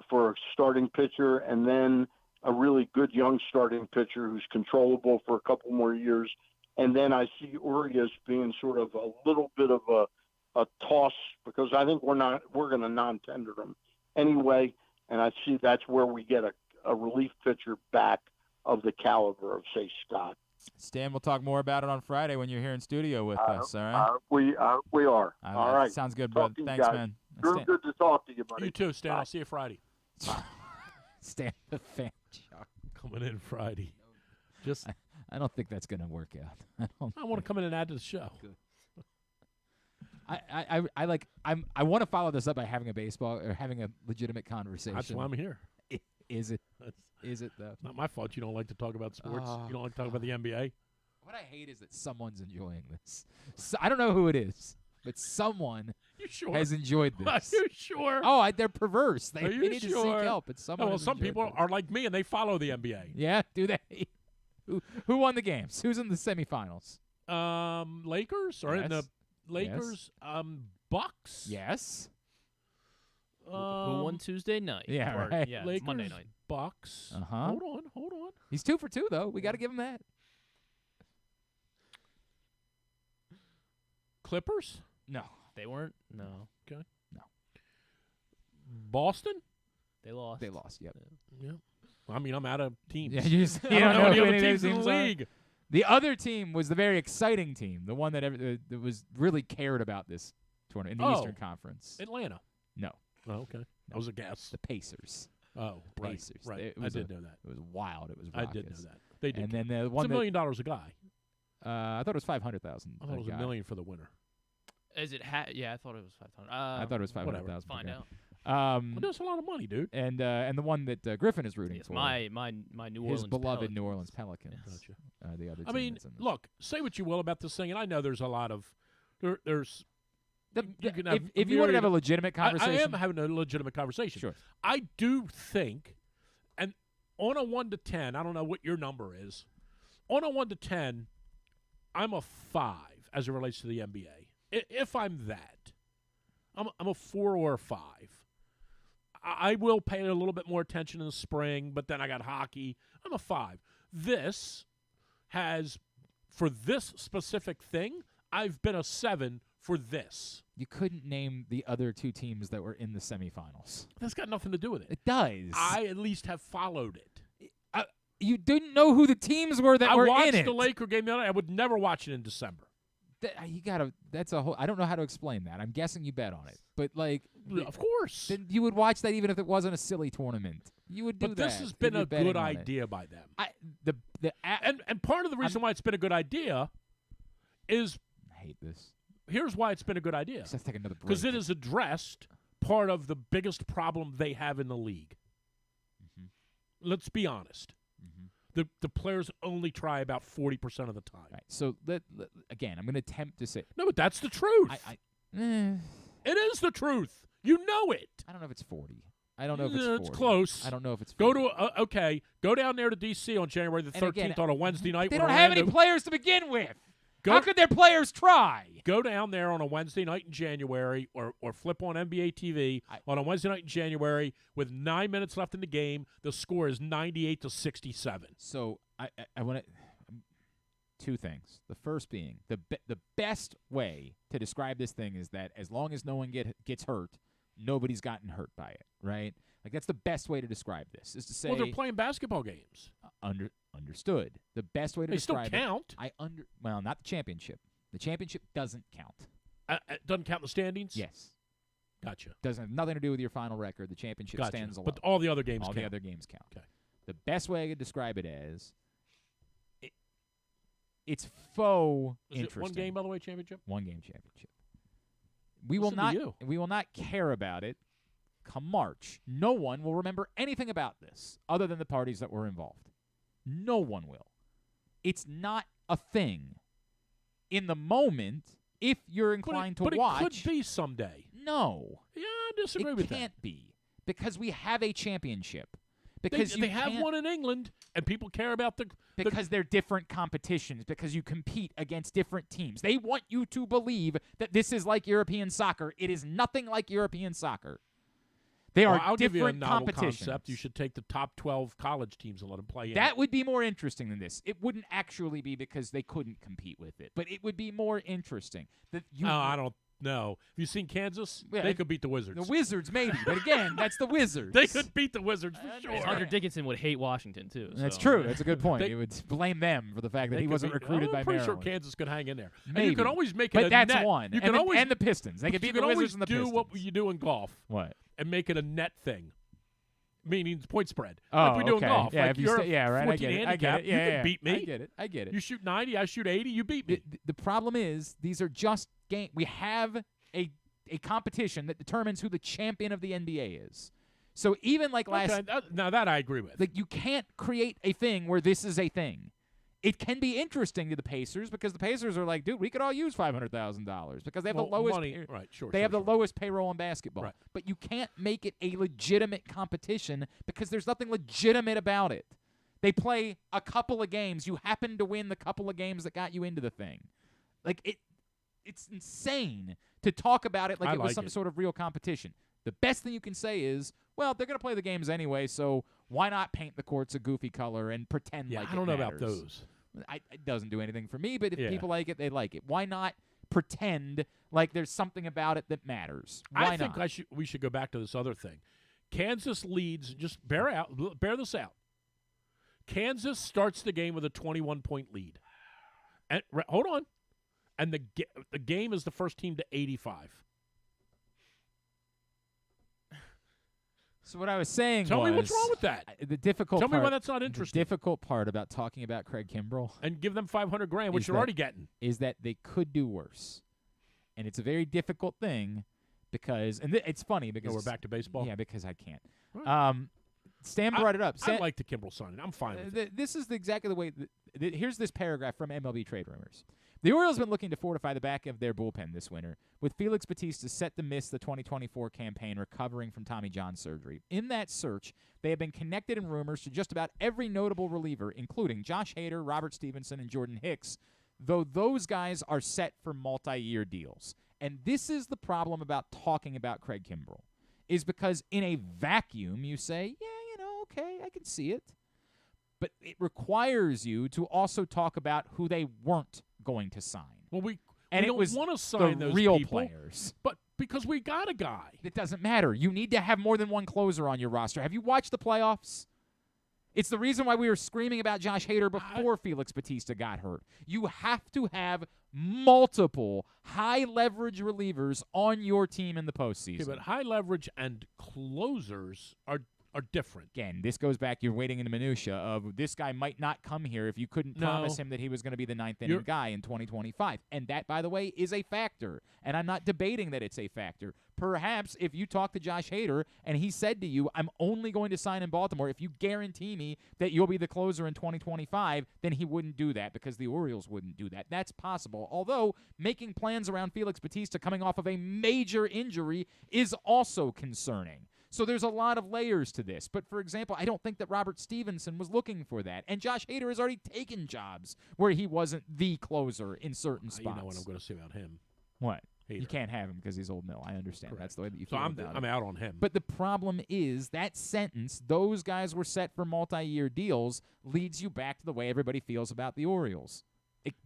for a starting pitcher, and then a really good young starting pitcher who's controllable for a couple more years. And then I see Urias being sort of a little bit of a toss because I think we're going to non-tender him anyway. And I see that's where we get a relief pitcher back of the caliber of, say, Scott.
Stan, we'll talk more about it on Friday when you're here in studio with us, all right?
We are. All right.
Sounds good, brother. Thanks,
guys.
man.
Real good to talk to you, buddy.
You too, Stan. I'll see you Friday.
Stan the fan Chuck.
Coming in Friday.
I don't think that's going to work out.
I want to come in and add to the show.
Good. I want to follow this up by having a legitimate conversation.
That's why I'm here.
Is it? Is it though?
Not my fault. You don't like to talk about sports. You don't like to talk about the NBA.
What I hate is that someone's enjoying this. I don't know who it is, but someone has enjoyed this.
Are you sure?
Oh, they're perverse. They need to seek
sure?
help. But someone.
Some people are like me and they follow the NBA.
Yeah, do they? Who won the games? Who's in the semifinals?
Lakers or in the Lakers?
Yes.
Bucks.
Yes.
Who won Tuesday night?
Yeah, right.
Yeah,
Lakers,
it's Monday night.
Bucks.
Hold
on.
He's 2 for 2 though. We got to give him that.
Clippers?
No,
they weren't. No.
Okay. No. Boston?
They lost.
Yep.
Yeah. I mean, I'm out of teams.
Yeah, you
I don't know any other teams in the
teams are.
league.
The other team was the very exciting team, the one that was really cared about this tournament in the Eastern Conference.
Atlanta.
No.
Oh, okay. That was a guess.
The Pacers.
Oh, right.
Pacers.
Right.
I
did know that.
It was wild. It was
I
raucous.
did know that. They did.
And then the one
it's $1 million a guy.
I thought it was 500,000.
I thought it was $1 million for the winner.
Is it? Yeah, I thought it was 500.
I thought it was 500,000.
Find out.
Well, that's a lot of money, dude.
And the one that Griffin is rooting for.
My New Orleans.
His beloved
Pelicans.
New Orleans Pelicans.
Gotcha.
The other.
I mean, look. Say what you will about this thing, and I know there's a lot of there's.
If you want to have a legitimate conversation,
I am having a legitimate conversation.
Sure.
I do think, and on a 1 to 10, I don't know what your number is. On a 1 to 10, I'm a 5 as it relates to the NBA. If I'm that, I'm a 4 or a 5. I will pay a little bit more attention in the spring, but then I got hockey. I'm a 5. This has, for this specific thing, I've been a 7 for this.
You couldn't name the other two teams that were in the semifinals.
That's got nothing to do with it.
It does.
I at least have followed it.
You didn't know who the teams were that were in it.
I watched the Laker game the other night. I would never watch it in December.
That's a whole. I don't know how to explain that. I'm guessing you bet on it, but
of course,
then you would watch that even if it wasn't a silly tournament. You would do that.
But this has been a good idea by them. And part of the reason why it's been a good idea is
I hate this.
Here's why it's been a good idea.
Let's take another break.
Because it has addressed part of the biggest problem they have in the league. Mm-hmm. Let's be honest. Mm-hmm. The players only try about 40% of the time.
Right. So again, I'm going to attempt to say
no, but that's the truth. It is the truth. You know it.
I don't know if it's 40. I don't know if it's 40.
It's close.
I don't know if it's 40.
Go down there to D.C. on January the 13th on a Wednesday night.
They don't have any players to begin with. How could their players try?
Go down there on a Wednesday night in January or flip on NBA TV on a Wednesday night in January with 9 minutes left in the game. The score is 98-67.
So I want to two things. The first being the best way to describe this thing is that as long as no one gets hurt, nobody's gotten hurt by it, right? Like that's the best way to describe this is to say.
Well, they're playing basketball games.
Understood. The best way to describe it.
They still count.
Well, not the championship. The championship doesn't count.
Doesn't count in the standings?
Yes.
Gotcha.
Doesn't have nothing to do with your final record. The championship stands alone.
But all the other games count.
All the other games count.
Okay.
The best way I could describe it as it's faux interesting.
It one game, by the way, championship?
One game championship. We will not care about it come March. No one will remember anything about this other than the parties that were involved. No one will. It's not a thing. In the moment, if you're inclined to watch.
But it could be someday.
No.
Yeah, I disagree with that.
It can't be. Because we have a championship.
Because they have one in England, and people care about
because they're different competitions, because you compete against different teams. They want you to believe that this is like European soccer. It is nothing like European soccer. They are
I'll
different
give you a novel
competitions.
Concept. You should take the top 12 college teams and let them play in.
That would be more interesting than this. It wouldn't actually be because they couldn't compete with it, but it would be more interesting.
I don't know. Have you seen Kansas? Yeah, they could beat the Wizards.
The Wizards, maybe. But again, that's the Wizards.
They could beat the Wizards for sure.
Hunter Dickinson would hate Washington, too.
That's true. That's a good point. He would blame them for the fact that he wasn't recruited by Maryland.
I'm pretty sure Kansas could hang in there.
Maybe.
And you could always make it
but
a
that's
net.
one.
You can always,
and the Pistons. They could beat the Wizards and the Pistons.
You can always do what you do in golf.
What?
And make it a net thing. Meaning point spread.
Oh,
like we do in golf.
Yeah,
like
if you
you're
right.
14
I get it.
handicap.
Yeah,
you can beat me.
I get it.
You shoot 90, I shoot 80, you beat me.
The problem is these are just games. We have a competition that determines who the champion of the NBA is. So even like last
now that I agree with.
Like you can't create a thing where this is a thing. It can be interesting to the Pacers because the Pacers are like, dude, we could all use $500,000 because they have the lowest
money. Right, sure.
They have the lowest payroll in basketball.
Right.
But you can't make it a legitimate competition because there's nothing legitimate about it. They play a couple of games. You happen to win the couple of games that got you into the thing. Like it's insane to talk about it like it was some sort of real competition. The best thing you can say is, well, they're going to play the games anyway, so why not paint the courts a goofy color and pretend like it matters?
I don't know about those.
It doesn't do anything for me, but if people like it, they like it. Why not pretend like there's something about it that matters? Why
not? I think we should go back to this other thing. Kansas leads, just bear this out. Kansas starts the game with a 21-point lead. And hold on. And the game is the first team to 85.
So what I was saying
Tell me what's wrong with that.
The difficult
Tell
part,
me why that's not interesting.
The difficult part about talking about Craig Kimbrell
and give them $500,000, which you're already getting,
is that they could do worse, and it's a very difficult thing because, and it's funny because
we're back to baseball.
Yeah, because I can't.
Right.
Stan brought it up.
I like the Kimbrell signing. I'm fine with it.
This is exactly the way. Here's this paragraph from MLB Trade Rumors. The Orioles have been looking to fortify the back of their bullpen this winter, with Felix Bautista set to miss the 2024 campaign recovering from Tommy John surgery. In that search, they have been connected in rumors to just about every notable reliever, including Josh Hader, Robert Stevenson, and Jordan Hicks, though those guys are set for multi-year deals. And this is the problem about talking about Craig Kimbrell, is because in a vacuum you say, yeah, okay, I can see it. But it requires you to also talk about who they weren't going to sign.
Well, we
don't
want to sign those
real
people,
players.
but because we got a guy.
It doesn't matter. You need to have more than one closer on your roster. Have you watched the playoffs? It's the reason why we were screaming about Josh Hader before Felix Bautista got hurt. You have to have multiple high-leverage relievers on your team in the postseason.
Okay, but high-leverage and closers are different.
Again, this goes back, you're waiting in the minutia of this guy might not come here if you couldn't promise him that he was going to be the ninth inning guy in 2025. And that, by the way, is a factor. And I'm not debating that it's a factor. Perhaps if you talk to Josh Hader and he said to you, I'm only going to sign in Baltimore if you guarantee me that you'll be the closer in 2025, then he wouldn't do that because the Orioles wouldn't do that. That's possible. Although making plans around Felix Bautista coming off of a major injury is also concerning. So there's a lot of layers to this. But, for example, I don't think that Robert Stevenson was looking for that. And Josh Hader has already taken jobs where he wasn't the closer in certain spots.
You know what I'm going to say about him.
What?
Hader.
You can't have him because he's Old Mill. I understand.
Correct.
That's the way that you
so
feel
I'm
about
I'm
it.
out on him.
But the problem is that sentence, those guys were set for multi-year deals, leads you back to the way everybody feels about the Orioles.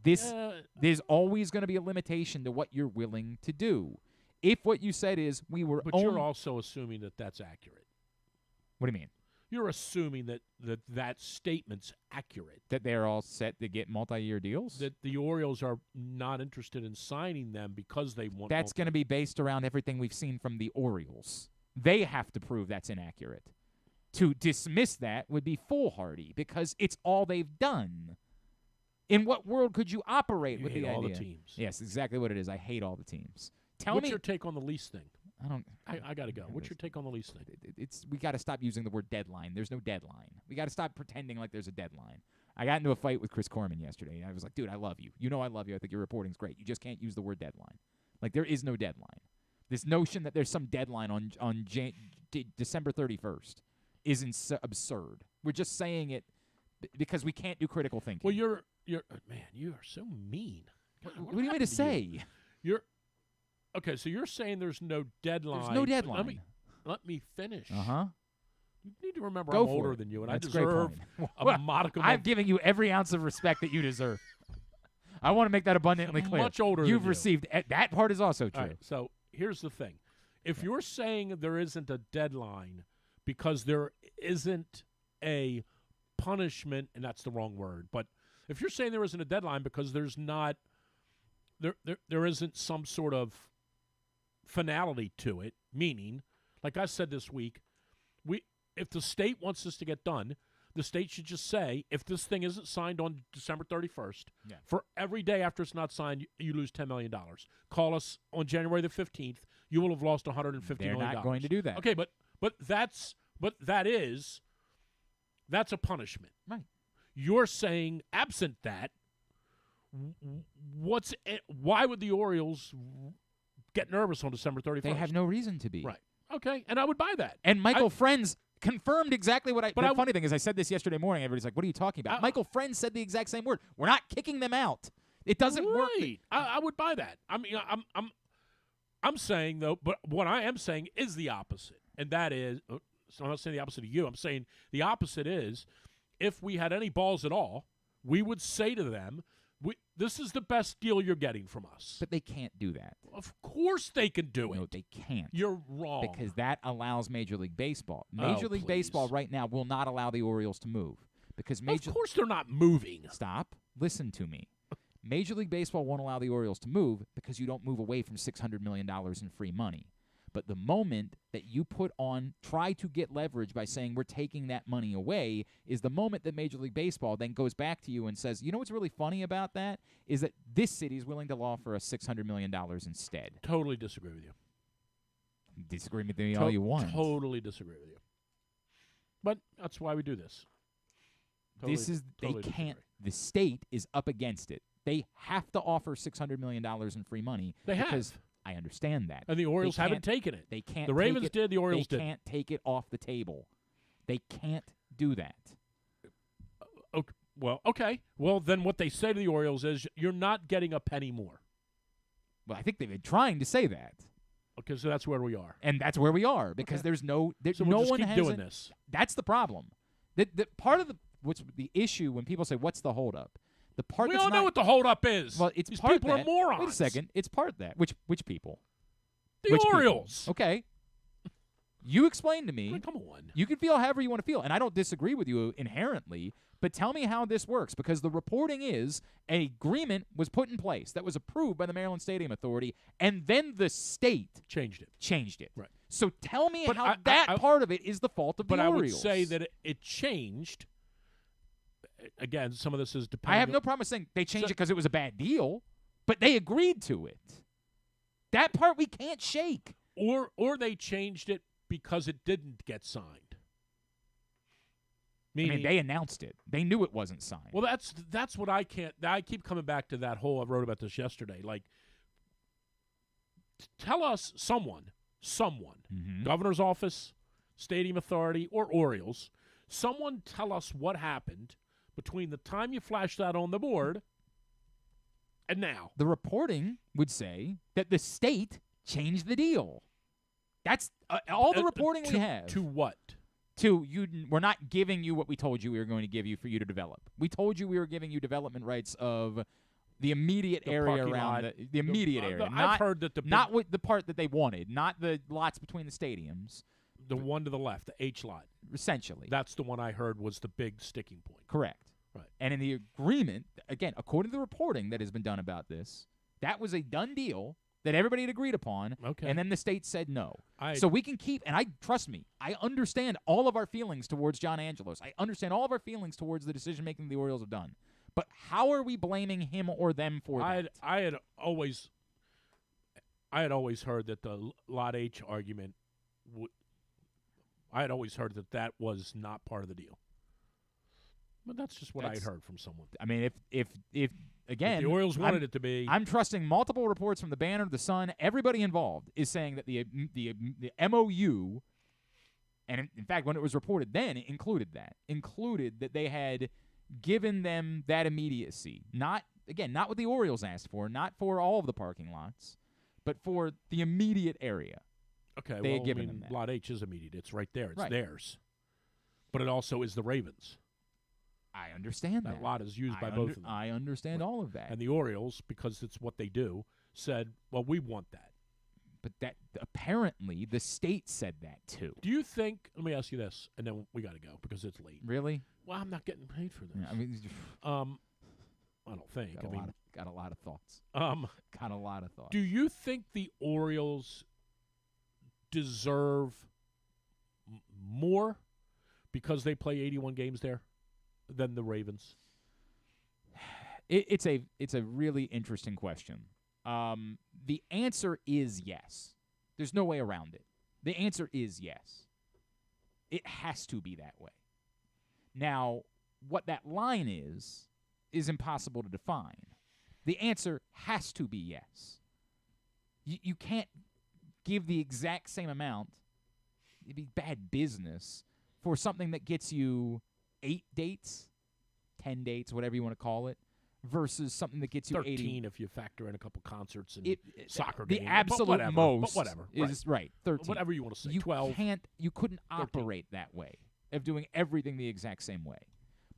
There's always going to be a limitation to what you're willing to do. If what you said is we were
But you're also assuming that that's accurate.
What do you mean?
You're assuming that statement's accurate.
That they're all set to get multi-year deals?
That the Orioles are not interested in signing them because they want
That's going to be based around everything we've seen from the Orioles. They have to prove that's inaccurate. To dismiss that would be foolhardy because it's all they've done. In what world could you operate with the idea?
all the teams.
Yes, exactly what it is. I hate all the teams.
What's your take on the lease thing?
I
got to go. What's your take on the lease thing?
We got to stop using the word deadline. There's no deadline. We got to stop pretending like there's a deadline. I got into a fight with Chris Corman yesterday. I was like, dude, I love you. You know I love you. I think your reporting's great. You just can't use the word deadline. Like, there is no deadline. This notion that there's some deadline on December 31st is absurd. We're just saying it because we can't do critical thinking.
Well, you're man, you are so mean.
What do you want me to say?
Okay, so you're saying there's no deadline.
There's no deadline.
Let me finish.
Uh-huh.
You need to remember
Go
I'm
for
older
it.
than you, and
That's
I
a great
deserve
point.
a modicum
I'm
of
giving you every ounce of respect that you deserve. I want to make that abundantly
I'm
clear.
much older
You've
than you.
received that part is also true.
All right, so here's the thing. If you're saying there isn't a deadline because there isn't a punishment, and that's the wrong word, but if you're saying there isn't a deadline because there's not there isn't some sort of finality to it, meaning, like I said this week, if the state wants this to get done, the state should just say, if this thing isn't signed on December 31st, for every day after it's not signed, you lose $10 million. Call us on January the 15th. You will have lost $150 million.
They're not going to do that.
Okay, but that's a punishment.
Right.
You're saying, absent that, why would the Orioles get nervous on December 31st?
They have no reason to be.
Right. Okay, and I would buy that.
And Michael Friends confirmed exactly what the funny thing is, I said this yesterday morning. Everybody's like, what are you talking about? Michael Friends said the exact same word. We're not kicking them out. It doesn't work.
I would buy that. I mean, I'm saying, though, but what I am saying is the opposite. And that is, so I'm not saying the opposite of you. I'm saying the opposite is, if we had any balls at all, we would say to them, this is the best deal you're getting from us.
But they can't do that.
Of course they can do it.
No, they can't.
You're wrong.
Because that allows Major League Baseball. Major League Baseball right now will not allow the Orioles to move. because
Of course they're not moving.
Stop. Listen to me. Major League Baseball won't allow the Orioles to move because you don't move away from $600 million in free money. But the moment that you try to get leverage by saying we're taking that money away is the moment that Major League Baseball then goes back to you and says, you know what's really funny about that is that this city is willing to offer us $600 million instead.
Totally disagree with you.
Disagree with me all you want.
Totally disagree with you. But that's why we do this.
They can't. The state is up against it. They have to offer $600 million in free money. Because I understand that.
And the Orioles haven't taken it.
They can't.
The Ravens did. The Orioles did.
They can't take it off the table. They can't do that.
Okay. Well, then what they say to the Orioles is, you're not getting a penny more.
Well, I think they've been trying to say that.
Okay, so that's where we are.
And that's where we are because there's no
so
no
we'll just
one
keep
has
doing this.
That's the problem. The part of what's the issue when people say what's the holdup? The part
we
that's
all know what the holdup is.
Well, it's
These
part
people
that.
are morons.
Wait a second. It's part that. Which people?
The Orioles.
People? Okay. You explain to me.
I mean, come on.
You can feel however you want to feel, and I don't disagree with you inherently, but tell me how this works, because the reporting is an agreement was put in place that was approved by the Maryland Stadium Authority, and then the state
changed it.
Right. So tell me
But
how that part of it is the fault of the Orioles.
But I would say that it changed. Again, some of this is dependent.
I have no problem saying they changed it because it was a bad deal, but they agreed to it. That part we can't shake.
Or they changed it because it didn't get signed.
Meaning, they announced it. They knew it wasn't signed.
Well, that's what I can't. I keep coming back to that whole. I wrote about this yesterday. Like, tell us someone, governor's office, stadium authority, or Orioles, someone tell us what happened between the time you flashed that on the board and now.
The reporting would say that the state changed the deal. That's all the reporting we have.
To what?
We're not giving you what we told you we were going to give you for you to develop. We told you we were giving you development rights of the immediate area around the immediate area.
I've heard that
not with the part that they wanted, not the lots between the stadiums.
The one to the left, the H lot.
Essentially.
That's the one I heard was the big sticking point.
Correct.
Right.
And in the agreement, again, according to the reporting that has been done about this, that was a done deal that everybody had agreed upon,
okay.
And then the state said no. So we can keep, and trust me, I understand all of our feelings towards John Angelos. I understand all of our feelings towards the decision-making the Orioles have done. But how are we blaming him or them for that?
I had always heard that the Lot H argument I had always heard that was not part of the deal. But that's just what I had heard from someone.
I mean, if again,
the Orioles wanted it to be.
I'm trusting multiple reports from the Banner, the Sun, everybody involved is saying that the MOU, and in fact, when it was reported then, it included that they had given them that immediacy. Not what the Orioles asked for, not for all of the parking lots, but for the immediate area.
Okay,
they had given them that.
Lot H is immediate. It's right there. It's
right.
Theirs. But it also is the Ravens.
I understand that.
That lot is used by both of them.
I understand all of that.
And the Orioles, because it's what they do, said, well, we want that.
But that apparently the state said that too.
Do you think, let me ask you this, and then we got to go because it's late.
Really?
Well, I'm not getting paid for this.
Yeah, I mean,
I don't think.
Got a lot of thoughts.
Got
a lot of thoughts.
Do you think the Orioles deserve more because they play 81 games there than the Ravens?
It's a really interesting question. The answer is yes. There's no way around it. The answer is yes. It has to be that way. Now, what that line is impossible to define. The answer has to be yes. You can't give the exact same amount. It'd be bad business for something that gets you 8 dates, 10 dates, whatever you want to call it, versus something that gets you
13
80.
If you factor in a couple concerts and soccer
the
games.
The absolute most
but whatever.
Is right. 13.
Whatever you want to say.
You
12.
You couldn't
13.
operate that way of doing everything the exact same way.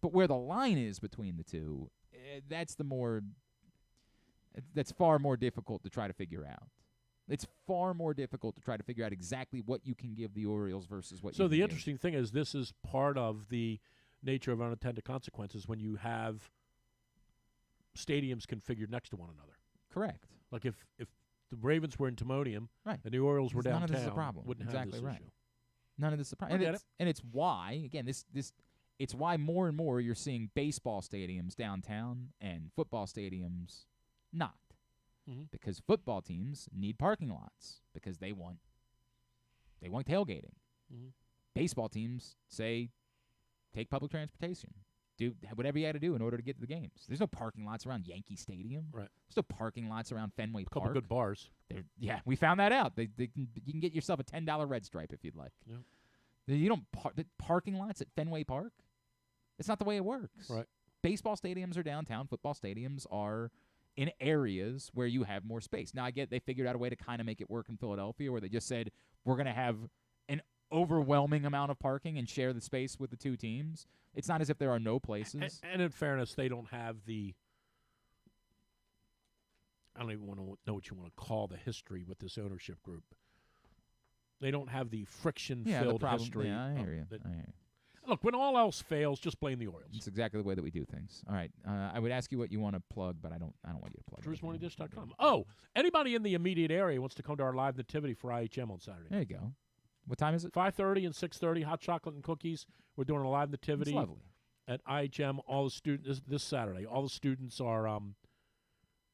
But where the line is between the two, that's far more difficult to try to figure out. It's far more difficult to try to figure out exactly what you can give the Orioles versus what you can
So the
give.
interesting thing is this is part of the nature of unintended consequences when you have stadiums configured next to one another.
Correct.
Like if the Ravens were in Timonium
Right.
and the Orioles were
None
downtown,
of this is a problem.
wouldn't
Exactly
have this
right.
issue.
None of this is a problem.
I get it.
And it's why, again, it's why more and more you're seeing baseball stadiums downtown and football stadiums not.
Mhm.
Because football teams need parking lots because they want tailgating.
Mhm.
Baseball teams say take public transportation. Do whatever you got to do in order to get to the games. There's no parking lots around Yankee Stadium.
Right.
There's no parking lots around Fenway
A couple
Park.
good bars.
Yeah, we found that out. You can get yourself a $10 Red Stripe if you'd like.
Yep.
You don't the parking lots at Fenway Park. It's not the way it works.
Right.
Baseball stadiums are downtown. Football stadiums are in areas where you have more space. Now I get they figured out a way to kind of make it work in Philadelphia, where they just said we're going to have an overwhelming amount of parking and share the space with the two teams. It's not as if there are no places.
And in fairness, they don't have the – I don't even want to know what you want to call the history with this ownership group. They don't have the friction-filled history.
Yeah, I hear you.
Look, when all else fails, just blame the Orioles.
It's exactly the way that we do things. All right. I would ask you what you want to plug, but I don't want you to plug it.
DrewsMorningDish.com. Oh, anybody in the immediate area wants to come to our live nativity for IHM on Saturday.
There you go. What time is it?
5:30 and 6:30, hot chocolate and cookies. We're doing a live nativity.
It's lovely.
At IHM. All the students this Saturday. All the students are.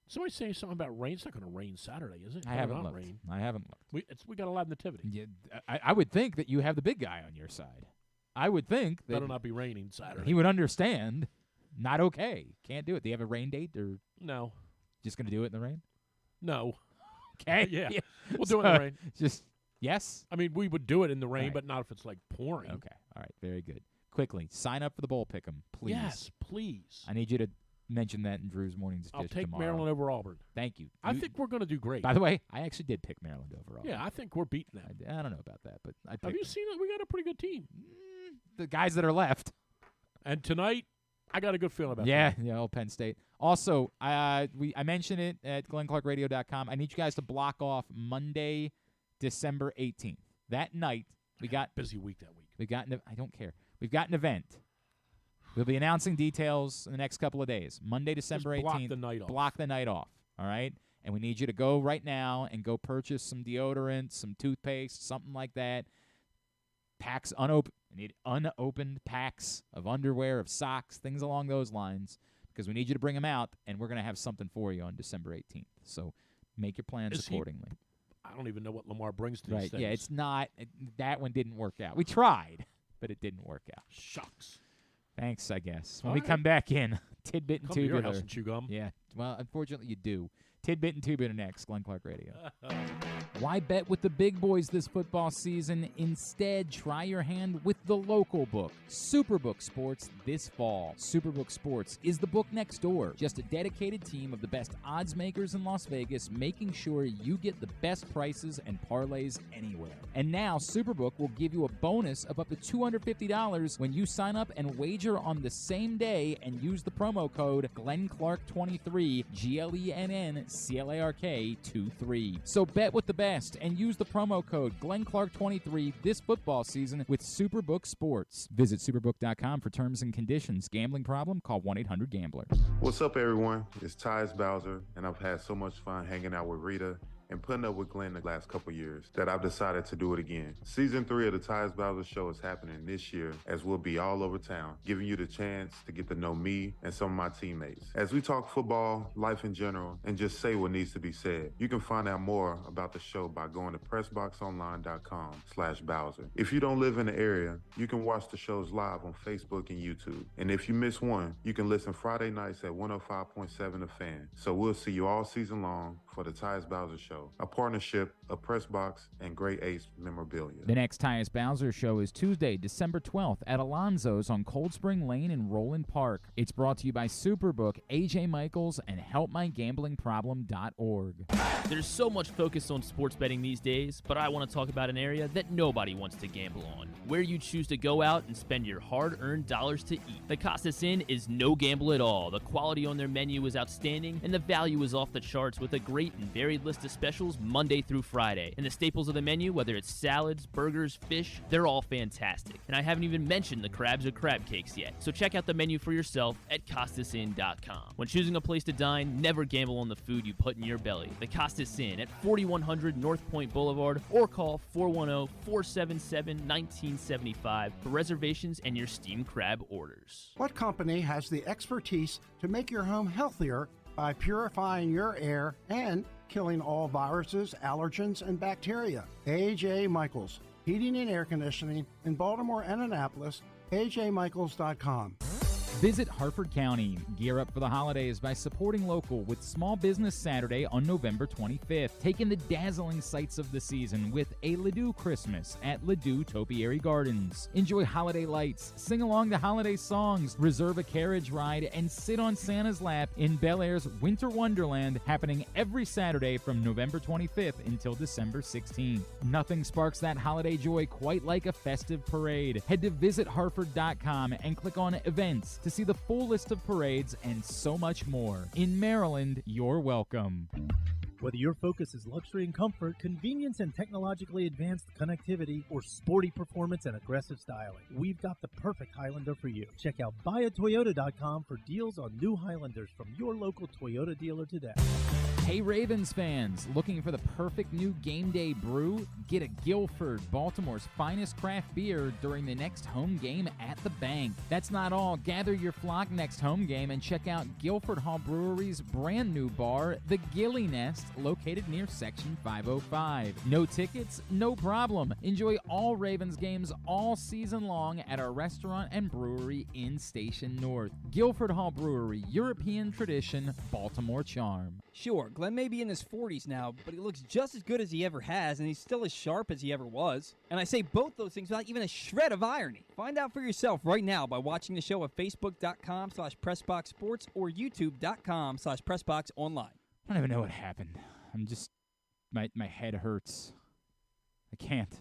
Somebody saying something about rain. It's not going to rain Saturday, is it?
I haven't looked.
Rain.
I haven't looked.
We got a live nativity.
Yeah, I would think that you have the big guy on your side. I would think that
That'll not be raining Saturday.
he would understand. Not okay. Can't do it. Do you have a rain date or
No.
just going to do it in the rain?
No.
Okay.
Yeah. We'll do it in the rain.
Just yes.
I mean, we would do it in the rain,
Right.
but not if it's like pouring.
Okay. All right. Very good. Quickly, sign up for the bowl pick'em, please.
Yes, please.
I need you to mention that in Drew's Morning's
I'll
Dish
take
tomorrow.
Maryland over Auburn.
Thank you.
I think we're going to do great.
By the way, I actually did pick Maryland overall.
Yeah, I think we're beating them.
I don't know about that, but I picked
Have you seen it? We got a pretty good team.
the guys that are left.
And tonight, I got a good feeling about
Yeah,
that.
yeah, old Penn State. Also, I mentioned it at GlennClarkRadio.com. I need you guys to block off Monday, December 18th. That night, we got
busy week that week.
I don't care. We've got an event. We'll be announcing details in the next couple of days. Monday, December 18th.
block the night off.
Block the night off. All right? And we need you to go right now and go purchase some deodorant, some toothpaste, something like that. Packs unopened. I need unopened packs of underwear, of socks, things along those lines, because we need you to bring them out, and we're going to have something for you on December 18th. So make your plans accordingly.
I don't even know what Lamar brings to these
Right?
things.
Yeah, it's not. That one didn't work out. We tried, but it didn't work out.
Shucks.
Thanks, I guess. When
All
we
right.
come back in, Tidbit and
Come to your
Tubular.
house and chew gum.
Yeah. Well, unfortunately, you do. Tidbit and Tubular next. Glenn Clark Radio. Why bet with the big boys this football season? Instead, try your hand with the local book, Superbook Sports, this fall. Superbook Sports is the book next door. Just a dedicated team of the best odds makers in Las Vegas, making sure you get the best prices and parlays anywhere. And now, Superbook will give you a bonus of up to $250 when you sign up and wager on the same day and use the promo code GlennClark23, GLENNCLARK23. So bet with the best and use the promo code GlennClark23 this football season with Superbook Sports. Visit superbook.com for terms and conditions. Gambling problem? Call 1-800-GAMBLER.
What's up, everyone? It's Tyus Bowser, and I've had so much fun hanging out with Rita and putting up with Glenn the last couple years that I've decided to do it again. Season 3 of the Tyus Bowser Show is happening this year, as we'll be all over town, giving you the chance to get to know me and some of my teammates. As we talk football, life in general, and just say what needs to be said. You can find out more about the show by going to PressBoxOnline.com/Bowser. If you don't live in the area, you can watch the shows live on Facebook and YouTube. And if you miss one, you can listen Friday nights at 105.7 The Fan. So we'll see you all season long for the Tyus Bowser Show, a partnership of PressBox and Great Ace Memorabilia.
The next Tyus Bowser Show is Tuesday, December 12th at Alonzo's on Cold Spring Lane in Roland Park. It's brought to you by Superbook, AJ Michaels, and HelpMyGamblingProblem.org.
There's so much focus on sports betting these days, but I want to talk about an area that nobody wants to gamble on, where you choose to go out and spend your hard-earned dollars to eat. The Costas Inn is no gamble at all. The quality on their menu is outstanding, and the value is off the charts with a great and varied list of specials specials Monday through Friday. And the staples of the menu, whether it's salads, burgers, fish, they're all fantastic. And I haven't even mentioned the crabs or crab cakes yet. So check out the menu for yourself at CostasInn.com. When choosing a place to dine, never gamble on the food you put in your belly. The Costas Inn at 4100 North Point Boulevard, or call 410-477-1975 for reservations and your steamed crab orders.
What company has the expertise to make your home healthier by purifying your air and killing all viruses, allergens, and bacteria? A.J. Michaels, Heating and Air Conditioning in Baltimore and Annapolis, ajmichaels.com.
Visit Harford County. Gear up for the holidays by supporting local with Small Business Saturday on November 25th. Take in the dazzling sights of the season with a Ladue Christmas at Ladue Topiary Gardens. Enjoy holiday lights, sing along to holiday songs, reserve a carriage ride, and sit on Santa's lap in Bel Air's Winter Wonderland, happening every Saturday from November 25th until December 16th. Nothing sparks that holiday joy quite like a festive parade. Head to visitharford.com and click on Events to see the full list of parades and so much more. In Maryland, you're welcome.
Whether your focus is luxury and comfort, convenience and technologically advanced connectivity, or sporty performance and aggressive styling, we've got the perfect Highlander for you. Check out buyatoyota.com for deals on new Highlanders from your local Toyota dealer today.
Hey Ravens fans, looking for the perfect new game day brew? Get a Guilford, Baltimore's finest craft beer during the next home game at the bank. That's not all. Gather your flock next home game and check out Guilford Hall Brewery's brand new bar, the Gilly Nest, located near Section 505. No tickets? No problem. Enjoy all Ravens games all season long at our restaurant and brewery in Station North. Guilford Hall Brewery, European tradition, Baltimore charm.
Sure, Glenn may be in his 40s now, but he looks just as good as he ever has, and he's still as sharp as he ever was. And I say both those things without even a shred of irony. Find out for yourself right now by watching the show at facebook.com/PressBoxSports or youtube.com/PressBoxOnline.
I don't even know what happened. I'm just, my head hurts. I can't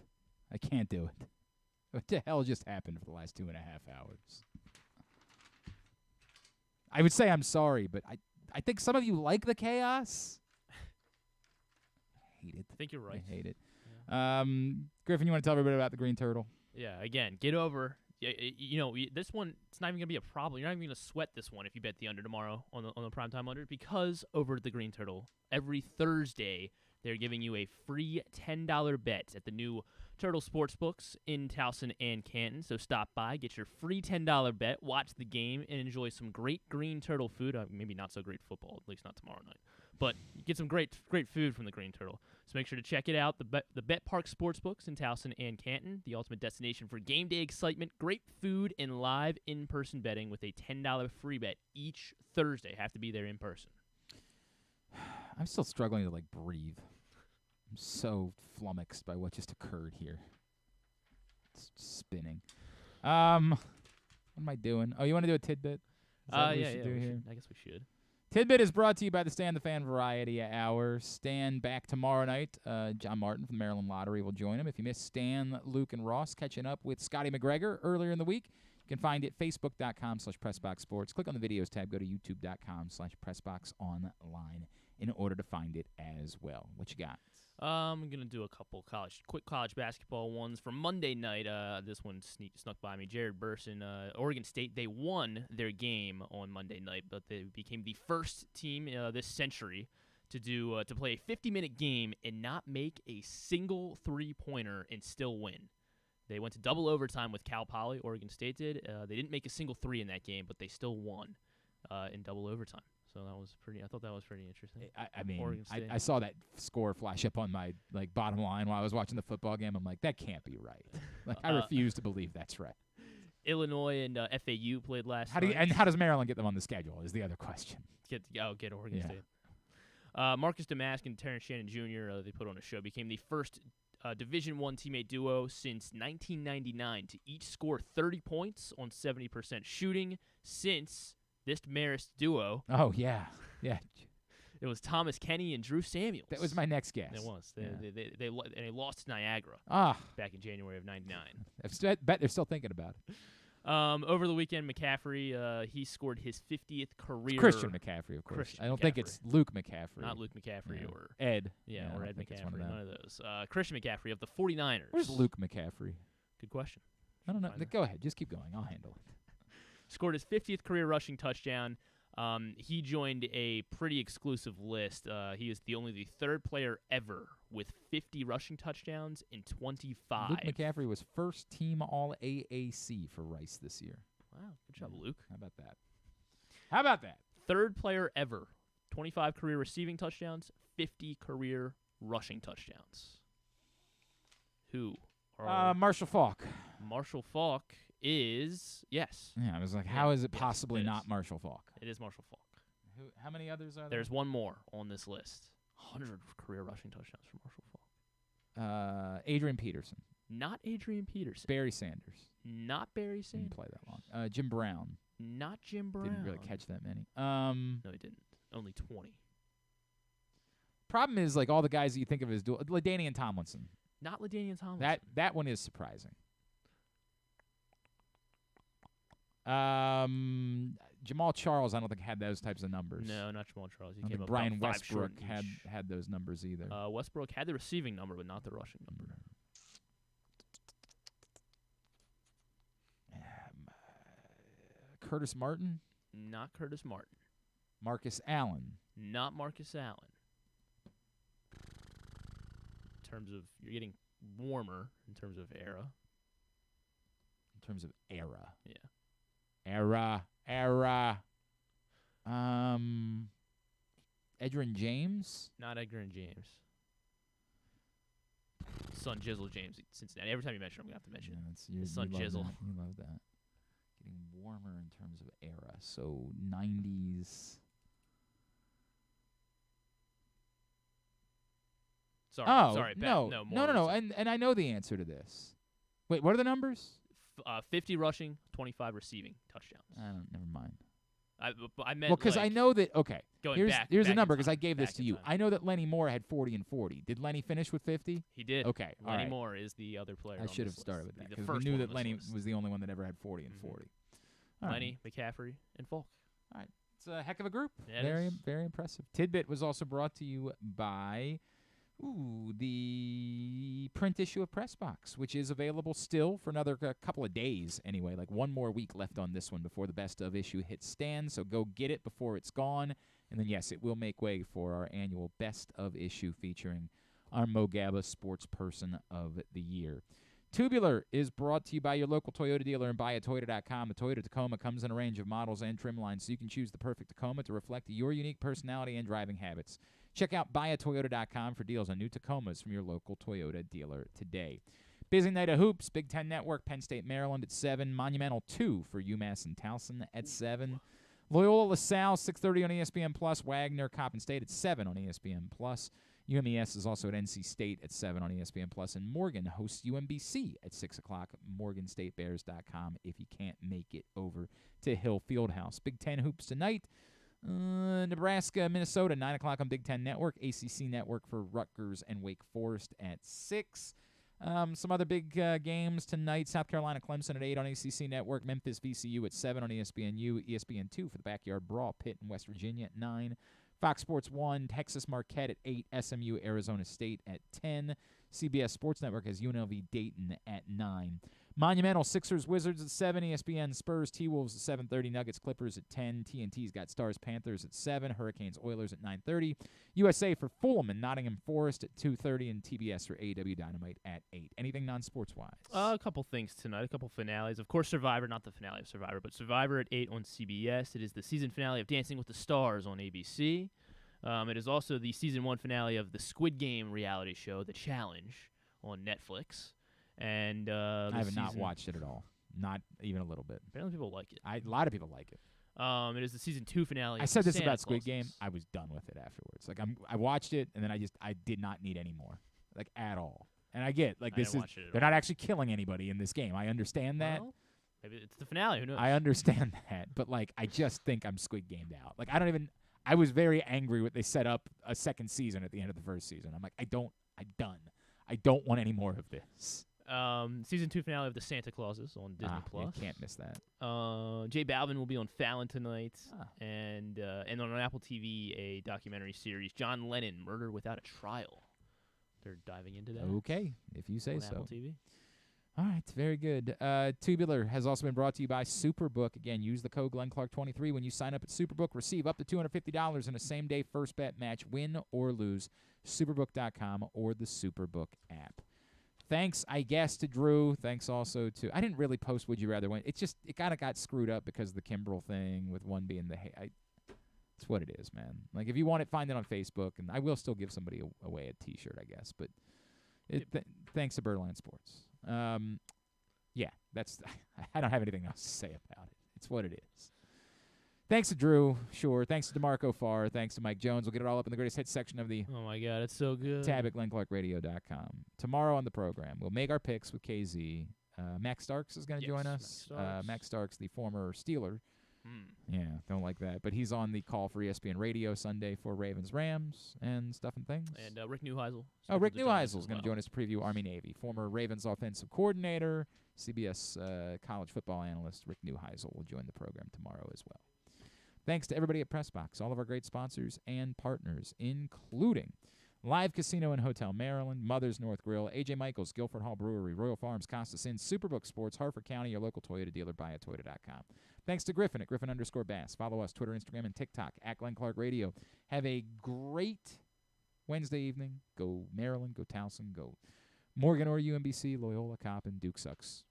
do it. What the hell just happened for the last 2.5 hours? I would say I'm sorry, but I think some of you like the chaos. I hate it.
I think you're right.
I hate it. Yeah. Griffin, you want to tell everybody about the Green Turtle?
Yeah, again, get over. This one, it's not even going to be a problem. You're not even going to sweat this one if you bet the under tomorrow on the primetime under, because over at the Green Turtle, every Thursday, they're giving you a free $10 bet at the new Turtle Sportsbooks in Towson and Canton. So stop by, get your free $10 bet, watch the game, and enjoy some great Green Turtle food. Maybe not so great football, at least not tomorrow night. But get some great food from the Green Turtle. So make sure to check it out. The Bet Park Sportsbooks in Towson and Canton, the ultimate destination for game day excitement, great food, and live in-person betting with a $10 free bet each Thursday. Have to be there in person.
I'm still struggling to, breathe. I'm so flummoxed by what just occurred here. It's spinning. What am I doing? Oh, you want to do a tidbit? Is that what we should do here?
I guess we should.
Tidbit is brought to you by the Stan the Fan Variety Hour. Stan back tomorrow night. John Martin from the Maryland Lottery will join him. If you missed Stan, Luke, and Ross catching up with Scotty McGregor earlier in the week, you can find it facebook.com/PressBoxSports. Click on the videos tab. Go to youtube.com/PressBoxOnline in order to find it as well. What you got?
I'm going to do a couple quick college basketball ones for Monday night. This one snuck by me. Jared Burson, Oregon State, they won their game on Monday night, but they became the first team this century to play a 50-minute game and not make a single three-pointer and still win. They went to double overtime with Cal Poly, Oregon State did. They didn't make a single three in that game, but they still won in double overtime. So that was I thought that was pretty interesting.
I saw that score flash up on my bottom line while I was watching the football game. I'm like, that can't be right. I refuse to believe that's right.
Illinois and FAU played last
night. And how does Maryland get them on the schedule is the other question.
Get Oregon State. Marcus Damask and Terrence Shannon Jr., they put on a show, became the first Division I teammate duo since 1999 to each score 30 points on 70% shooting since this Marist duo.
Oh, yeah. Yeah.
It was Thomas Kenny and Drew Samuels.
That was my next guess.
It was. They lost to Niagara
back
in January of '99.
I bet they're still thinking about it.
Over the weekend, McCaffrey, he scored his 50th career.
Christian McCaffrey, of course.
Christian
I don't
McCaffrey.
think it's Luke McCaffrey.
Not Luke McCaffrey or
Ed.
Yeah,
I
or
don't
Ed
think it's
McCaffrey.
one of them.
None of those. Christian McCaffrey of the 49ers.
Where's Luke McCaffrey?
Good question.
I don't know. Go ahead. Just keep going. I'll handle it.
Scored his 50th career rushing touchdown. He joined a pretty exclusive list. He is only the third player ever with 50 rushing touchdowns in 25.
Luke McCaffrey was first team All AAC for Rice this year.
Wow, good job, Luke.
How about that? How about that?
Third player ever. 25 career receiving touchdowns, 50 career rushing touchdowns. Who?
Marshall Faulk.
Marshall Faulk is, yes.
Yeah, I was like, how is it possibly not Marshall Faulk?
It is Marshall Faulk.
How many others are there?
There's one more on this list. 100 career rushing touchdowns for Marshall Faulk.
Adrian Peterson.
Not Adrian Peterson.
Barry Sanders.
Not Barry Sanders.
Didn't play that long. Jim Brown.
Not Jim Brown.
Didn't really catch that many.
No, he didn't. Only 20.
Problem is, like, all the guys that you think of as LaDainian Tomlinson.
Not LaDainian Tomlinson.
That one is surprising. Jamal Charles, I don't think had those types of numbers.
No, not Jamal Charles. He
I don't
came
think
up
Brian
about 5
Westbrook
short
had those numbers either.
Westbrook had the receiving number, but not the rushing number.
Curtis Martin.
Not Curtis Martin.
Marcus Allen.
Not Marcus Allen. In terms of, you're getting warmer in terms of era.
In terms of era.
Yeah.
Era. Edgerrin James?
Not Edgerrin James. Son Jizzle James, Cincinnati. Every time you mention him, I'm going to have to mention his son Jizzle.
You love that. Getting warmer in terms of era. So 90s.
Sorry.
No. And I know the answer to this. Wait, what are the numbers?
50 rushing, 25 receiving touchdowns.
Never mind.
I meant
because I know that. Okay, here's a number because I gave this to you.
Time.
I know that Lenny Moore had 40 and 40. Did Lenny finish with 50?
He did.
Okay,
Lenny Moore is the other player.
I should have started with that because we knew that Lenny was the only one that ever had 40 and 40.
Lenny, McCaffrey, and Falk.
All right, it's a heck of a group.
Yeah,
very impressive. Tidbit was also brought to you by. The print issue of Press Box, which is available still for another couple of days anyway. Like one more week left on this one before the best of issue hits stand. So go get it before it's gone. And then, yes, it will make way for our annual best of issue featuring our Mo Gabba Sports Person of the Year. Tubular is brought to you by your local Toyota dealer and buyatoyota.com. The Toyota Tacoma comes in a range of models and trim lines, so you can choose the perfect Tacoma to reflect your unique personality and driving habits. Check out buyatoyota.com for deals on new Tacomas from your local Toyota dealer today. Busy night of hoops, Big Ten Network, Penn State, Maryland at 7. Monumental 2 for UMass and Towson at 7. Loyola LaSalle, 6:30 on ESPN+. Wagner, Coppin State at 7 on ESPN+. UMES is also at NC State at 7 on ESPN+. And Morgan hosts UMBC at 6 o'clock, morganstatebears.com if you can't make it over to Hill Fieldhouse. Big Ten hoops tonight. Nebraska, Minnesota, 9 o'clock on Big Ten Network. ACC Network for Rutgers and Wake Forest at 6. Some other big games tonight. South Carolina, Clemson at 8 on ACC Network. Memphis, VCU at 7 on ESPNU. ESPN2 for the Backyard Brawl. Pitt and West Virginia at 9. Fox Sports 1, Texas Marquette at 8. SMU, Arizona State at 10. CBS Sports Network has UNLV Dayton at 9. Monumental, Sixers, Wizards at 7. ESPN, Spurs, T-Wolves at 7:30. Nuggets, Clippers at 10. TNT's got Stars, Panthers at 7. Hurricanes, Oilers at 9:30. USA for Fulham and Nottingham Forest at 2:30. And TBS for AEW Dynamite at 8. Anything non-sports-wise?
A couple things tonight, a couple finales. Of course, Survivor, not the finale of Survivor, but Survivor at 8 on CBS. It is the season finale of Dancing with the Stars on ABC. It is also the season 1 finale of the Squid Game reality show, The Challenge, on Netflix. And
I have not watched it at all. Not even a little bit.
Apparently people like it.
A lot of people like it.
It is the season 2 finale.
I said this about Squid Game. I was done with it afterwards. Like I watched it, and then I did not need any more, like at all. And I get like this is they're not actually killing anybody in this game. I understand that.
Well, maybe it's the finale. Who knows?
I understand that, but like I just think I'm Squid Gamed out. Like I was very angry when they set up a second season at the end of the first season. I'm like I'm done. I don't want any more of this.
Season 2 finale of The Santa Clauses on Disney Plus.
You can't miss that.
Jay Balvin will be on Fallon tonight, and on Apple TV, a documentary series, John Lennon, Murder Without a Trial. They're diving into that.
Okay, if you say
on
so.
Apple TV.
All right, very good. Tubular has also been brought to you by Superbook. Again, use the code GlennClark23 when you sign up at Superbook. Receive up to $250 in a same-day first bet match, win or lose. Superbook.com or the Superbook app. Thanks, I guess, to Drew. Thanks also to – I didn't really post Would You Rather Win. It kind of got screwed up because of the Kimbrel thing with one being the it's what it is, man. Like, if you want it, find it on Facebook, and I will still give somebody away a T-shirt, I guess. But thanks to Birdland Sports. Yeah, that's – I don't have anything else to say about it. It's what it is. Thanks to Drew, sure. Thanks to DeMarco Farr. Thanks to Mike Jones. We'll get it all up in the greatest hits section of the
Oh, my God, it's so good.
tab at GlennClarkRadio.com. Tomorrow on the program, we'll make our picks with KZ. Max Starks is going to join us. Max Starks, the former Steeler. Yeah, don't like that. But he's on the call for ESPN Radio Sunday for Ravens-Rams and stuff and things.
And Rick Neuheisel.
Rick Neuheisel is going to join us to preview Army-Navy. Former Ravens offensive coordinator, CBS college football analyst Rick Neuheisel will join the program tomorrow as well. Thanks to everybody at PressBox, all of our great sponsors and partners, including Live Casino and Hotel Maryland, Mother's North Grill, A.J. Michaels, Guilford Hall Brewery, Royal Farms, Costas Inn, Superbook Sports, Harford County, your local Toyota dealer, buyatoyota.com. Thanks to Griffin at Griffin_Bass. Follow us, Twitter, Instagram, and TikTok, at Glenn Clark Radio. Have a great Wednesday evening. Go Maryland, go Towson, go Morgan or UMBC, Loyola, Coppin, Duke sucks.